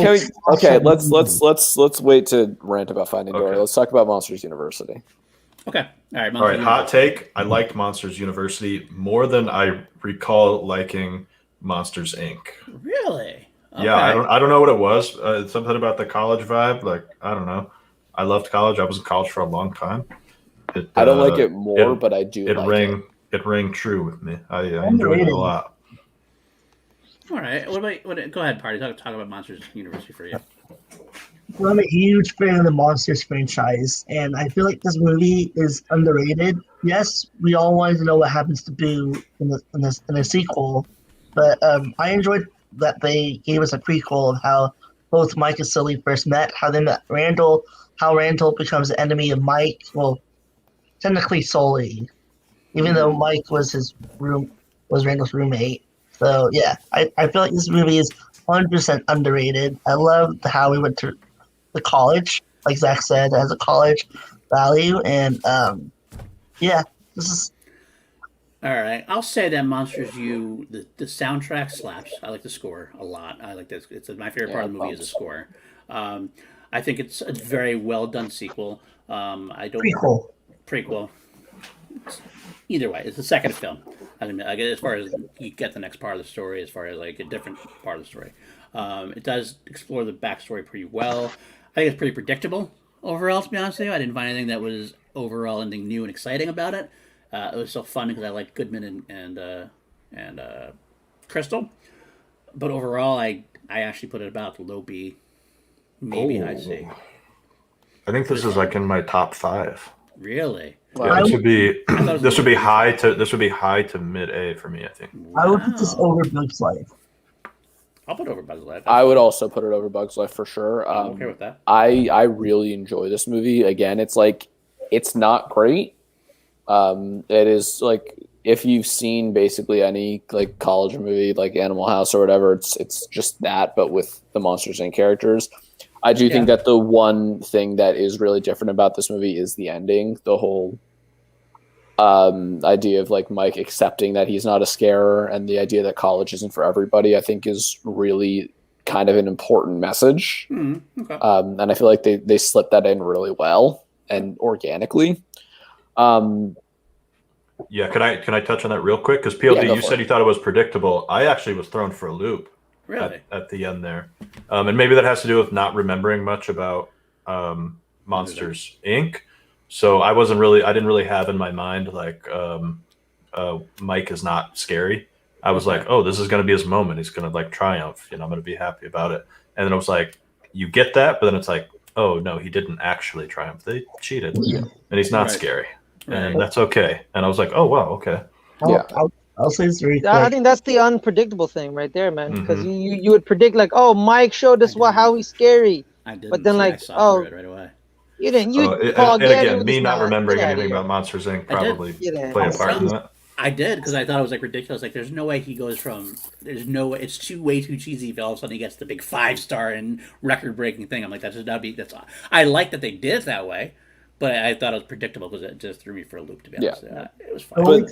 Okay, let's wait to rant about Finding Dory. Let's talk about Monsters University. Okay. All right. Hot take. I liked Monsters University more than I recall liking Monsters Inc. Really? Okay. Yeah, I don't know what it was. Something about the college vibe. Like, I don't know. I loved college. I was in college for a long time. I don't like it more, but I do like it. It rang true with me. I enjoyed it a lot. All right. Go ahead, Party. Talk about Monsters University for you. Well, I'm a huge fan of the Monsters franchise, and I feel like this movie is underrated. Yes, we all wanted to know what happens to Boo in the sequel, but I enjoyed that they gave us a prequel of how both Mike and Sully first met, how they met Randall, how Randall becomes the enemy of Mike. Well, technically Sully, even though Mike was Randall's roommate. So yeah, I feel like this movie is 100% underrated. I love how we went to the college, like Zach said, as a college value, and yeah, this is. All right, I'll say that Monsters U, the soundtrack slaps. I like the score a lot. I like this. It's my favorite part of the movie is the score. I think it's a very well done sequel. I don't prequel. Either way, it's the second film. I mean, as far as you get the next part of the story, as far as like a different part of the story, it does explore the backstory pretty well. I think it's pretty predictable overall. To be honest with you, I didn't find anything that was overall anything new and exciting about it. It was so fun because I like Goodman and Crystal, but overall, I actually put it about low B, maybe high C. I think this is like in my top 5. Really? Wow. Yeah, this would be high to mid A for me. I think. I would put this over Bugs Life. I'll put it over Bugs Life. I would also put it over Bugs Life for sure. I'm okay with that. I really enjoy this movie. Again, it's like it's not great. It is like if you've seen basically any like college movie like Animal House or whatever, it's just that, but with the Monsters Inc. characters. I do think that the one thing that is really different about this movie is the ending. The whole idea of like Mike accepting that he's not a scarer and the idea that college isn't for everybody, I think is really kind of an important message. Okay. And I feel like they slipped that in really well and organically. Yeah, can I touch on that real quick? Because PLD, you said you thought it was predictable. I actually was thrown for a loop. Really? At the end there. And maybe that has to do with not remembering much about Monsters Inc. So I didn't really have in my mind like Mike is not scary. I was like, oh, this is going to be his moment. He's going to like triumph. I'm going to be happy about it. And then I was like, you get that, but then it's like, oh no, he didn't actually triumph. They cheated, and he's not scary, and that's okay. And I was like, oh wow, okay. I'll say it's very quick. I think that's the unpredictable thing right there, man. Because you would predict like, oh, Mike showed us how he's scary. I didn't. But then like, right away. You didn't. And again, me not remembering anything about Monsters Inc. probably play a part in that. I did because I thought it was like ridiculous. Like, there's no way he goes from. There's no way. It's way too cheesy. If all of a sudden he gets the big 5-star and record-breaking thing, I'm like, that's. I like that they did it that way, but I thought it was predictable because it just threw me for a loop. To be honest, it was fun.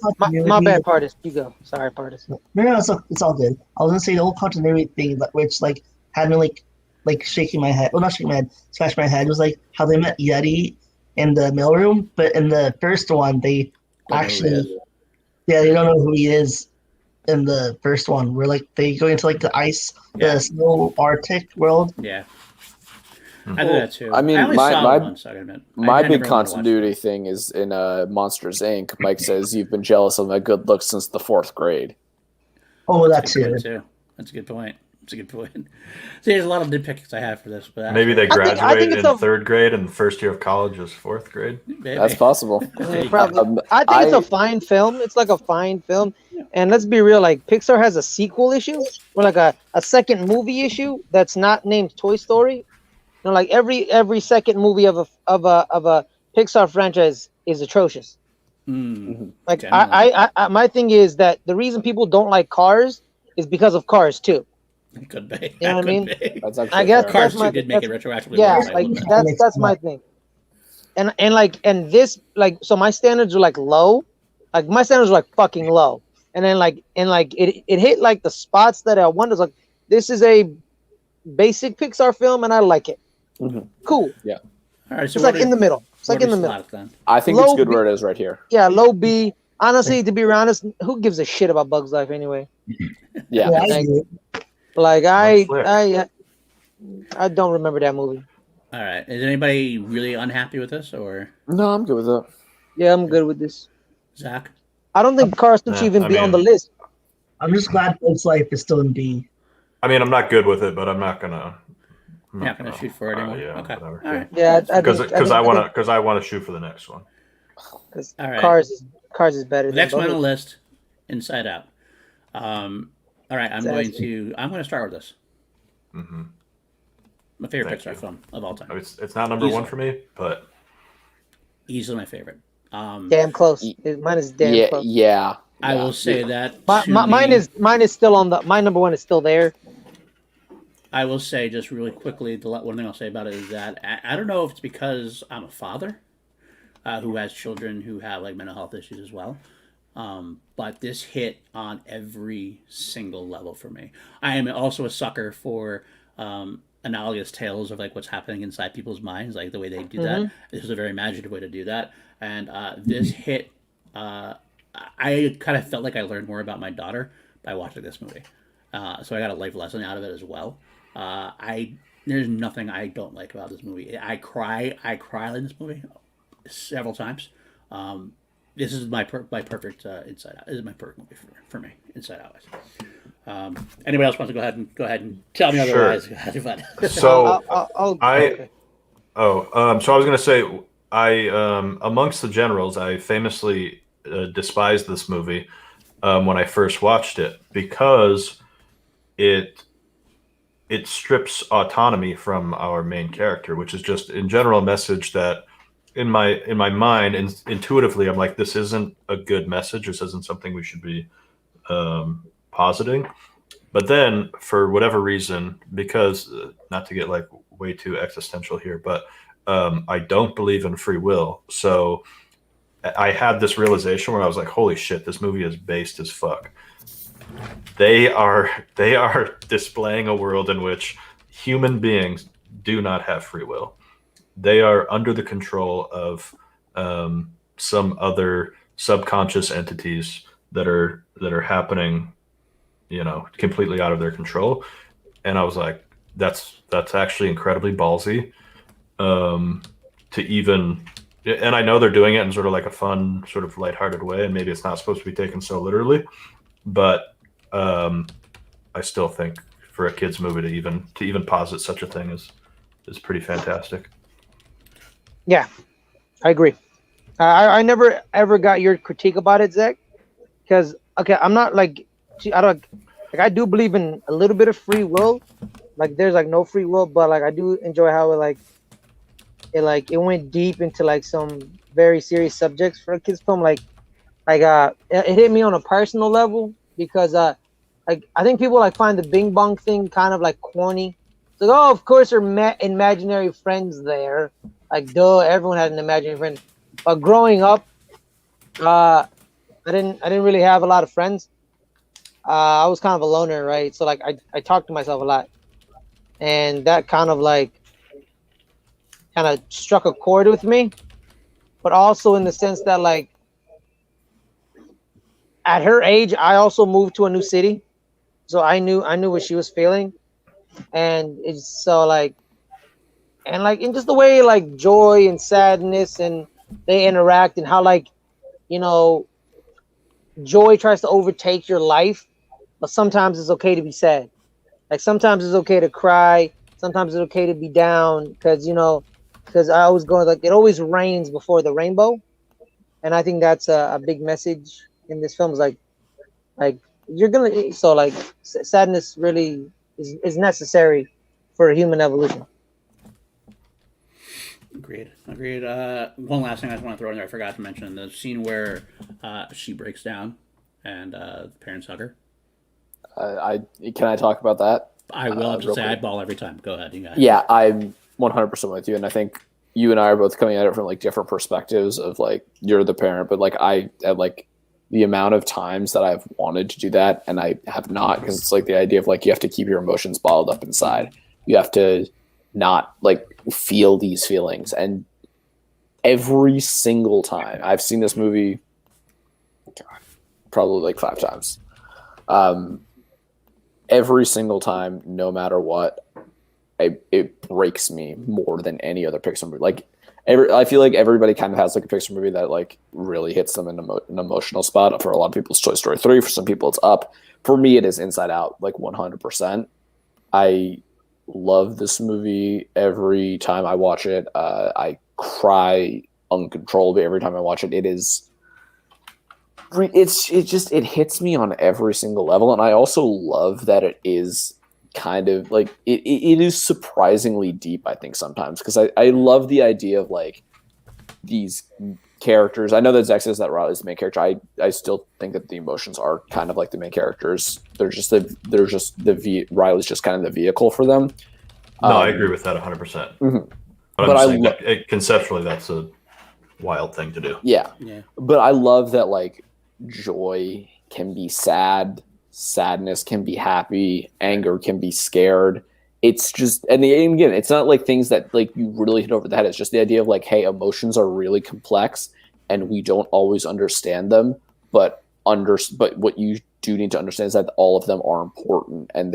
My bad, Partis. You go. Sorry, Partis. No, it's all good. I was gonna say the whole continuity thing, which like had me like shaking my head. Well, not shaking my head, scratching my head. It was like how they met Yeti in the mailroom, but in the first one, they actually. Yeah, they don't know who he is in the first one. Where like they go into like the ice, the snow Arctic world. Yeah, I do that too. I mean, my big continuity thing is in Monsters Inc. Mike says you've been jealous of my good looks since the 4th grade. Oh, that's too. That's a good point. That's a good point. See, there's a lot of nitpicks I have for this, but maybe they graduated in 3rd grade and the first year of college is 4th grade. Maybe. That's possible. Probably. I think it's a fine film. It's like a fine film. And let's be real, like Pixar has a sequel issue or like a second movie issue that's not named Toy Story. Like every second movie of a Pixar franchise is atrocious. Like I my thing is that the reason people don't like Cars is because of Cars 2. It could be. You know what I mean? I guess Cars 2 did make it retroactively. Yeah, like that's my thing. And this like so my standards are like low, like my standards are like fucking low. And then it hit like the spots that I wonder like this is a basic Pixar film and I like it. Cool. Yeah. All right. So it's like in the middle. It's like in the middle. I think it's good where it is right here. Yeah, low B. Honestly, to be honest, who gives a shit about Bugs Life anyway? Yeah. Yeah, I Thank do. Like Flick. I don't remember that movie. All right. Is anybody really unhappy with this, or No, I'm good with it. Yeah, I'm good with this. Zach? I don't think Cars 2 should even I be on the mean- list. I'm just glad Bugs Life is still in B. I mean, I'm not good with it, but I'm not gonna. You're not gonna shoot for it anymore. Yeah, Okay. whatever. All right. Yeah, Because I want to shoot for the next one. because All right. Cars is better. The Than next one on both. the list, Inside Out. All right. I'm going to start with this. Mm-hmm. My favorite Thank Pixar you. film of all time. It's not number one for me, but Easily my favorite. Damn close. Mine is damn close. Yeah. I will say that Mine is still on the. My number one is still there. I will say just really quickly, the one thing I'll say about it is that I don't know if it's because I'm a father who has children who have like mental health issues as well. But this hit on every single level for me. I am also a sucker for analogous tales of like what's happening inside people's minds, like the way they do that. This is a very imaginative way to do that, and this hit. I kind of felt like I learned more about my daughter by watching this movie, so I got a life lesson out of it as well. There's nothing I don't like about this movie. I cry in this movie several times. This is my perfect Inside Out. This is my perfect movie for me, Inside Out. Anybody else wants to go ahead and tell me Sure. otherwise? So Okay. so I was gonna say amongst the generals, I famously despised this movie when I first watched it because it strips autonomy from our main character, which is just in general a message that in my mind intuitively I'm like, this isn't a good message. This isn't something we should be positing. But then for whatever reason, because not to get like way too existential here, but I don't believe in free will. So I had this realization where I was like, holy shit, this movie is based as fuck. They are displaying a world in which human beings do not have free will. They are under the control of some other subconscious entities that are happening, completely out of their control. And I was like, that's actually incredibly ballsy to even. And I know they're doing it in sort of like a fun, sort of lighthearted way, and maybe it's not supposed to be taken so literally, but I still think for a kids movie to even posit such a thing is pretty fantastic. Yeah, I agree. I never ever got your critique about it, Zach, because I'm not like I do believe in a little bit of free will. Like there's like no free will, but like I do enjoy how it went deep into like some very serious subjects for a kids film. Like it hit me on a personal level because like I think people like find the Bing Bong thing kind of like corny. It's like, oh, of course there are imaginary friends there. Like duh, everyone had an imaginary friend. But growing up, I didn't really have a lot of friends. I was kind of a loner, right? So like I talked to myself a lot, and that kind of struck a chord with me. But also in the sense that like at her age, I also moved to a new city, so I knew what she was feeling, and it's so like, and like in just the way like joy and sadness and they interact and how like joy tries to overtake your life, but sometimes it's okay to be sad. Like sometimes it's okay to cry. Sometimes it's okay to be down because I always go like it always rains before the rainbow, and I think that's a big message in this film. Is like you're gonna sadness really is necessary for human evolution. Agreed. One last thing I just want to throw in there, I forgot to mention the scene where she breaks down and the parents hug her. Can I talk about that? I will have to real say quick? I bawl every time. Go ahead. You guys. Yeah, I'm 100% with you, and I think you and I are both coming at it from like different perspectives of like you're the parent, but like I at like the amount of times that I've wanted to do that and I have not, because it's like the idea of like you have to keep your emotions bottled up inside. You have to not like feel these feelings, and every single time I've seen this movie, probably like 5 times. every single time, no matter what, it breaks me more than any other Pixar movie. Like I feel like everybody kind of has like a Pixar movie that like really hits them in an emotional spot. For a lot of people, it's Toy Story 3. For some people, it's Up. For me, it is Inside Out, like 100%. I love this movie every time I watch it. I cry uncontrollably every time I watch it. It hits me on every single level, and I also love that it is kind of like it is surprisingly deep, I think, sometimes, because I love the idea of like these characters. I know that Zach says that Riley's the main character. I still think that the emotions are kind of like the main characters. Riley's just kind of the vehicle for them. No, I agree with that 100%. Mm-hmm. But I'm saying conceptually, that's a wild thing to do. Yeah. But I love that like joy can be sad, sadness can be happy, anger can be scared. It's just, and again, it's not like things that like you really hit over the head. It's just the idea of like, hey, emotions are really complex and we don't always understand them, but what you do need to understand is that all of them are important, and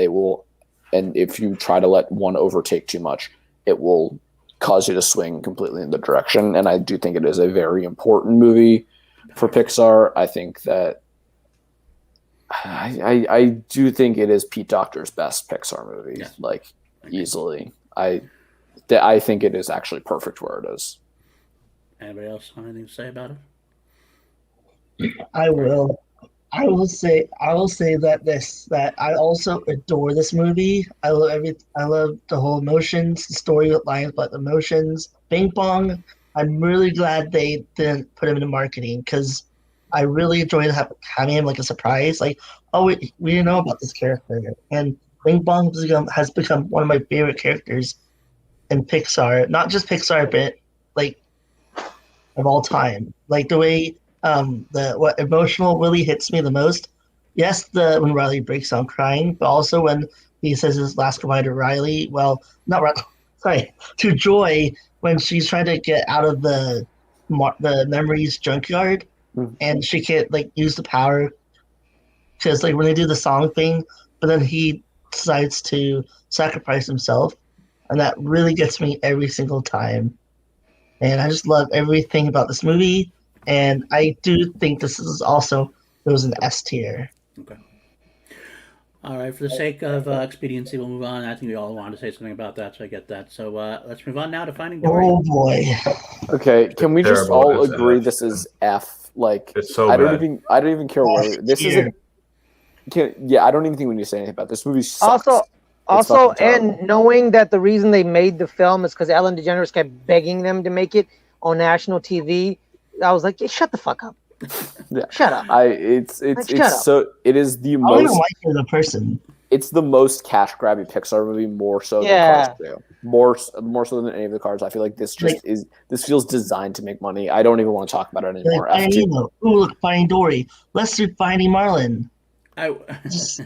and if you try to let one overtake too much, it will cause you to swing completely in the direction. And I do think it is a very important movie for Pixar. I think that I do think it is Pete Docter's best Pixar movie, like easily. I think it is actually perfect where it is. Anybody else have anything to say about it? I will say that I also adore this movie. I love the whole emotions, the storylines, but the emotions. Bing Bong. I'm really glad they didn't put him into marketing, because I really enjoyed having him like a surprise. Like, oh, we didn't know about this character, and Bing Bong has become one of my favorite characters in Pixar. Not just Pixar, but like of all time. Like the way what emotional really hits me the most. Yes, when Riley breaks down crying, but also when he says his last goodbye to Riley. Well, not Riley. Sorry, to Joy, when she's trying to get out of the memories junkyard, and she can't like use the power because like when they do the song thing, but then he decides to sacrifice himself, and that really gets me every single time. And I just love everything about this movie, and I do think it was an S tier. Okay. All right, for the sake of expediency, we'll move on. I think we all wanted to say something about that, so I get that. So let's move on now to Finding Dory. Oh boy. Okay, can we just all agree this is F? Like, it's so I bad. don't even care where this is. I don't even think we need to say anything about this movie. Sucks. Also, and knowing that the reason they made the film is because Ellen DeGeneres kept begging them to make it on national TV, I was like, shut the fuck up. Yeah. Shut up. It is the most. I don't like you as a person. It's the most cash grabby Pixar movie, more so than Cars 2. More so than any of the Cars. I feel like this feels designed to make money. I don't even want to talk about it anymore. Like, Nemo. Ooh, look, Finding Dory. Let's do Finding Marlin. I will it's say,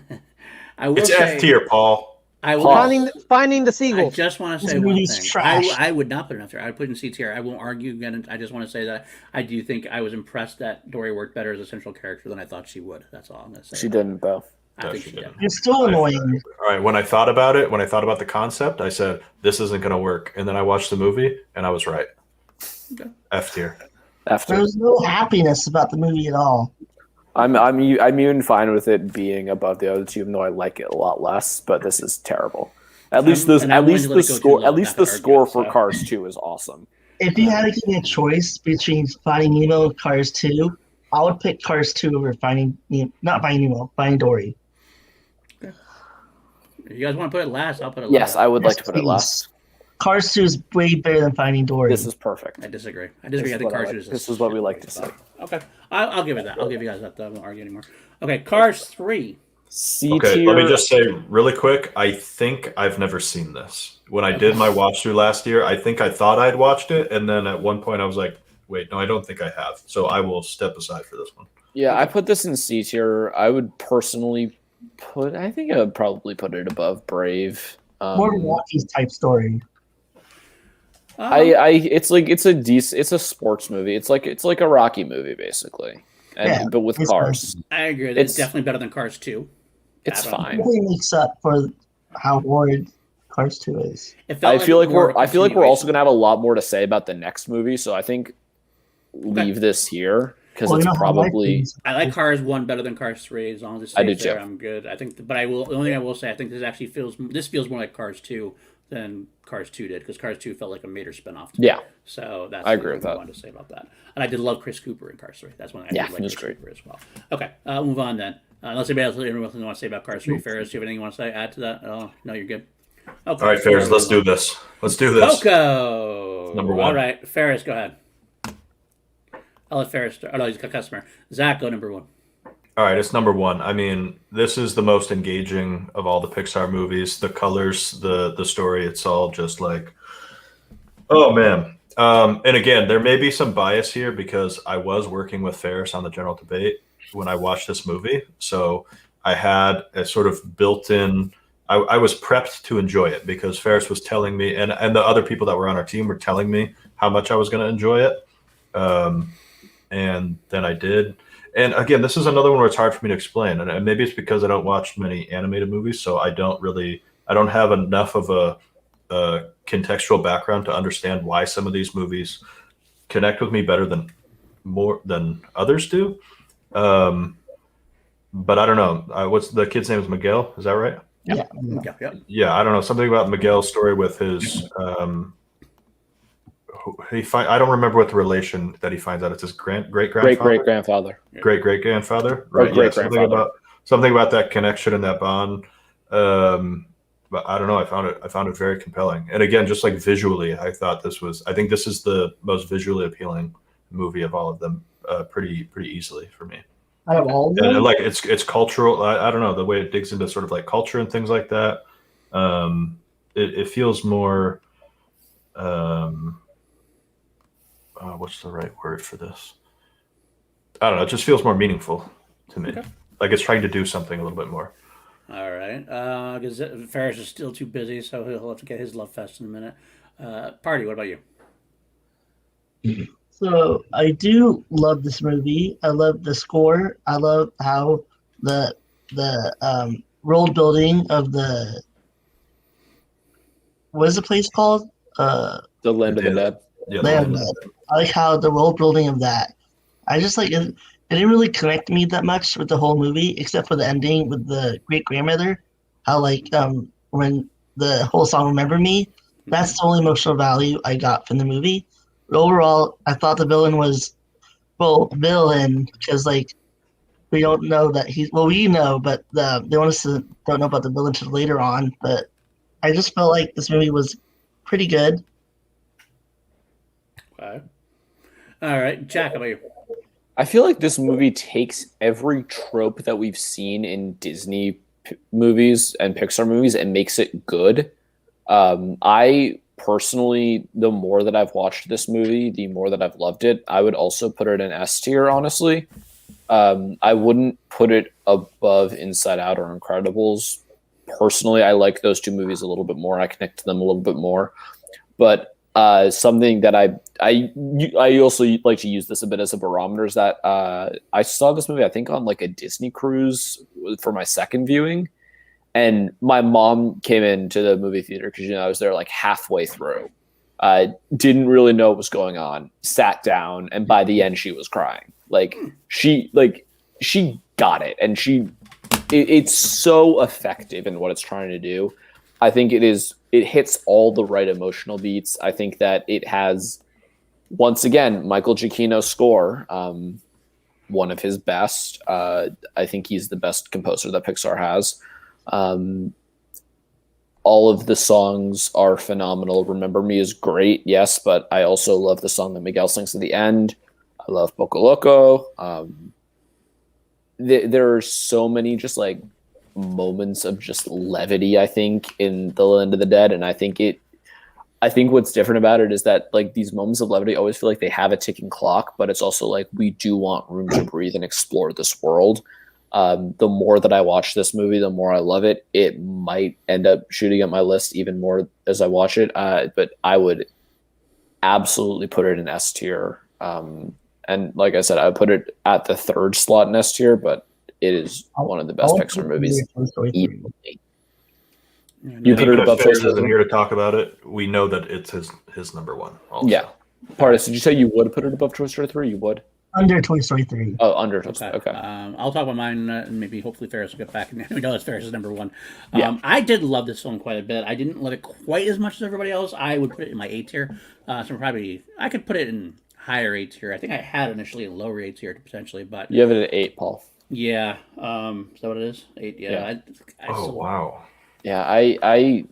F tier, Paul. Finding the Seagulls. I just want to say one thing. I would not put it up there. I would put it in C tier. I won't argue again. I just want to say that I do think I was impressed that Dory worked better as a central character than I thought she would. That's all I'm going to say. She didn't, though. I think she did. It's still annoying. All right, when I thought about the concept, I said, this isn't going to work. And then I watched the movie, and I was right. Okay. F tier. There was no happiness about the movie at all. I'm even fine with it being above the other two, even though I like it a lot less. But this is terrible. At least the score for Cars 2 is awesome. If you had to give me a choice between Finding Nemo and Cars 2, I would pick Cars 2 over Finding Dory. Okay. If you guys want to put it last, I'll put it last. Yes, I would like to put it last. Cars 2 is way better than Finding Dory. This is perfect. I disagree. I think Cars 2 is. This is what we like to see. Okay, I'll give it that. I'll give you guys that. I won't argue anymore. Okay, Cars 3. C tier. Let me just say really quick. I think I've never seen this. When I did my watch through last year, I think I thought I'd watched it, and then at one point I was like, wait, no, I don't think I have. So I will step aside for this one. Yeah, I put this in C tier. I would personally I think I would probably put it above Brave. More Rockies type story. It's a sports movie. It's like a Rocky movie basically, but with cars. I agree. It's definitely better than Cars 2. It's I don't- fine. Nothing makes up for how horrid Cars 2 is. It felt I feel like more we're also continuation. gonna have a lot more to say about the next movie, so I think leave this here because Well, it's you know how life probably is. I like Cars 1 better than Cars 3. As long as it I do stays there, too. I'm good. I think, but the only thing I will say, I think this feels more like Cars 2 than Cars 2 did, because Cars 2 felt like a Mater spinoff to me. Yeah. So that's I agree with what I that. wanted to say about that. And I did love Chris Cooper in Cars 3. That's one I Yeah, did like he was Chris great. Cooper as well. Okay, we'll move on then. Unless anybody else want to say about Cars 3. Ferris, do you have anything you want to say? Add to that? Oh, no, you're good. Okay. All right, Ferris, let's do this. Let's do this. Coco. Number one. All right, Ferris, go ahead. I'll let Ferris start. Oh, no, he's got a customer. Zach, go number 1. All right, it's number 1. I mean, this is the most engaging of all the Pixar movies. The colors, the story, it's all just like, oh man. And again, there may be some bias here because I was working with Ferris on the general debate when I watched this movie. So I had a sort of built-in, I was prepped to enjoy it because Ferris was telling me, and the other people that were on our team were telling me how much I was going to enjoy it. And then I did. And again, this is another one where it's hard for me to explain. And maybe it's because I don't watch many animated movies, so I don't have enough of a contextual background to understand why some of these movies connect with me better than others do. But I don't know. What's the kid's name? Is Miguel? Is that right? Yeah. Yeah, I don't know. Something about Miguel's story with his I don't remember what the relation that he finds out. It's his great grandfather. Great great grandfather. Right. Great Yeah, grandfather. something about that connection and that bond. But I don't know. I found it very compelling. And again, just like visually, I think this is the most visually appealing movie of all of them, pretty easily for me. Out of all of them? And like it's cultural. I don't know, the way it digs into sort of like culture and things like that. It feels more. What's the right word for this? I don't know. It just feels more meaningful to me. Okay. Like it's trying to do something a little bit more. All right. Because Ferris is still too busy, so he'll have to get his love fest in a minute. Party, what about you? So I do love this movie. I love the score. I love how the world building of the, what is the place called? The Land of the Dead. Yeah, Land of the Dead. I like how the world building of that. I just like it. It didn't really connect me that much with the whole movie, except for the ending with the great grandmother. How like when the whole song "Remember Me," that's the only emotional value I got from the movie. But overall, I thought the villain was villain because like we don't know that we know, but they want us to don't know about the villain until later on. But I just felt like this movie was pretty good. Okay. All right, Jack, how about you? I feel like this movie takes every trope that we've seen in Disney movies and Pixar movies and makes it good. I personally, the more that I've watched this movie, the more that I've loved it. I would also put it in S tier, honestly. I wouldn't put it above Inside Out or Incredibles. Personally, I like those two movies a little bit more. I connect to them a little bit more. But something that I also like to use this a bit as a barometer is that I saw this movie, I think, on like a Disney cruise for my second viewing. And my mom came into the movie theater because, I was there like halfway through. Didn't really know what was going on, sat down, and by the end she was crying. She got it. And it's so effective in what it's trying to do. I think it hits all the right emotional beats. I think that it has, once again, Michael Giacchino's score, one of his best. I think he's the best composer that Pixar has. All of the songs are phenomenal. Remember Me is great, yes, but I also love the song that Miguel sings at the end. I love Poco Loco. There are so many just like moments of just levity, I think, in The Land of the Dead, and I think what's different about it is that like these moments of levity always feel like they have a ticking clock, but it's also like we do want room to breathe and explore this world. The more that I watch this movie, the more I love it. It might end up shooting up my list even more as I watch it, but I would absolutely put it in S tier. And like I said, I would put it at the third slot in S tier, but it is one of the best I'll Pixar put it movies. under Toy Story 3. Easily. Yeah, You no, put it Even if above Toy Ferris Story isn't 3? here to talk about it, we know that it's his number one. Also. Yeah. Partis, did you say you would put it above Toy Story 3? You would? Under Toy Story 3. Oh, under Toy Okay. Story. Okay. I'll talk about mine, and maybe hopefully Ferris will get back. And we know it's Ferris is number one. Yeah. I did love this film quite a bit. I didn't love it quite as much as everybody else. I would put it in my A tier. So probably I could put it in higher A tier. I think I had initially a lower A tier potentially, but You have it at 8, Paul. yeah. Is that what it is? 8. Yeah. I Oh still- wow. Yeah, I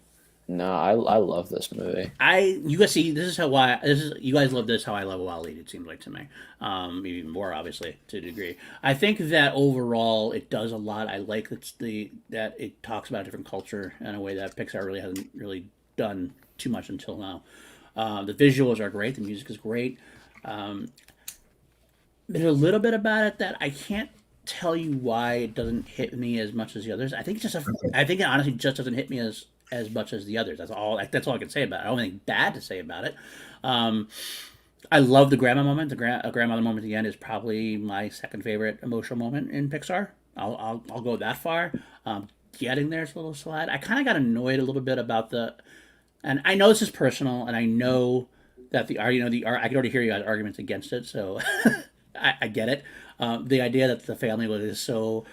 love this movie. You guys see, you guys love this how I love Wally. It seems like to me, maybe even more obviously to a degree. I think that overall it does a lot. I like that it talks about a different culture in a way that Pixar really hasn't really done too much until now. The visuals are great. The music is great. There's a little bit about it that I can't tell you why it doesn't hit me as much as the others. I think I think it honestly just doesn't hit me as much as the others. That's all I can say about it. I don't have anything bad to say about it. I love the grandma moment. The grandmother moment at the end is probably my second favorite emotional moment in Pixar. I'll go that far. Getting there's a little slide. I kind of got annoyed a little bit about and I know this is personal, and I know that I can already hear you guys arguments against it, so I get it. The idea that the family was so.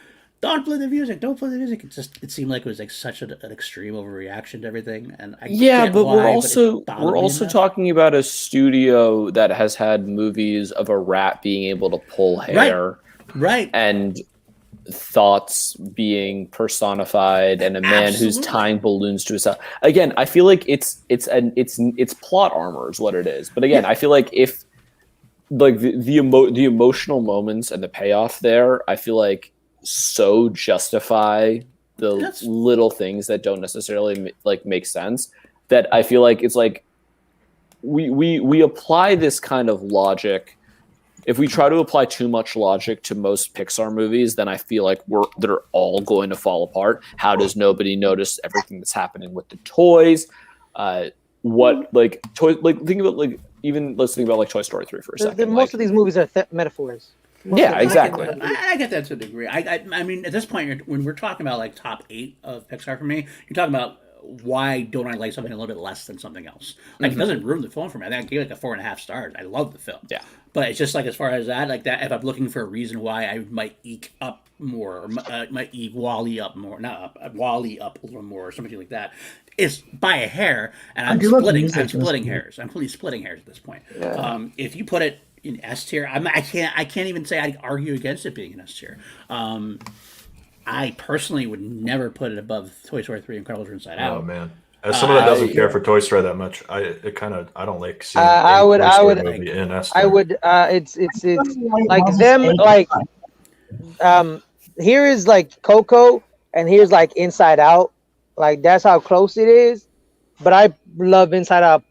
Don't play the music. Don't play the music. It seemed like it was like such an extreme overreaction to everything, and I get but why, we're also but it bothered me enough. talking about a studio that has had movies of a rat being able to pull hair, right, and thoughts being personified, and a man who's Absolutely. tying balloons to himself. Again, I feel like it's plot armor is what it is. But again, I feel like if like the emotional moments and the payoff there, I feel like so justify the little things that don't necessarily like make sense, that I feel like it's like we apply this kind of logic. If we try to apply too much logic to most Pixar movies, then I feel like they're all going to fall apart. How does nobody notice everything that's happening with the toys? Let's think about like Toy Story 3 for a second. Most of these movies are metaphors. Yeah, exactly. I get that to a degree. I mean, at this point, when we're talking about like top 8 of Pixar for me, you're talking about why don't I like something a little bit less than something else? Like, It doesn't ruin the film for me. I think I gave it like a 4.5 stars. I love the film. Yeah. But it's just like as far as that, like that, if I'm looking for a reason why I might eke up more, or might eke Wally up more, not up, Wally up a little more, or something like that, it's by a hair, and I'm splitting hairs. I'm completely splitting hairs at this point. Yeah. If you put it in S tier, I can't even say I'd argue against it being in S tier. I personally would never put it above Toy Story 3 Incredibles Inside Out. Oh man. As someone that doesn't care for Toy Story that much, I don't like seeing I a would- Toy I Story would- movie in S I tier. would. It's like them. Like here is like Coco, and here's like Inside Out. Like that's how close it is. But I love Inside Out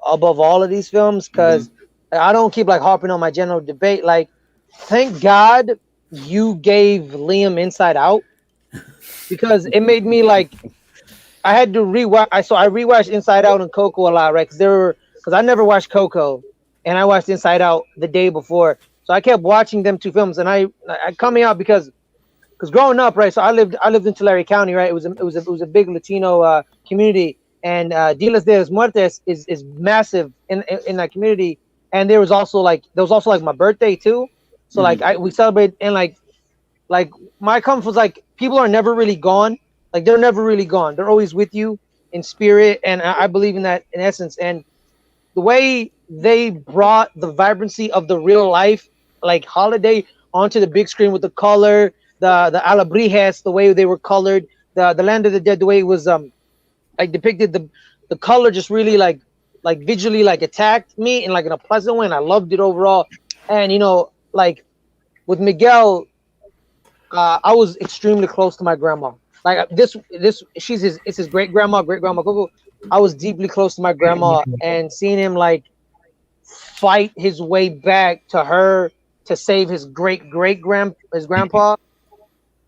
above all of these films because I don't keep like harping on my general debate. Like, thank God you gave Liam Inside Out because it made me like. I had to rewatch. I rewatched Inside Out and Coco a lot, right? Because I never watched Coco, and I watched Inside Out the day before, so I kept watching them two films. And I coming out because growing up, right? So I lived in Tulare County, right? It was a big Latino community, and Dia de los Muertos is massive in that community. And there was also like my birthday too, so like we celebrate, and like my comfort was like people are never really gone. Like they're never really gone. They're always with you in spirit, and I believe in that in essence. And the way they brought the vibrancy of the real life, like holiday, onto the big screen with the color, the Alabrijes, the way they were colored, the Land of the Dead, the way it was like depicted, the color just really like visually like attacked me in like in a pleasant way, and I loved it overall. And like with Miguel, I was extremely close to my grandma. Like it's his great grandma Coco. I was deeply close to my grandma, and seeing him like fight his way back to her to save his grandpa.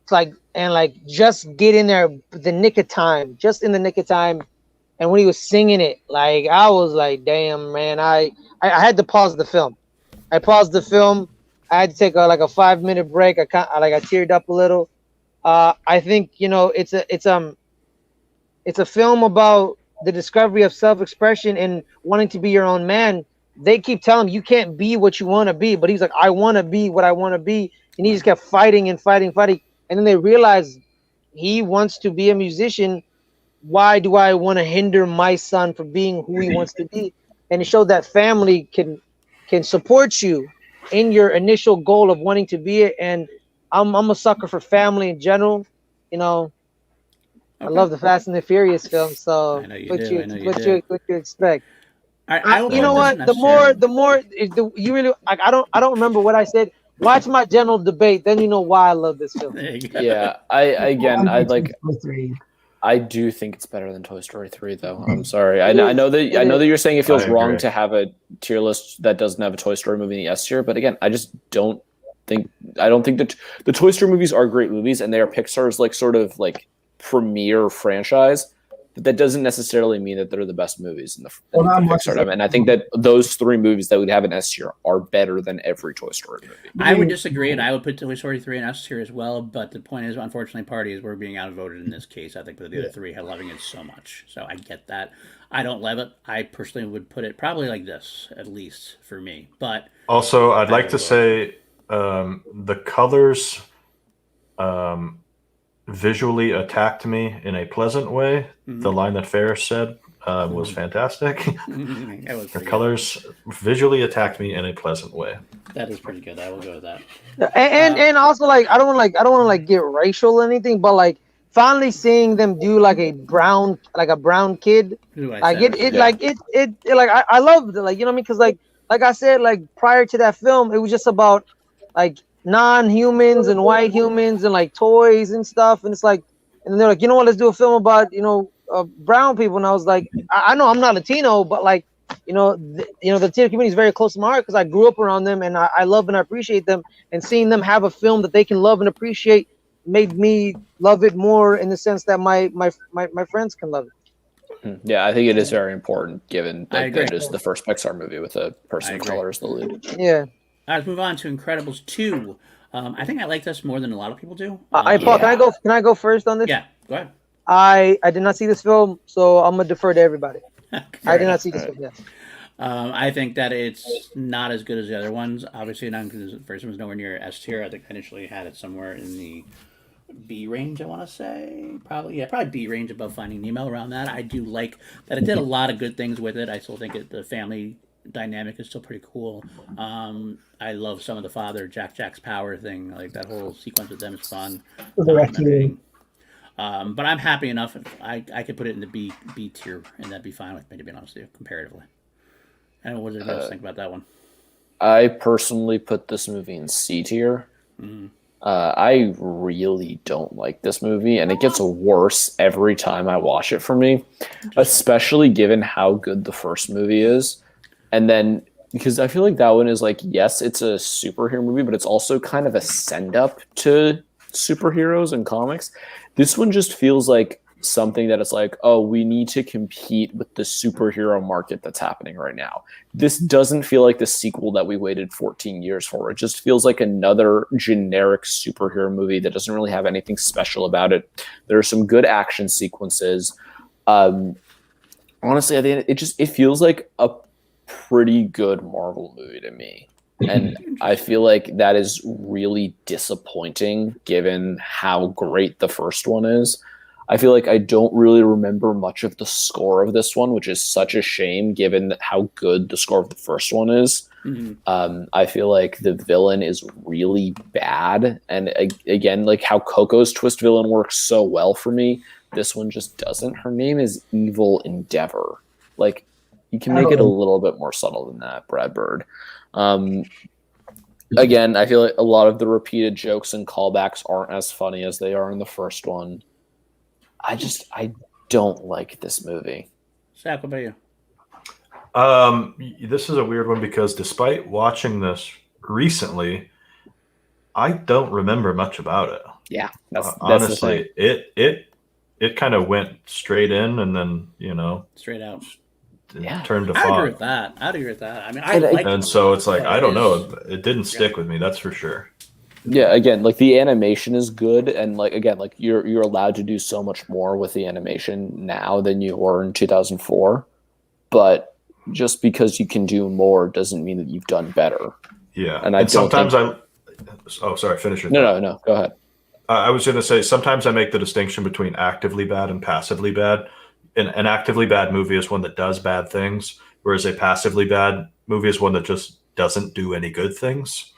It's like, and like just get in there the nick of time, just in the nick of time. And when he was singing it, like I was like, damn man, I had to pause the film. I paused the film I had to take like a 5-minute break. I teared up a little. I think it's a film about the discovery of self-expression and wanting to be your own man. They keep telling him you can't be what you want to be, but he's like, I want to be what I want to be, and he just kept fighting and fighting, and then they realize he wants to be a musician. Why do I want to hinder my son from being who he wants to be? And it showed that family can support you in your initial goal of wanting to be it. And I'm a sucker for family in general. I love the Fast and the Furious films. So I know you do. What you expect? You know what? The more you really like. I don't remember what I said. Watch my general debate, then you know why I love this film. Yeah, I do think it's better than Toy Story 3, though. I'm sorry. I know that you're saying it feels wrong to have a tier list that doesn't have a Toy Story movie in the S tier, but again, I don't think that the Toy Story movies are great movies and they are Pixar's sort of premier franchise. But that doesn't necessarily mean that they're the best movies in the Pixar. And I think that those 3 movies that would have an S tier are better than every Toy Story movie. I would disagree, and I would put Toy Story 3 in S tier as well. But the point is, unfortunately, Parody is we're being outvoted in this case. I think the other 3 are loving it so much. So I get that. I don't love it. I personally would put it probably like this, at least for me. But also, I'd like to say the colors visually attacked me in a pleasant way. Mm-hmm. The line that Ferris said was fantastic. The colors visually attacked me in a pleasant way. That is pretty good. I will go with that. And also I don't want to get racial or anything, but finally seeing them do a brown kid. I loved it. You know what I mean? Because like I said, prior to that film, it was just about non-humans and white humans and toys and stuff, and it's and then they're you know what, let's do a film about brown people, and I was I know I'm not Latino, but the Latino community is very close to my heart because I grew up around them, and I love and I appreciate them, and seeing them have a film that they can love and appreciate made me love it more in the sense that my friends can love it. Yeah, I think it is very important given that it is the first Pixar movie with a person of color as the lead. Yeah. Let's move on to Incredibles 2. I think I like this more than a lot of people do. Paul, can I go first on this? Yeah, go ahead. I did not see this film, so I'm gonna defer to everybody. I did not see this film. Yes. I think that it's not as good as the other ones. Obviously, not because the first one was nowhere near S tier. I think I initially had it somewhere in the B range, I want to say. Probably B range, above Finding Nemo, around that. I do like that it did a lot of good things with it. I still think the family dynamic is still pretty cool. I love some of the father Jack's power thing. That whole sequence with them is fun. But I'm happy enough. I could put it in the B tier, and that'd be fine with me, to be honest with you, comparatively. And what did you guys think about that one? I personally put this movie in C tier. Mm-hmm. I really don't like this movie, and it gets worse every time I watch it for me, especially given how good the first movie is. And then, because I feel like that one is yes, it's a superhero movie, but it's also kind of a send up to superheroes and comics. This one just feels like something that it's oh, we need to compete with the superhero market that's happening right now. This doesn't feel like the sequel that we waited 14 years for. It just feels like another generic superhero movie that doesn't really have anything special about it. There are some good action sequences. Honestly, at the end, it feels like a pretty good Marvel movie to me. And I feel like that is really disappointing given how great the first one is. I feel like I don't really remember much of the score of this one, which is such a shame given how good the score of the first one is. Mm-hmm. I feel like the villain is really bad. And again, how Coco's twist villain works so well for me, this one just doesn't. Her name is Evil Endeavor. You can make it a little bit more subtle than that, Brad Bird. Again, I feel like a lot of the repeated jokes and callbacks aren't as funny as they are in the first one. I don't like this movie. Zach, what about you? This is a weird one because despite watching this recently, I don't remember much about it. Yeah, that's honestly, it kind of went straight in and then, straight out. turned to I agree fog. with that. I'd agree with that. I mean, And so it's like, I don't know. It didn't stick with me, that's for sure. Yeah, again, like the animation is good, and like again, like you're allowed to do so much more with the animation now than you were in 2004. But just because you can do more doesn't mean that you've done better. Yeah, and sometimes oh, sorry, finish your thought. No, go ahead. I was going to say sometimes I make the distinction between actively bad and passively bad. An actively bad movie is one that does bad things, whereas a passively bad movie is one that just doesn't do any good things.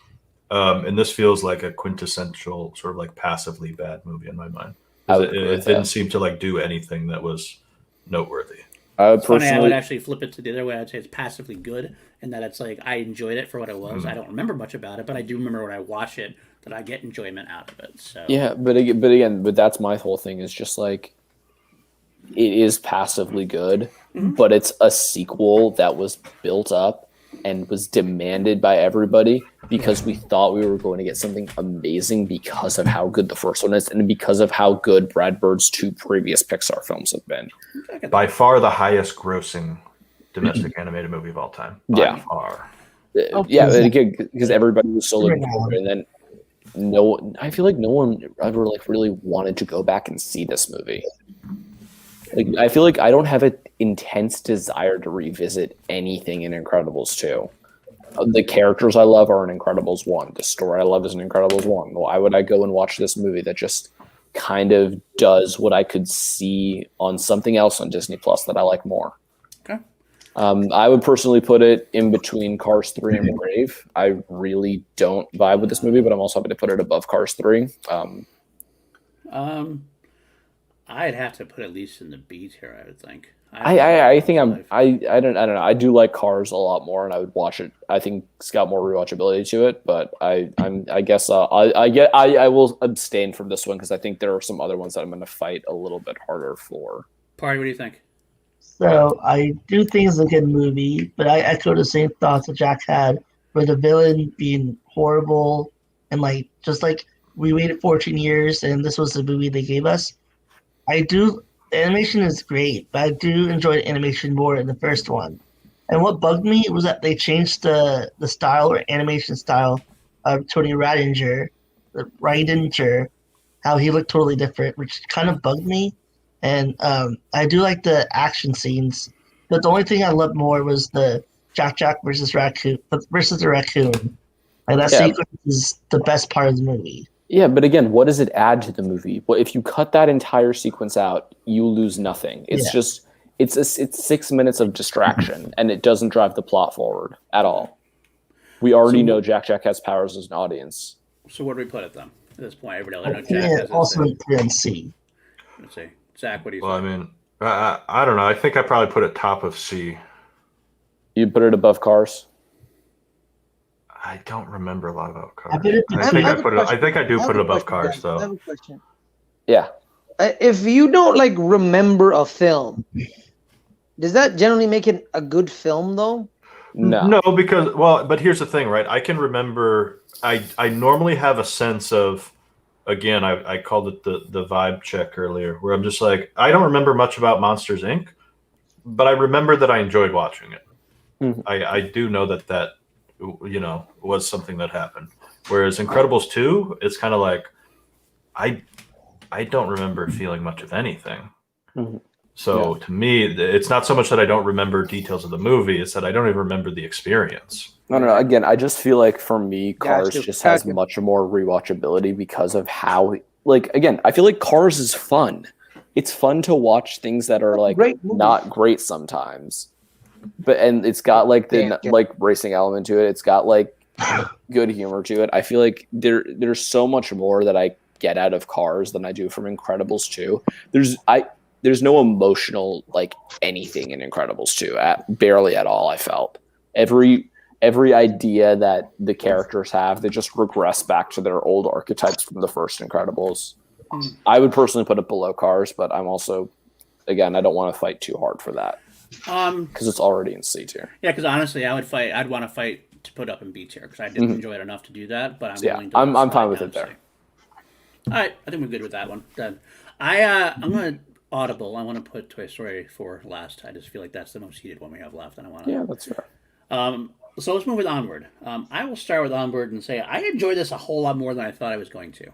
And this feels like a quintessential sort of like passively bad movie in my mind. It didn't seem to like do anything that was noteworthy. I would actually flip it to the other way. I'd say it's passively good, and that it's like I enjoyed it for what it was. I don't remember much about it, but I do remember when I watch it that I get enjoyment out of it. So yeah, but that's my whole thing is just like it is passively good, but it's a sequel that was built up and was demanded by everybody because we thought we were going to get something amazing because of how good the first one is and because of how good Brad Bird's 2 previous Pixar films have been. By far the highest grossing domestic animated movie of all time. By far. Because everybody was so looking forward, and then I feel like no one ever like really wanted to go back and see this movie. Like I feel like I don't have an intense desire to revisit anything in Incredibles 2. The characters I love are in Incredibles 1. The story I love is in Incredibles 1. Why would I go and watch this movie that just kind of does what I could see on something else on Disney Plus that I like more? Okay. I would personally put it in between Cars 3 and Brave. I really don't vibe with this movie, but I'm also happy to put it above Cars 3. I'd have to put at least in the B tier, I would think. I don't know. I do like Cars a lot more, and I would watch it. I think it's got more rewatchability to it, but I will abstain from this one because I think there are some other ones that I'm going to fight a little bit harder for. Party, what do you think? So I do think it's a good movie, but I echo the same thoughts that Jack had, with the villain being horrible and like just like we waited 14 years and this was the movie they gave us. The animation is great, but I do enjoy the animation more in the first one. And what bugged me was that they changed the style or animation style of Tony Radinger, how he looked totally different, which kind of bugged me. And I do like the action scenes, but the only thing I loved more was the Jack versus the raccoon. Like that sequence is the best part of the movie. Yeah, but again, what does it add to the movie? Well, if you cut that entire sequence out, you lose nothing. It's just it's 6 minutes of distraction, and it doesn't drive the plot forward at all. We already know Jack has powers as an audience. So where do we put it then? At this point, everybody knows Jack has also in C. Let's see, Zach, what do you think? I mean, I don't know. I think I probably put it top of C. You put it above Cars? I don't remember a lot about Cars. I think I do put it above Cars, though. I have a question. Yeah. If you don't like remember a film, does that generally make it a good film, though? No, because but here's the thing, right? I can remember. I normally have a sense of. Again, I called it the vibe check earlier, where I'm just like, I don't remember much about Monsters Inc., but I remember that I enjoyed watching it. Mm-hmm. I do know that was something that happened. Whereas Incredibles 2, it's kind of like I don't remember feeling much of anything. Mm-hmm. So to me, it's not so much that I don't remember details of the movie, it's that I don't even remember the experience. No. Again, I just feel like for me, Cars just has much more rewatchability because of how, again, I feel like Cars is fun. It's fun to watch things that are not great sometimes. And it's got the racing element to it. It's got good humor to it. I feel like there's so much more that I get out of Cars than I do from Incredibles 2. There's no emotional anything in Incredibles 2 barely at all. I felt every idea that the characters have, they just regress back to their old archetypes from the first Incredibles. I would personally put it below Cars, but I'm also, again, I don't want to fight too hard for that. Because it's already in C tier. Yeah, because honestly, I'd want to fight to put up in B tier because I didn't enjoy it enough to do that. But I'm fine with it there. All right, I think we're good with that one. Then I'm gonna Audible, I want to put Toy Story 4 last. I just feel like that's the most heated one we have left, and I want to. Yeah, that's fair. So let's move with Onward. I will start with Onward and say I enjoyed this a whole lot more than I thought I was going to.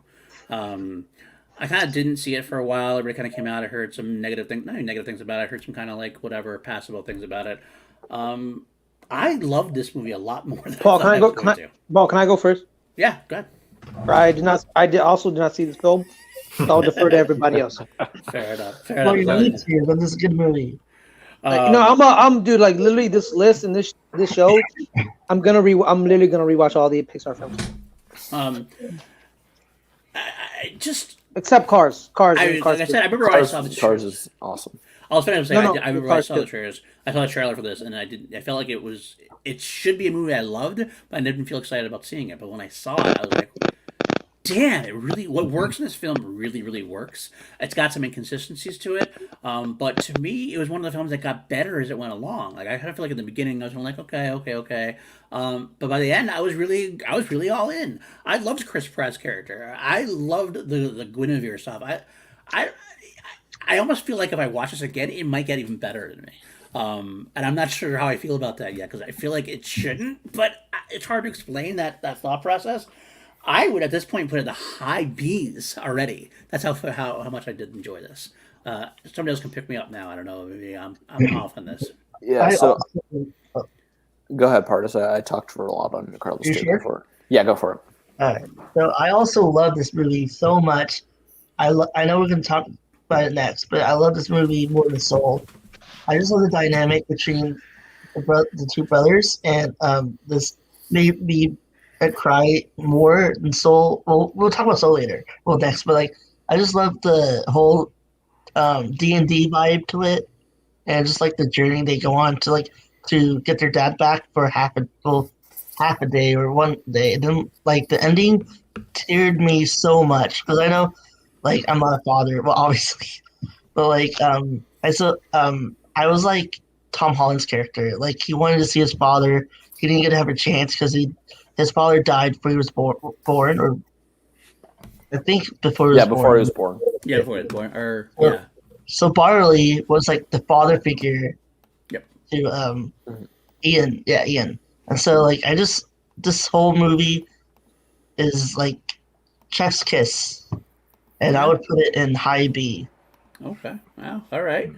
I kind of didn't see it for a while. Everybody kind of came out. I heard some negative things, not even negative things about it. I heard some kind of like whatever passable things about it. I loved this movie a lot more than Paul, I thought I was going to. Paul, can I go first? Yeah, go ahead. I did not see this film. So I'll defer to everybody else. Fair enough. Well, you need to, but this is a good movie. I'm dude, like literally this list and this show, I'm literally gonna rewatch all the Pixar films. I just except Cars. like I said, I remember I saw the trailers. Cars is awesome. I was saying, No, I remember I Cars saw the too. trailers. I saw the trailer for this, and I felt like it should be a movie I loved, but I didn't feel excited about seeing it. But when I saw it, I was like, damn, what works in this film really, really works. It's got some inconsistencies to it, but to me, it was one of the films that got better as it went along. Like I kind of feel like in the beginning, I was like, okay, but by the end, I was really all in. I loved Chris Pratt's character. I loved the Guinevere stuff. I almost feel like if I watch this again, it might get even better than me. And I'm not sure how I feel about that yet because I feel like it shouldn't, but it's hard to explain that thought process. I would at this point put it in the high B's already. That's how much I did enjoy this. Somebody else can pick me up now. I don't know. Maybe I'm off on this. Yeah. So go ahead, Pardis. I talked for a lot on Carlos. You sure? Go for it. Yeah, go for it. All right. So I also love this movie so much. I know we're going to talk about it next, but I love this movie more than Soul. I just love the dynamic between the two brothers, and this made me cry more than Soul. Well, we'll talk about Soul later. Well, next, but like I just love the whole D&D vibe to it, and just like the journey they go on to get their dad back for half a day or one day. And then like the ending teared me so much because I know like I'm not a father, well obviously, but like I was like Tom Holland's character. Like he wanted to see his father. He didn't get to have a chance because his father died before he was born, or I think before he was born. Before he was born. Yeah, before he was born. Yeah. So Barley was like the father figure. Yep. To Ian. Yeah, Ian. And so like this whole movie is like chef's kiss, and I would put it in high B. Okay. Wow. All right.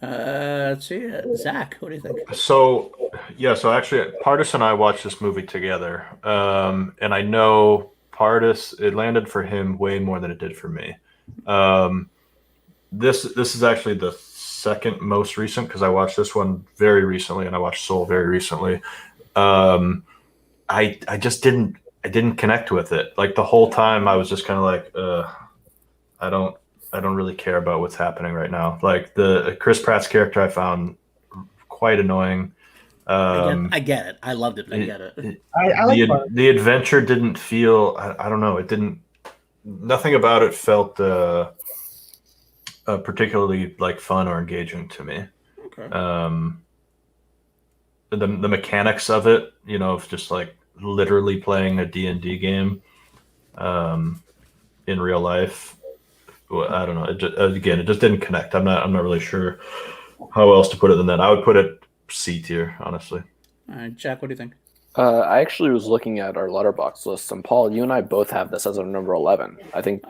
Let's see. Zach, what do you think? So actually, Pardis and I watched this movie together, and I know Pardis, it landed for him way more than it did for me. This is actually the second most recent because I watched this one very recently, and I watched Soul very recently. I didn't connect with it. Like the whole time, I was just kind of like, I don't really care about what's happening right now. Like the Chris Pratt's character, I found quite annoying. I get it. I loved it, but I get it. I like the adventure didn't feel. I don't know. It didn't. Nothing about it felt particularly like fun or engaging to me. Okay. The mechanics of it, of just like literally playing a D&D game, in real life. I don't know. It just didn't connect. I'm not really sure how else to put it than that. I would put it C tier, honestly. All right, Jack, what do you think? I actually was looking at our letterbox list, and Paul, you and I both have this as our number 11. I think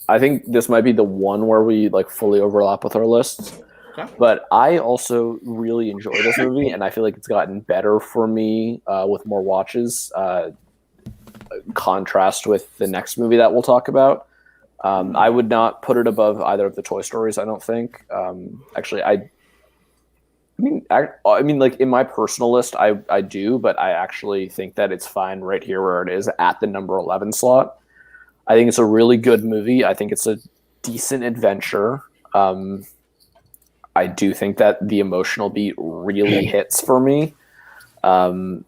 I think this might be the one where we like fully overlap with our lists. Okay. But I also really enjoy this movie, and I feel like it's gotten better for me with more watches. Contrast with the next movie that we'll talk about. I would not put it above either of the Toy Stories, I don't think. Actually, I mean, like in my personal list, I do, but I actually think that it's fine right here where it is at the number 11 slot. I think it's a really good movie. I think it's a decent adventure. I do think that the emotional beat really hits for me. I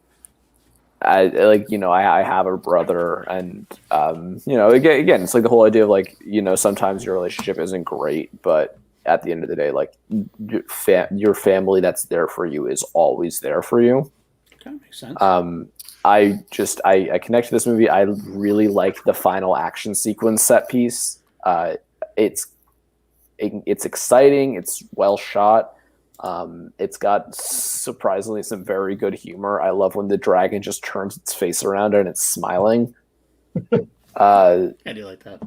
have a brother, and again, it's like the whole idea of like, sometimes your relationship isn't great, but at the end of the day, like your family that's there for you is always there for you. Okay, makes sense. I connect to this movie. I really like the final action sequence set piece. It's it's exciting. It's well shot. It's got surprisingly some very good humor. I love when the dragon just turns its face around and it's smiling. I do like that.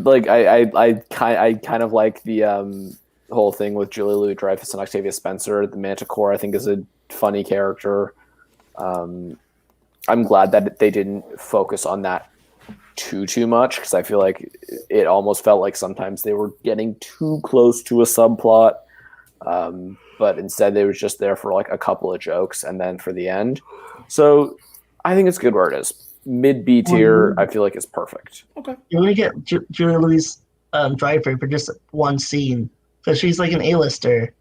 Like I kind of like the whole thing with Julia Louis-Dreyfus and Octavia Spencer. The Manticore, I think, is a funny character. I'm glad that they didn't focus on that too much, because I feel like it almost felt like sometimes they were getting too close to a subplot. But instead they were just there for like a couple of jokes and then for the end. So I think it's good where it is. Mid B tier, I feel like it's perfect. Okay. You only get Julia Louis Dreyfus for just one scene, because she's like an A-lister,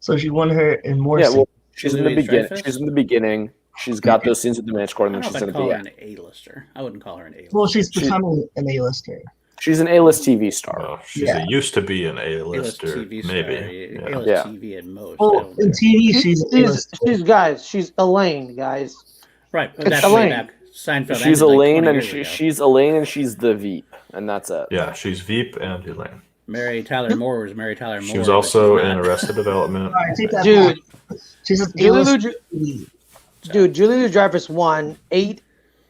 so she won her in more. Yeah, scenes. well, she's in the beginning. Louis-Dreyfus? She's in the beginning. She's got those scenes with the Manticore, and I then don't know she's if in I'd the call her end. an A-lister. I wouldn't call her an A-lister. Well, she's becoming an A-lister. She's an A-list TV star. Oh, she's a used to be an A-list A-lister, TV star. maybe. Yeah. A-list Yeah. TV at most. I Well, don't in think. TV, she's an A-lister. She's Elaine, guys. Right, but It's that's way Elaine. back. Seinfeld She's ended like Elaine, 20 and years ago. she's Elaine, and she's the Veep, and that's it. Yeah, she's Veep and Elaine. Mary Tyler Moore was Mary Tyler Moore. She was but also she's in not. Arrested Development. All right, take that Dude, back. She's an Julia A-lister. Julia Louis-Dreyfus won 8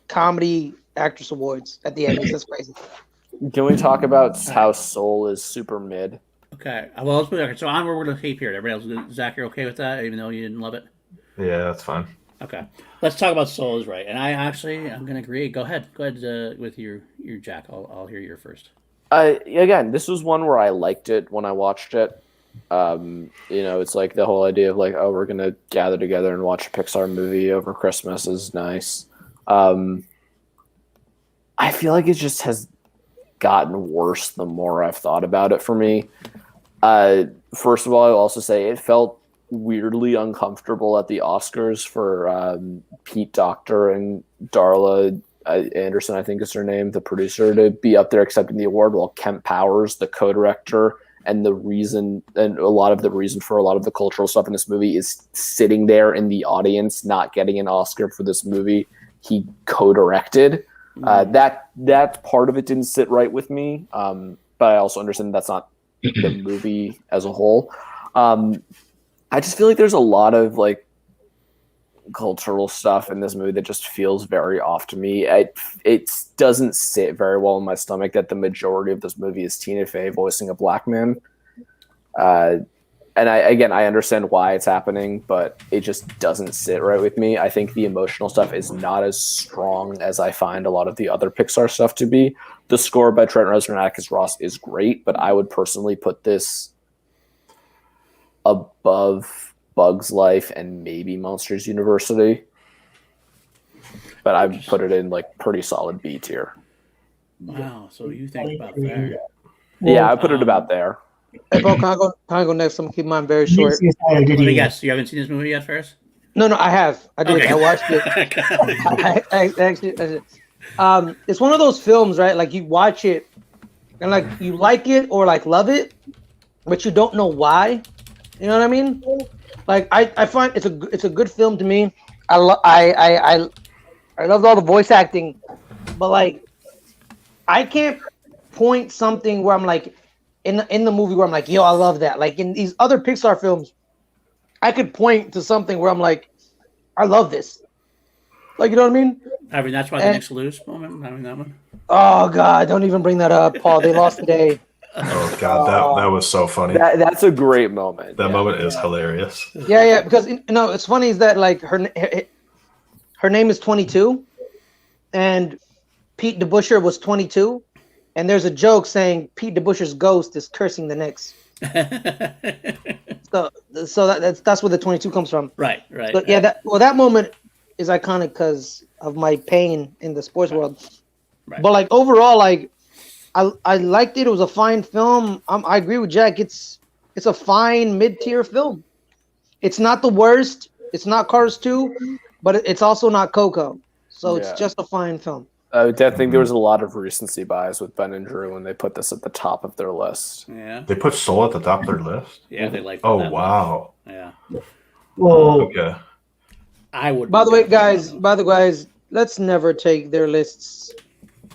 comedy actress awards at the end. That's crazy. Can we talk about how Soul is super mid? Okay, well, let's move on. So onward, we're going to tape here. Everybody else, Zach, you're okay with that, even though you didn't love it? Yeah, that's fine. Okay, let's talk about Soul is Right. And I'm going to agree. Go ahead with your Jack. I'll hear your first. Again, this was one where I liked it when I watched it. It's like the whole idea of like, oh, we're gonna gather together and watch a Pixar movie over Christmas is nice. I feel like it just has gotten worse the more I've thought about it for me. First of all, I'll also say it felt weirdly uncomfortable at the Oscars for Pete Docter and Darla Anderson, I think is her name, the producer, to be up there accepting the award, while Kemp Powers, the co-director, and a lot of the reason for a lot of the cultural stuff in this movie is sitting there in the audience, not getting an Oscar for this movie he co-directed. That part of it didn't sit right with me, but I also understand that's not the movie as a whole. I just feel like there's a lot of like cultural stuff in this movie that just feels very off to me. It doesn't sit very well in my stomach that the majority of this movie is Tina Fey voicing a black man. And I understand why it's happening, but it just doesn't sit right with me. I think the emotional stuff is not as strong as I find a lot of the other Pixar stuff to be. The score by Trent Reznor and Atticus Ross is great, but I would personally put this above Bug's Life and maybe Monsters University, but I put it in like pretty solid B tier. Wow, so you think about that? Yeah, I put it about there. Hey, bro, can I go next? I'm gonna keep mine very short. Let me guess. You haven't seen this movie yet, Ferris? No, I have. I did. Okay. I watched it. It's one of those films, right? Like you watch it, and like you like it or like love it, but you don't know why. You know what I mean? Like I find it's a good film to me. I loved all the voice acting, but like I can't point something where I'm like in the movie where I'm like, yo, I love that. Like in these other Pixar films, I could point to something where I'm like, I love this. Like, you know what I mean? I mean, that's why the Next Lose moment. I mean, that one. Oh God, don't even bring that up, Paul. They lost today. Oh God, that was so funny. That's a great moment. That moment is hilarious. Yeah, because it's funny is that like her name is 22, and Pete DeBuscher was 22, and there's a joke saying Pete DeBuscher's ghost is cursing the Knicks. so that's where the 22 comes from. Right. But yeah, that moment is iconic because of my pain in the sports world. Right. But like overall, like I liked it. It was a fine film. I agree with Jack. It's a fine mid-tier film. It's not the worst. It's not Cars 2, but it's also not Coco. So it's just a fine film. I think there was a lot of recency bias with Ben and Drew when they put this at the top of their list. Yeah. They put Soul at the top of their list. Yeah, they like. Oh that wow. Much. Yeah. Well, Okay. I would. By the way, guys, let's never take their lists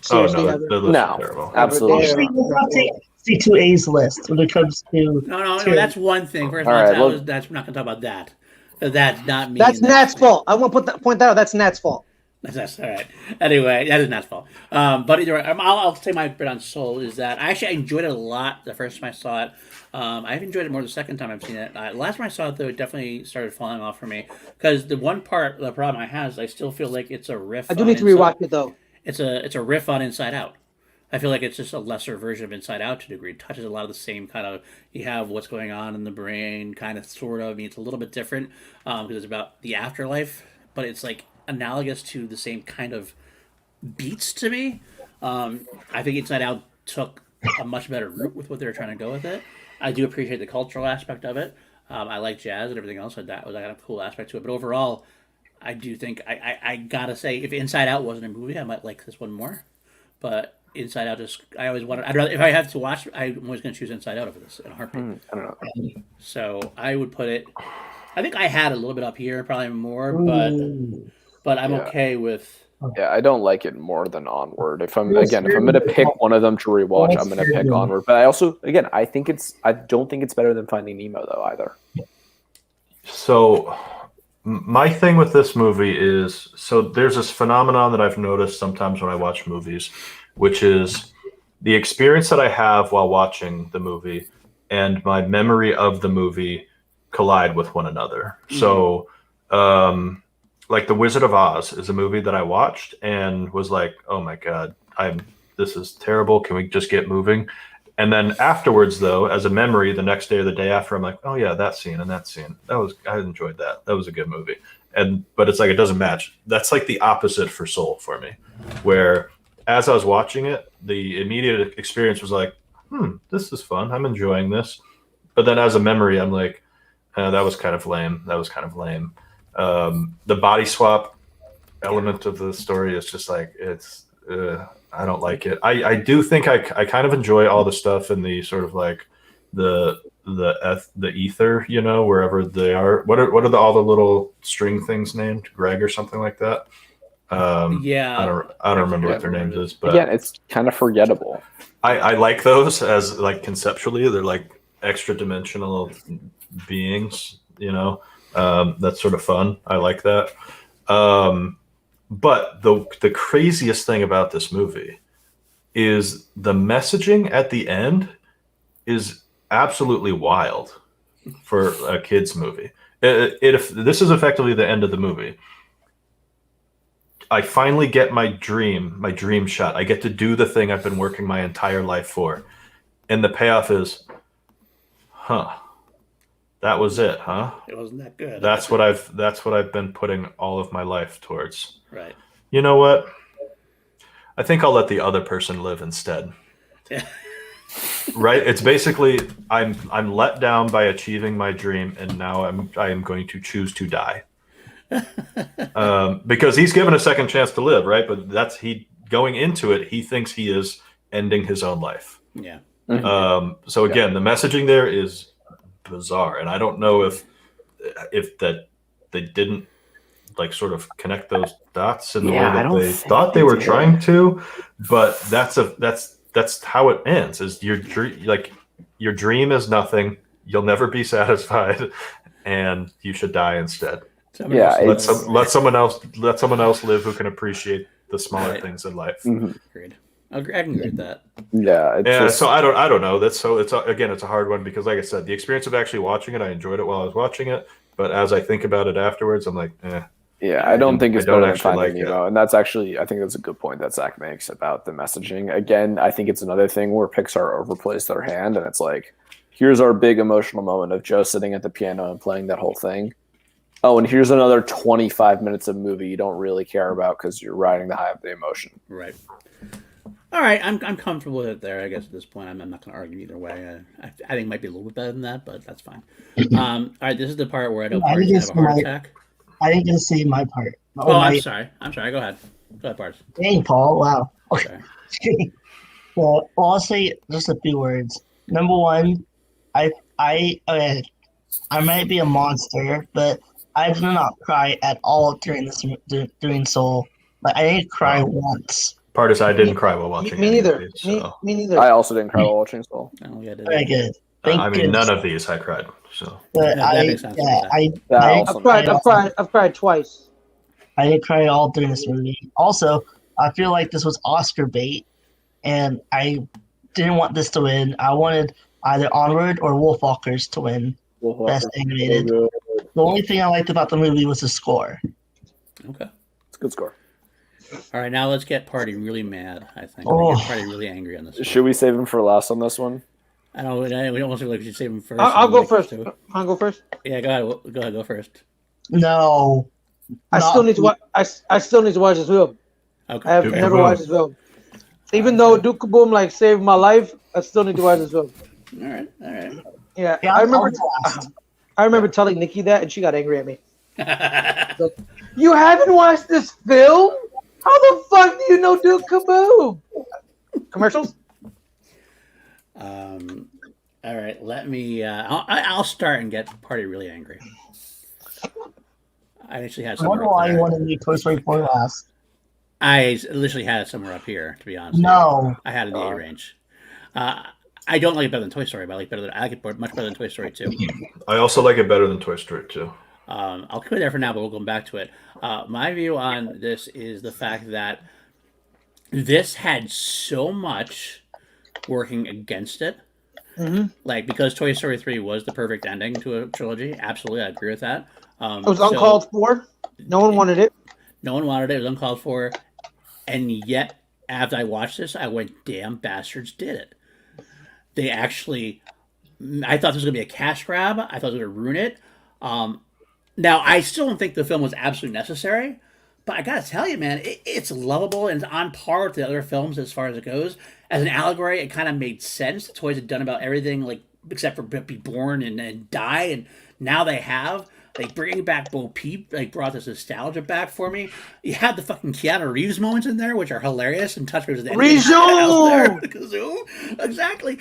seriously. Oh no, ever. the list No. is terrible. Absolutely. actually, let's not take C2A's list when it comes to. No, that's one thing. First, All right, well- we're not going to talk about that. That's not me. That's Nat's fault. I want to point that out. That's Nat's fault. That's all right. Anyway, that is Nat's fault. But either way, I'll say my bit on Soul is that I actually enjoyed it a lot the first time I saw it. I've enjoyed it more the second time I've seen it. Last time I saw it, though, it definitely started falling off for me. Because the problem I have is I still feel like it's a riff. I do need to rewatch it, though. It's a riff on Inside Out. I feel like it's just a lesser version of Inside Out to a degree. It touches a lot of the same kind of, you have what's going on in the brain, kind of, sort of. I mean, it's a little bit different because it's about the afterlife, but it's like analogous to the same kind of beats to me. I think Inside Out took a much better route with what they were trying to go with it. I do appreciate the cultural aspect of it. I like jazz and everything else, so that was a cool aspect to it. But overall, I do think, I gotta say, if Inside Out wasn't a movie, I might like this one more. But Inside Out, I always wanted. I'd rather, if I have to watch, I'm always going to choose Inside Out over this in a heartbeat. I don't know. So I would put it. I think I had a little bit up here, probably more, but I'm okay with. Yeah, I don't like it more than Onward. If I'm going to pick one of them to rewatch, I'm going to pick Onward. But I also, again, I don't think it's better than Finding Nemo though either. So my thing with this movie is, so there's this phenomenon that I've noticed sometimes when I watch movies, which is the experience that I have while watching the movie and my memory of the movie collide with one another. So, like The Wizard of Oz is a movie that I watched and was like, oh my God, this is terrible. Can we just get moving? And then afterwards, though, as a memory, the next day or the day after, I'm like, oh yeah, that scene and that scene. I enjoyed that. That was a good movie. But it's like, it doesn't match. That's like the opposite for Soul for me, where as I was watching it, the immediate experience was like, this is fun. I'm enjoying this. But then as a memory, I'm like, that was kind of lame. The body swap element of the story is just like, I don't like it. I do think I kind of enjoy all the stuff in the sort of like the ether, wherever they are. What are all the little string things named? Greg or something like that? Yeah, I don't remember what their names is, but again, it's kind of forgettable. I like those as like conceptually, they're like extra dimensional beings, that's sort of fun. I like that. But the craziest thing about this movie is the messaging at the end is absolutely wild for a kid's movie. If this is effectively the end of the movie, I finally get my dream shot. I get to do the thing I've been working my entire life for. And the payoff is, that was it, huh? It wasn't that good. That's what I've been putting all of my life towards. Right. You know what? I think I'll let the other person live instead. Yeah. Right? It's basically I'm let down by achieving my dream, and now I am going to choose to die. Because he's given a second chance to live, right? But going into it, he thinks he is ending his own life. Yeah. So again, the messaging there is bizarre, and I don't know if that they didn't like sort of connect those dots in the way that they thought they were trying to, but that's how it ends. Is your dream is nothing. You'll never be satisfied, and you should die instead. Let someone else live who can appreciate the smaller things in life. Agreed. I can agree with that. So I don't know. It's a hard one because, like I said, the experience of actually watching it, I enjoyed it while I was watching it, but as I think about it afterwards, I'm like, Yeah, I don't think it's better than Finding Nemo, and that's actually, I think that's a good point that Zach makes about the messaging. Again, I think it's another thing where Pixar overplays their hand, and it's like, here's our big emotional moment of Joe sitting at the piano and playing that whole thing. Oh, and here's another 25 minutes of movie you don't really care about because you're riding the high of the emotion. Right. All right, I'm comfortable with it there. I guess at this point, I'm not going to argue either way. I think it might be a little bit better than that, but that's fine. All right, this is the part where I know Party's going to have a heart attack. I didn't get to say my part. I'm sorry. Go ahead. Go ahead, Parts. Dang, Paul. Wow. Okay. Well, I'll say just a few words. Number one, I might be a monster, but I did not cry at all during Soul. Like I didn't cry once. Part is I didn't cry while watching. Me any of neither. these, so. Me neither. I also didn't cry while watching Soul. Oh, yeah, Very good. Thank I mean, goodness. none of these I cried. So But That makes sense. That I also I've cried twice. I didn't cry all during this movie. Also, I feel like this was Oscar bait, and I didn't want this to win. I wanted either Onward or Wolfwalkers to win Best Animated. The only thing I liked about the movie was the score. Okay. It's a good score. All right, now let's get Party really mad. I think Oh. get Party really angry on this. Should we save him for last on this one? I don't. We don't want to like we should save him first. I'll and go Nick first. too. I'll go first. Yeah, go ahead. Go ahead. Go first. No, I Not- still need to watch. I still need to watch this film. Okay. I have Duke never Kaboom. watched this film. Even though Duke Kaboom like saved my life, I still need to watch this film. All right. All right. Yeah, Yeah, I remember. I'll last. I remember telling Nikki that, and she got angry at me. Like, you haven't watched this film? How the fuck do you know Duke Kaboom? Commercials? All right. Let me. I'll start and get Party really angry. I actually had I somewhere wonder up why you there. wanted me Toy Story 4 last. I literally had it somewhere up here. To be honest. No. I had it in the A range. I don't like it better than Toy Story, but I like it much better than Toy Story 2. I also like it better than Toy Story 2. I'll quit there for now, but we'll come back to it. My view on this is the fact that this had so much working against it. Mm-hmm. Like, because Toy Story 3 was the perfect ending to a trilogy. Absolutely, I agree with that. It was uncalled for. No one wanted it. No one wanted it. It was uncalled for. And yet, after I watched this, I went, damn bastards did it. They actually... I thought this was going to be a cash grab. I thought it was going to ruin it. Now, I still don't think the film was absolutely necessary, but I gotta tell you, man, it's lovable and it's on par with the other films as far as it goes. As an allegory, it kind of made sense. The toys had done about everything, like except for be born and die, and now they have. Like bringing back Bo Peep, like brought this nostalgia back for me. You had the fucking Keanu Reeves moments in there, which are hilarious and touch me with Rizzo! Kazoo, exactly.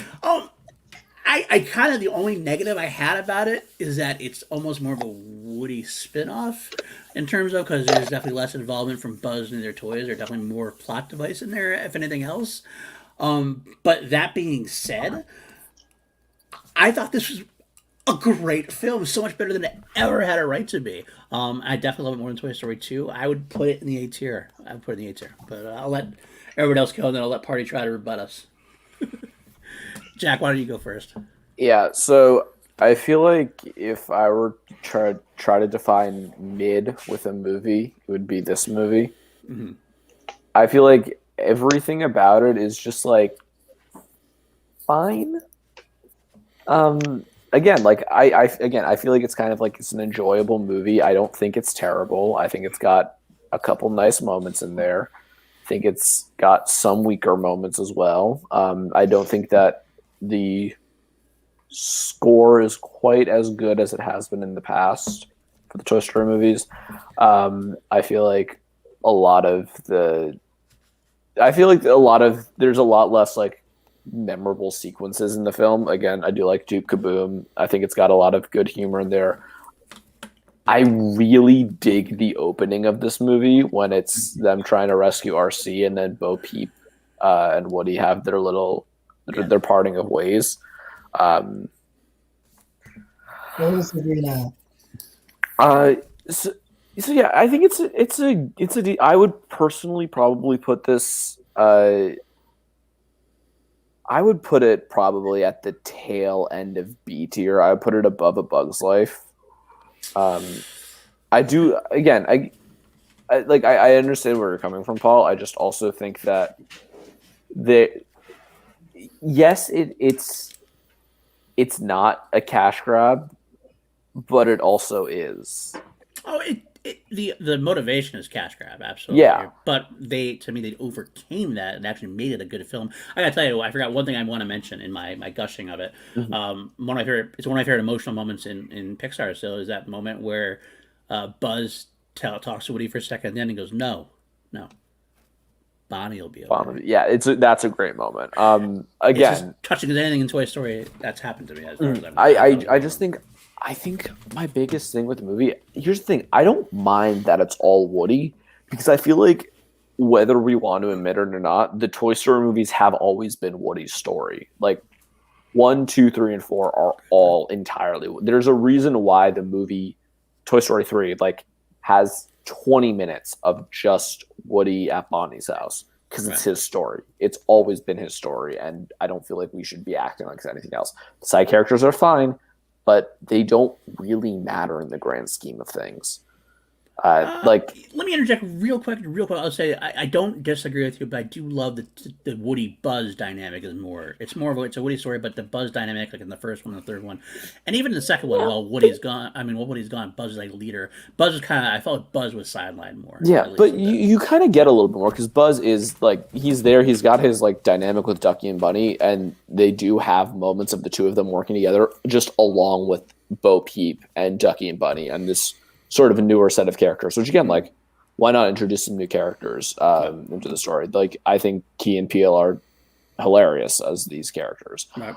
I kind of, the only negative I had about it is that it's almost more of a Woody spin-off in terms of, because there's definitely less involvement from Buzz and their toys. There's definitely more plot device in there, if anything else. But that being said, I thought this was a great film, so much better than it ever had a right to be. I definitely love it more than Toy Story 2. I would put it in the A tier. I would put it in the A tier. But I'll let everyone else go, and then I'll let Party try to rebut us. Jack, why don't you go first? Yeah, so I feel like if I were to try to define mid with a movie, it would be this movie. Mm-hmm. I feel like everything about it is just like fine. Again, like I feel like it's kind of like it's an enjoyable movie. I don't think it's terrible. I think it's got a couple nice moments in there. I think it's got some weaker moments as well. I don't think that the score is quite as good as it has been in the past for the Toy Story movies. I feel like there's a lot less like memorable sequences in the film. Again, I do like Duke Kaboom. I think it's got a lot of good humor in there. I really dig the opening of this movie when it's them trying to rescue RC and then Bo Peep and Woody have their parting of ways. What is it now? So yeah, I think I would personally probably put this. I would put it probably at the tail end of B tier. I would put it above A Bug's Life. I do. Again, I understand where you're coming from, Paul. I just also think that yes, it's not a cash grab, but it also is. Oh, the motivation is cash grab, absolutely. Yeah. But they overcame that and actually made it a good film. I gotta tell you, I forgot one thing I want to mention in my gushing of it. Mm-hmm. One of my favorite emotional moments in Pixar. So is that moment where Buzz talks to Woody for a second, and then he goes, "No, Bonnie will be okay." Yeah, that's a great moment. Again, it's as touching as anything in Toy Story that's happened to me. As far as I think my biggest thing with the movie, here's the thing, I don't mind that it's all Woody because I feel like whether we want to admit it or not, the Toy Story movies have always been Woody's story. Like 1, 2, 3, and 4 are all entirely. There's a reason why the movie Toy Story 3 like has 20 minutes of just Woody at Bonnie's house because it's his story. It's always been his story, and I don't feel like we should be acting like it's anything else. The side characters are fine, but they don't really matter in the grand scheme of things. Let me interject real quick. I'll say I don't disagree with you, but I do love the Woody Buzz dynamic is more. It's more of it's a Woody story, but the Buzz dynamic, like in the first one, and the third one, and even in the second one, while Woody's gone, Buzz is like leader. Buzz is kind of. I felt like Buzz was sidelined more. Yeah, but you kind of get a little bit more because Buzz is like he's there. He's got his like dynamic with Ducky and Bunny, and they do have moments of the two of them working together, just along with Bo Peep and Ducky and Bunny, and this sort of a newer set of characters, which again, like, why not introduce some new characters into the story? Like, I think Key and Peele are hilarious as these characters. Right.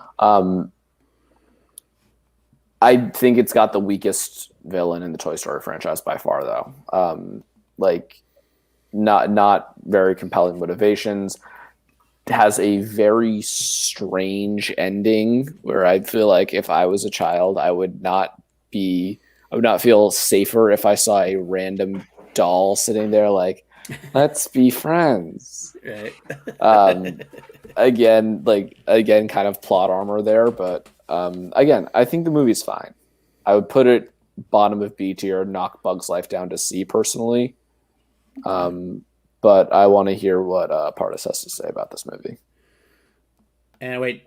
I think it's got the weakest villain in the Toy Story franchise by far, though. Like, not very compelling motivations. Has a very strange ending where I feel like if I was a child, I would not feel safer if I saw a random doll sitting there like, let's be friends. Right. Again, kind of plot armor there, but again, I think the movie's fine. I would put it bottom of B tier, knock Bug's Life down to C personally. But I want to hear what Pardis has to say about this movie. And wait,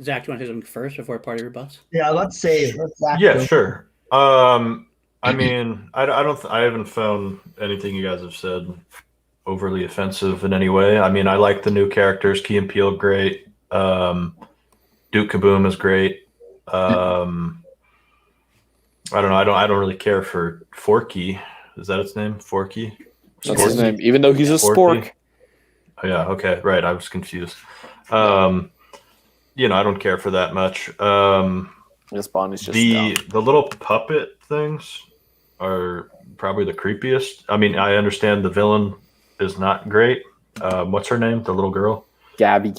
Zach, do you want to say something first before Party rebuts? Yeah, let's say. Yeah, sure. I mean, I haven't found anything you guys have said overly offensive in any way. I mean, I like the new characters. Key and Peele, great. Duke Kaboom is great. I don't know. I don't really care for Forky. Is that its name? Forky? That's his name, even though he's a spork. Oh, yeah. Okay. Right. I was confused. I don't care for that much. This Bonnie's just the little puppet things are probably the creepiest. I mean, I understand the villain is not great. What's her name? The little girl? Gabby.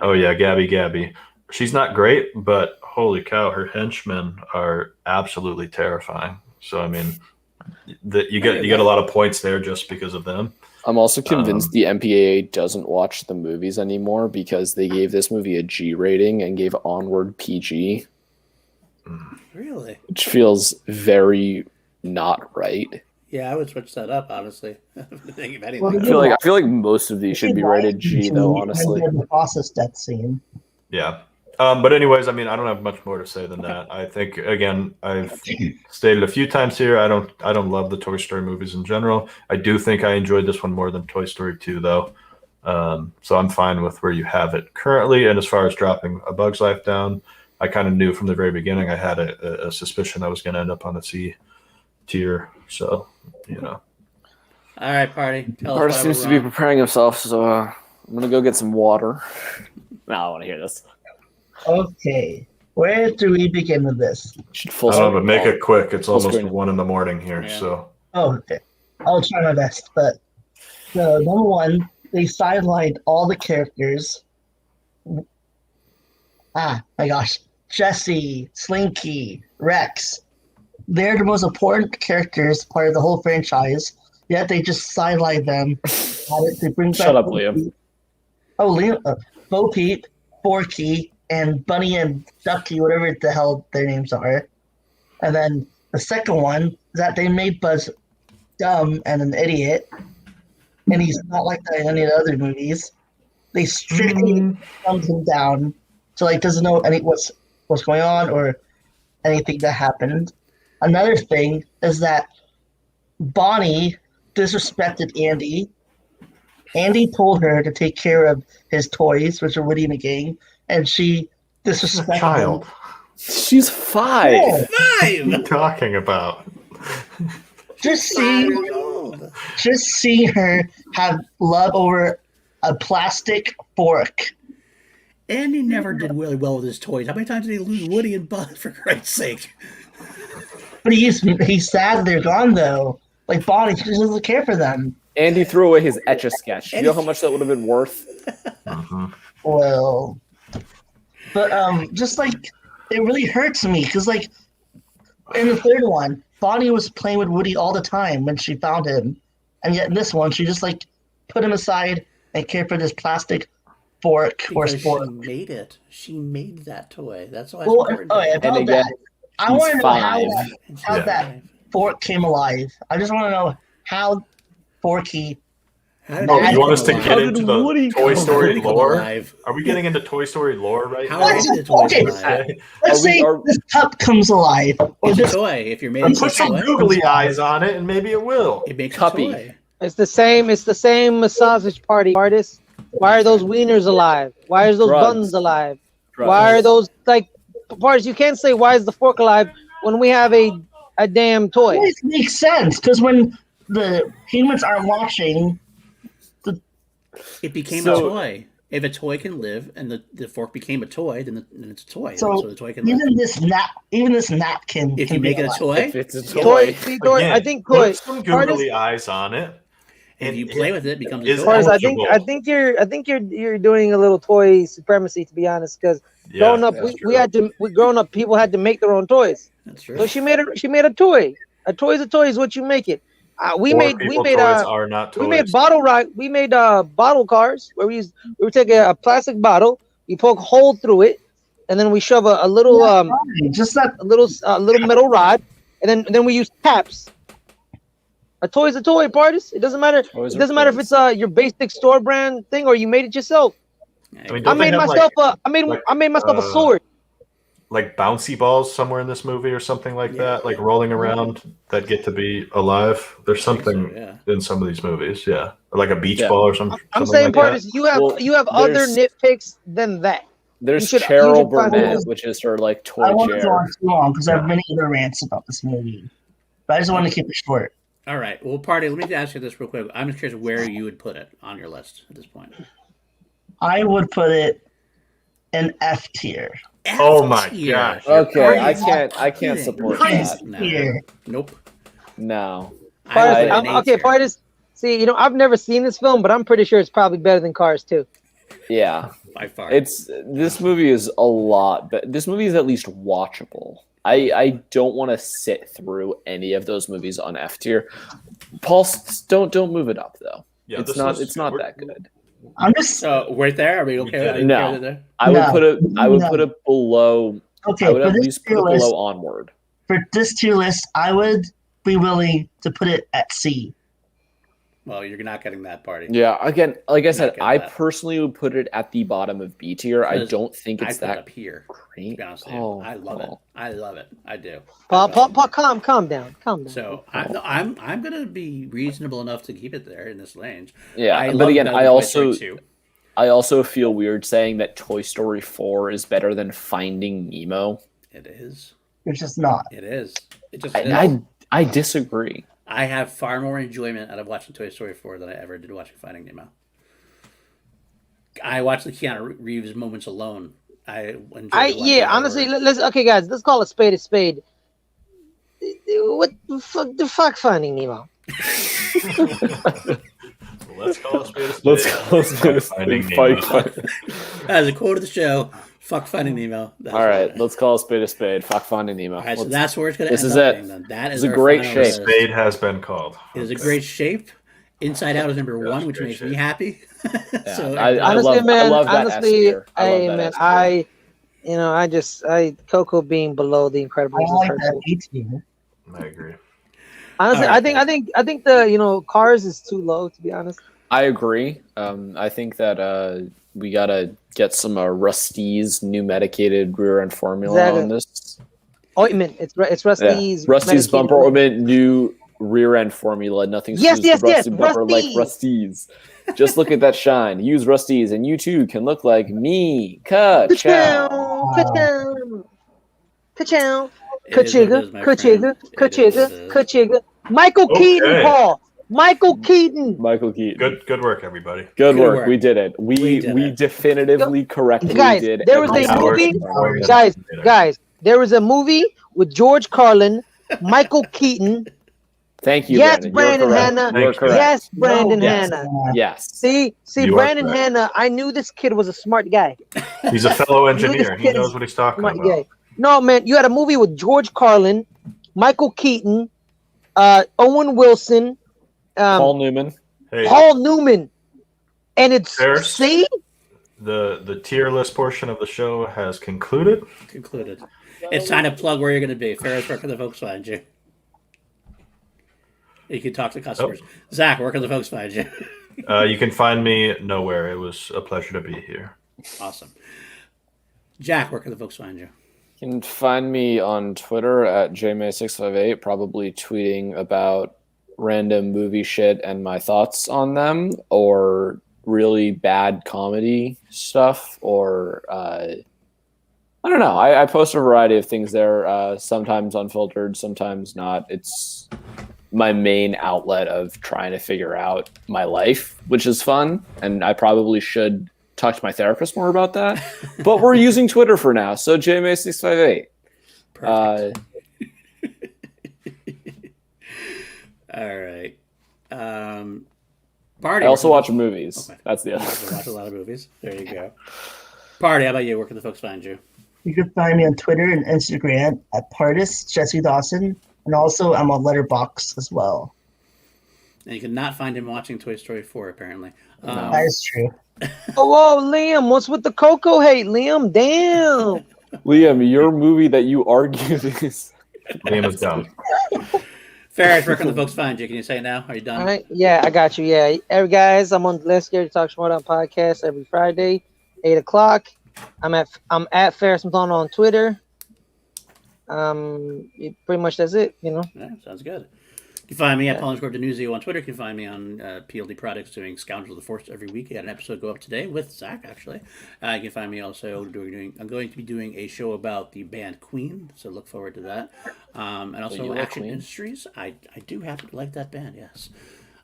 Oh yeah, Gabby. She's not great, but holy cow, her henchmen are absolutely terrifying. So I mean, you get a lot of points there just because of them. I'm also convinced the MPAA doesn't watch the movies anymore because they gave this movie a G rating and gave Onward PG. Really? Which feels very not right. Yeah, I would switch that up, honestly. Think of anything. Well, I feel like most of these should be rated G, though. Honestly, the process death scene. Yeah. But anyways, I mean, I don't have much more to say than that. I think again, I've stated a few times here. I don't love the Toy Story movies in general. I do think I enjoyed this one more than Toy Story 2, though. So I'm fine with where you have it currently. And as far as dropping A Bug's Life down, I kind of knew from the very beginning. I had a suspicion I was going to end up on the C tier. So, All right, Party. Party seems to be preparing himself, so I'm going to go get some water. Now I want to hear this. Okay. Where do we begin with this? I don't know, but make it quick. It's almost 1 a.m. here, Yeah. so. Oh, okay. I'll try my best. But so, number one, they sidelined all the characters. My gosh. Jessie, Slinky, Rex. They're the most important characters, part of the whole franchise. Yet they just sidelined them. They bring back Shut up, Liam. Liam. Bo Peep, Forky, and Bunny and Ducky, whatever the hell their names are. And then the second one is that they made Buzz dumb and an idiot. And he's not like that in any of the other movies. They strictly dumbed him down. So doesn't know what's going on or anything that happened. Another thing is that Bonnie disrespected Andy. Andy told her to take care of his toys, which are Woody and the gang, and she disrespected Child. him. She's 5. Yeah. Five! What are you talking about? Just seeing her have love over a plastic fork. Andy never did really well with his toys. How many times did he lose Woody and Buzz, for Christ's sake? But he's sad they're gone, though. Like Bonnie, she doesn't care for them. And he threw away his Etch-a-Sketch. You know how much that would have been worth? Well, but just like it really hurts me because like in the third one, Bonnie was playing with Woody all the time when she found him, and yet in this one, she just like put him aside and cared for this plastic fork or Because spork. she made it. She made that toy. That's why it's Well, important. about again, that, I he's want to know how five. how Yeah. that fork came alive. I just want to know how Forky. How did Oh, Woody you want us come to alive? get How into did the Woody Toy come Story Woody come lore? alive? Are we getting into Toy Story lore right How now? are we into Toy Okay. Story? Let's say are- this cup comes alive, or It's a this. toy. If you're made And into a put some toy, googly eyes on it, and maybe it will. it makes Cuppy. a toy. It's the same sausage party artists. Why are those wieners alive? Why are those Drugs. buns alive? Drugs. Why are those like parts? You can't say why is the fork alive when we have a damn toy. It makes sense because when the humans aren't watching, It became So- a toy. If a toy can live and the fork became a toy, then it's a toy. So, So the toy can live. even this napkin. If can you be make it a alive. toy, If it's a yeah. toy. See, Dory, I Again, think toy. put some googly eyes on it. if and you play with it, it becomes a is toy. Forrest, eligible. I think you're doing a little toy supremacy, to be honest. Because growing up, that's growing up, people had to make their own toys. That's true. So she made a toy. A toy is a toy is what you make it. We Poor made people toys are not toys. we made bottle cars where we would take a plastic bottle, you poke a hole through it, and then we shove a little Just that. a little metal rod, and then we use taps. A toy is a toy, parties. It doesn't matter. Toys It are doesn't matter if toys. it's your basic store brand thing or you made it yourself. I mean, I don't they made have, myself like, I made myself a uh, sword. like bouncy balls somewhere in this movie or something like that, like rolling around that get to be alive? There's something yeah. in some of these movies, yeah, or like a beach Yeah. ball or something. I'm something saying, like that. parties, you have other there's- nitpicks than that. There's You should Cheryl find Burnett, those- which is her like I toy won't go chair. on too long because I have many other rants about this movie, but I just want to keep it short. All right. Well, Party, let me ask you this real quick. I'm just curious where you would put it on your list at this point. I would put it in F tier. Oh my F-tier. gosh. Okay, I Crazy. can't support Crazy. that. No. Tier. Nope. No. Parties, I would put it in A okay, tier. parties. See, I've never seen this film, but I'm pretty sure it's probably better than Cars 2. Yeah. By far. This movie is a lot, but this movie is at least watchable. I don't want to sit through any of those movies on F tier. Paul, don't move it up though. Yeah, it's this not we're- that good. I'm just So right there, are we okay? Are we No. okay with it? I would No. put it below. okay. I would For at this least tier put it list, below Onward. for this tier list, I would be willing to put it at C. Well, you're not getting that Party. Yeah, again, like I said, getting I that. personally would put it at the bottom of B tier. I Because don't think I it's put it that up here. To great. be honest with you. Oh, I love it. Paul. I love it. I do. Paul, I love it. calm down. So I'm gonna be reasonable enough to keep it there in this range. Yeah, I but love again, Toy I Story also 2. I also feel weird saying that Toy Story 4 is better than Finding Nemo. It is. It's just not. It is. It just is. I disagree. I have far more enjoyment out of watching Toy Story 4 than I ever did watching Finding Nemo. I watched the Keanu Reeves moments alone. I enjoyed watching it honestly, over. let's okay, guys, let's call a spade a spade. What the fuck, Finding Nemo? Let's call it spade a spade. Let's call it spade a Finding spade. Nemo. As a quote of the show, fuck Finding Nemo. That's All right, what- let's call a spade a spade. Fuck Finding Nemo. All right, so Let's- that's where it's going to this end is up it. being then. That is It's a our great final shape. list. Spade has been called. It is a Okay. great shape. Inside Out is number Gosh, one, which great makes me shape. happy. So I Honestly, love, man, I love that S honestly, tier. I love hey, that man, S tier. I Coco being below The I Incredibles. like is that hurtful. A tier. I agree. Honestly, All right, I think the Cars is too low, to be honest. I agree. I think that we gotta get some Rusty's new medicated rear end formula Exactly. on this. Ointment. It's Yeah. Rusty's. Rusty's medicated bumper ointment. ointment, new rear end formula. Nothing Yes, suits the yes, Rusty yes, bumper like Rusty's. Rusty's. Just look at that shine. Use Rusty's, and you too can look like me. Ka-chow. Ka-chow, ka-chow, It is what it is, my friend. ka-chigga, It is what it ka-chigga, is. ka-chigga. Michael Keaton, Okay. Paul. Michael Keaton. Michael Keaton. Good work, everybody. Good Good work. work. We did it. We We did we it. definitively correctly Guys, did. there was every a single movie- thing. Guys, there was a movie with George Carlin, Michael Keaton, Thank you, Yes, Brandon. You're Brandon correct. Hanna. You're Thank you. correct. Yes, Brandon Yes. Hanna. Yes. See, You are Brandon correct. Hanna. I knew this kid was a smart guy. He's a fellow I knew this engineer. He kid knows is what he's talking smart about. guy. No, man, you had a movie with George Carlin, Michael Keaton, Owen Wilson, Paul Newman. Hey, Paul Newman, and it's Ferris? see. the tier list portion of the show has concluded. Concluded. It's time to plug where you're going to be. Ferris, where can the folks find you? You can talk to customers. Zach, where can the folks find you? You can find me nowhere. It was a pleasure to be here. Awesome. Jack, where can the folks find you? You can find me on Twitter at jmay658, probably tweeting about random movie shit and my thoughts on them, or really bad comedy stuff, or I don't know. I post a variety of things there, sometimes unfiltered, sometimes not. It's my main outlet of trying to figure out my life, which is fun, and I probably should talk to my therapist more about that. But we're using Twitter for now, so jmay658. Perfect. All right. Party. I also watch movies. Okay. That's the other. I watch a lot of movies. There you go. Party, how about you? Where can the folks find you? You can find me on Twitter and Instagram at Partis Jesse Dawson, and also I'm on Letterboxd as well. And you cannot find him watching Toy Story 4, apparently. That is true. Oh, Liam, what's with the Coco hate, Liam? Damn. Liam, your movie that you argued is. Liam is dumb. Ferris, where can the folks find you? Can you say it now? Are you done? All right. Yeah, I got you. Yeah. Every guys, I'm on Let's Scared to Talk Smart on podcast every Friday, 8:00. I'm at Ferris McDonald on Twitter. Pretty much that's it, you know. Yeah, sounds good. You can find me at Paul Denuzio on Twitter. You can find me on PLD Products doing Scoundrel of the Force every week. I had an episode go up today with Zach, actually. You can find me also I'm going to be doing a show about the band Queen, so look forward to that. And also Action Industries. I do happen to like that band, yes.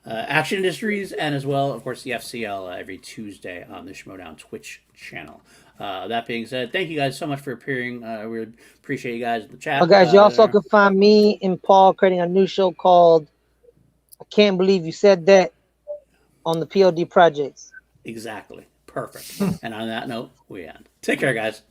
Action Industries, and as well, of course, the FCL every Tuesday on the Schmodown Twitch channel. That being said, thank you guys so much for appearing. We appreciate you guys in the chat. Oh, guys, you also can find me and Paul creating a new show called I Can't Believe You Said That on the PLD Projects. Exactly. Perfect. And on that note, we end. Take care, guys.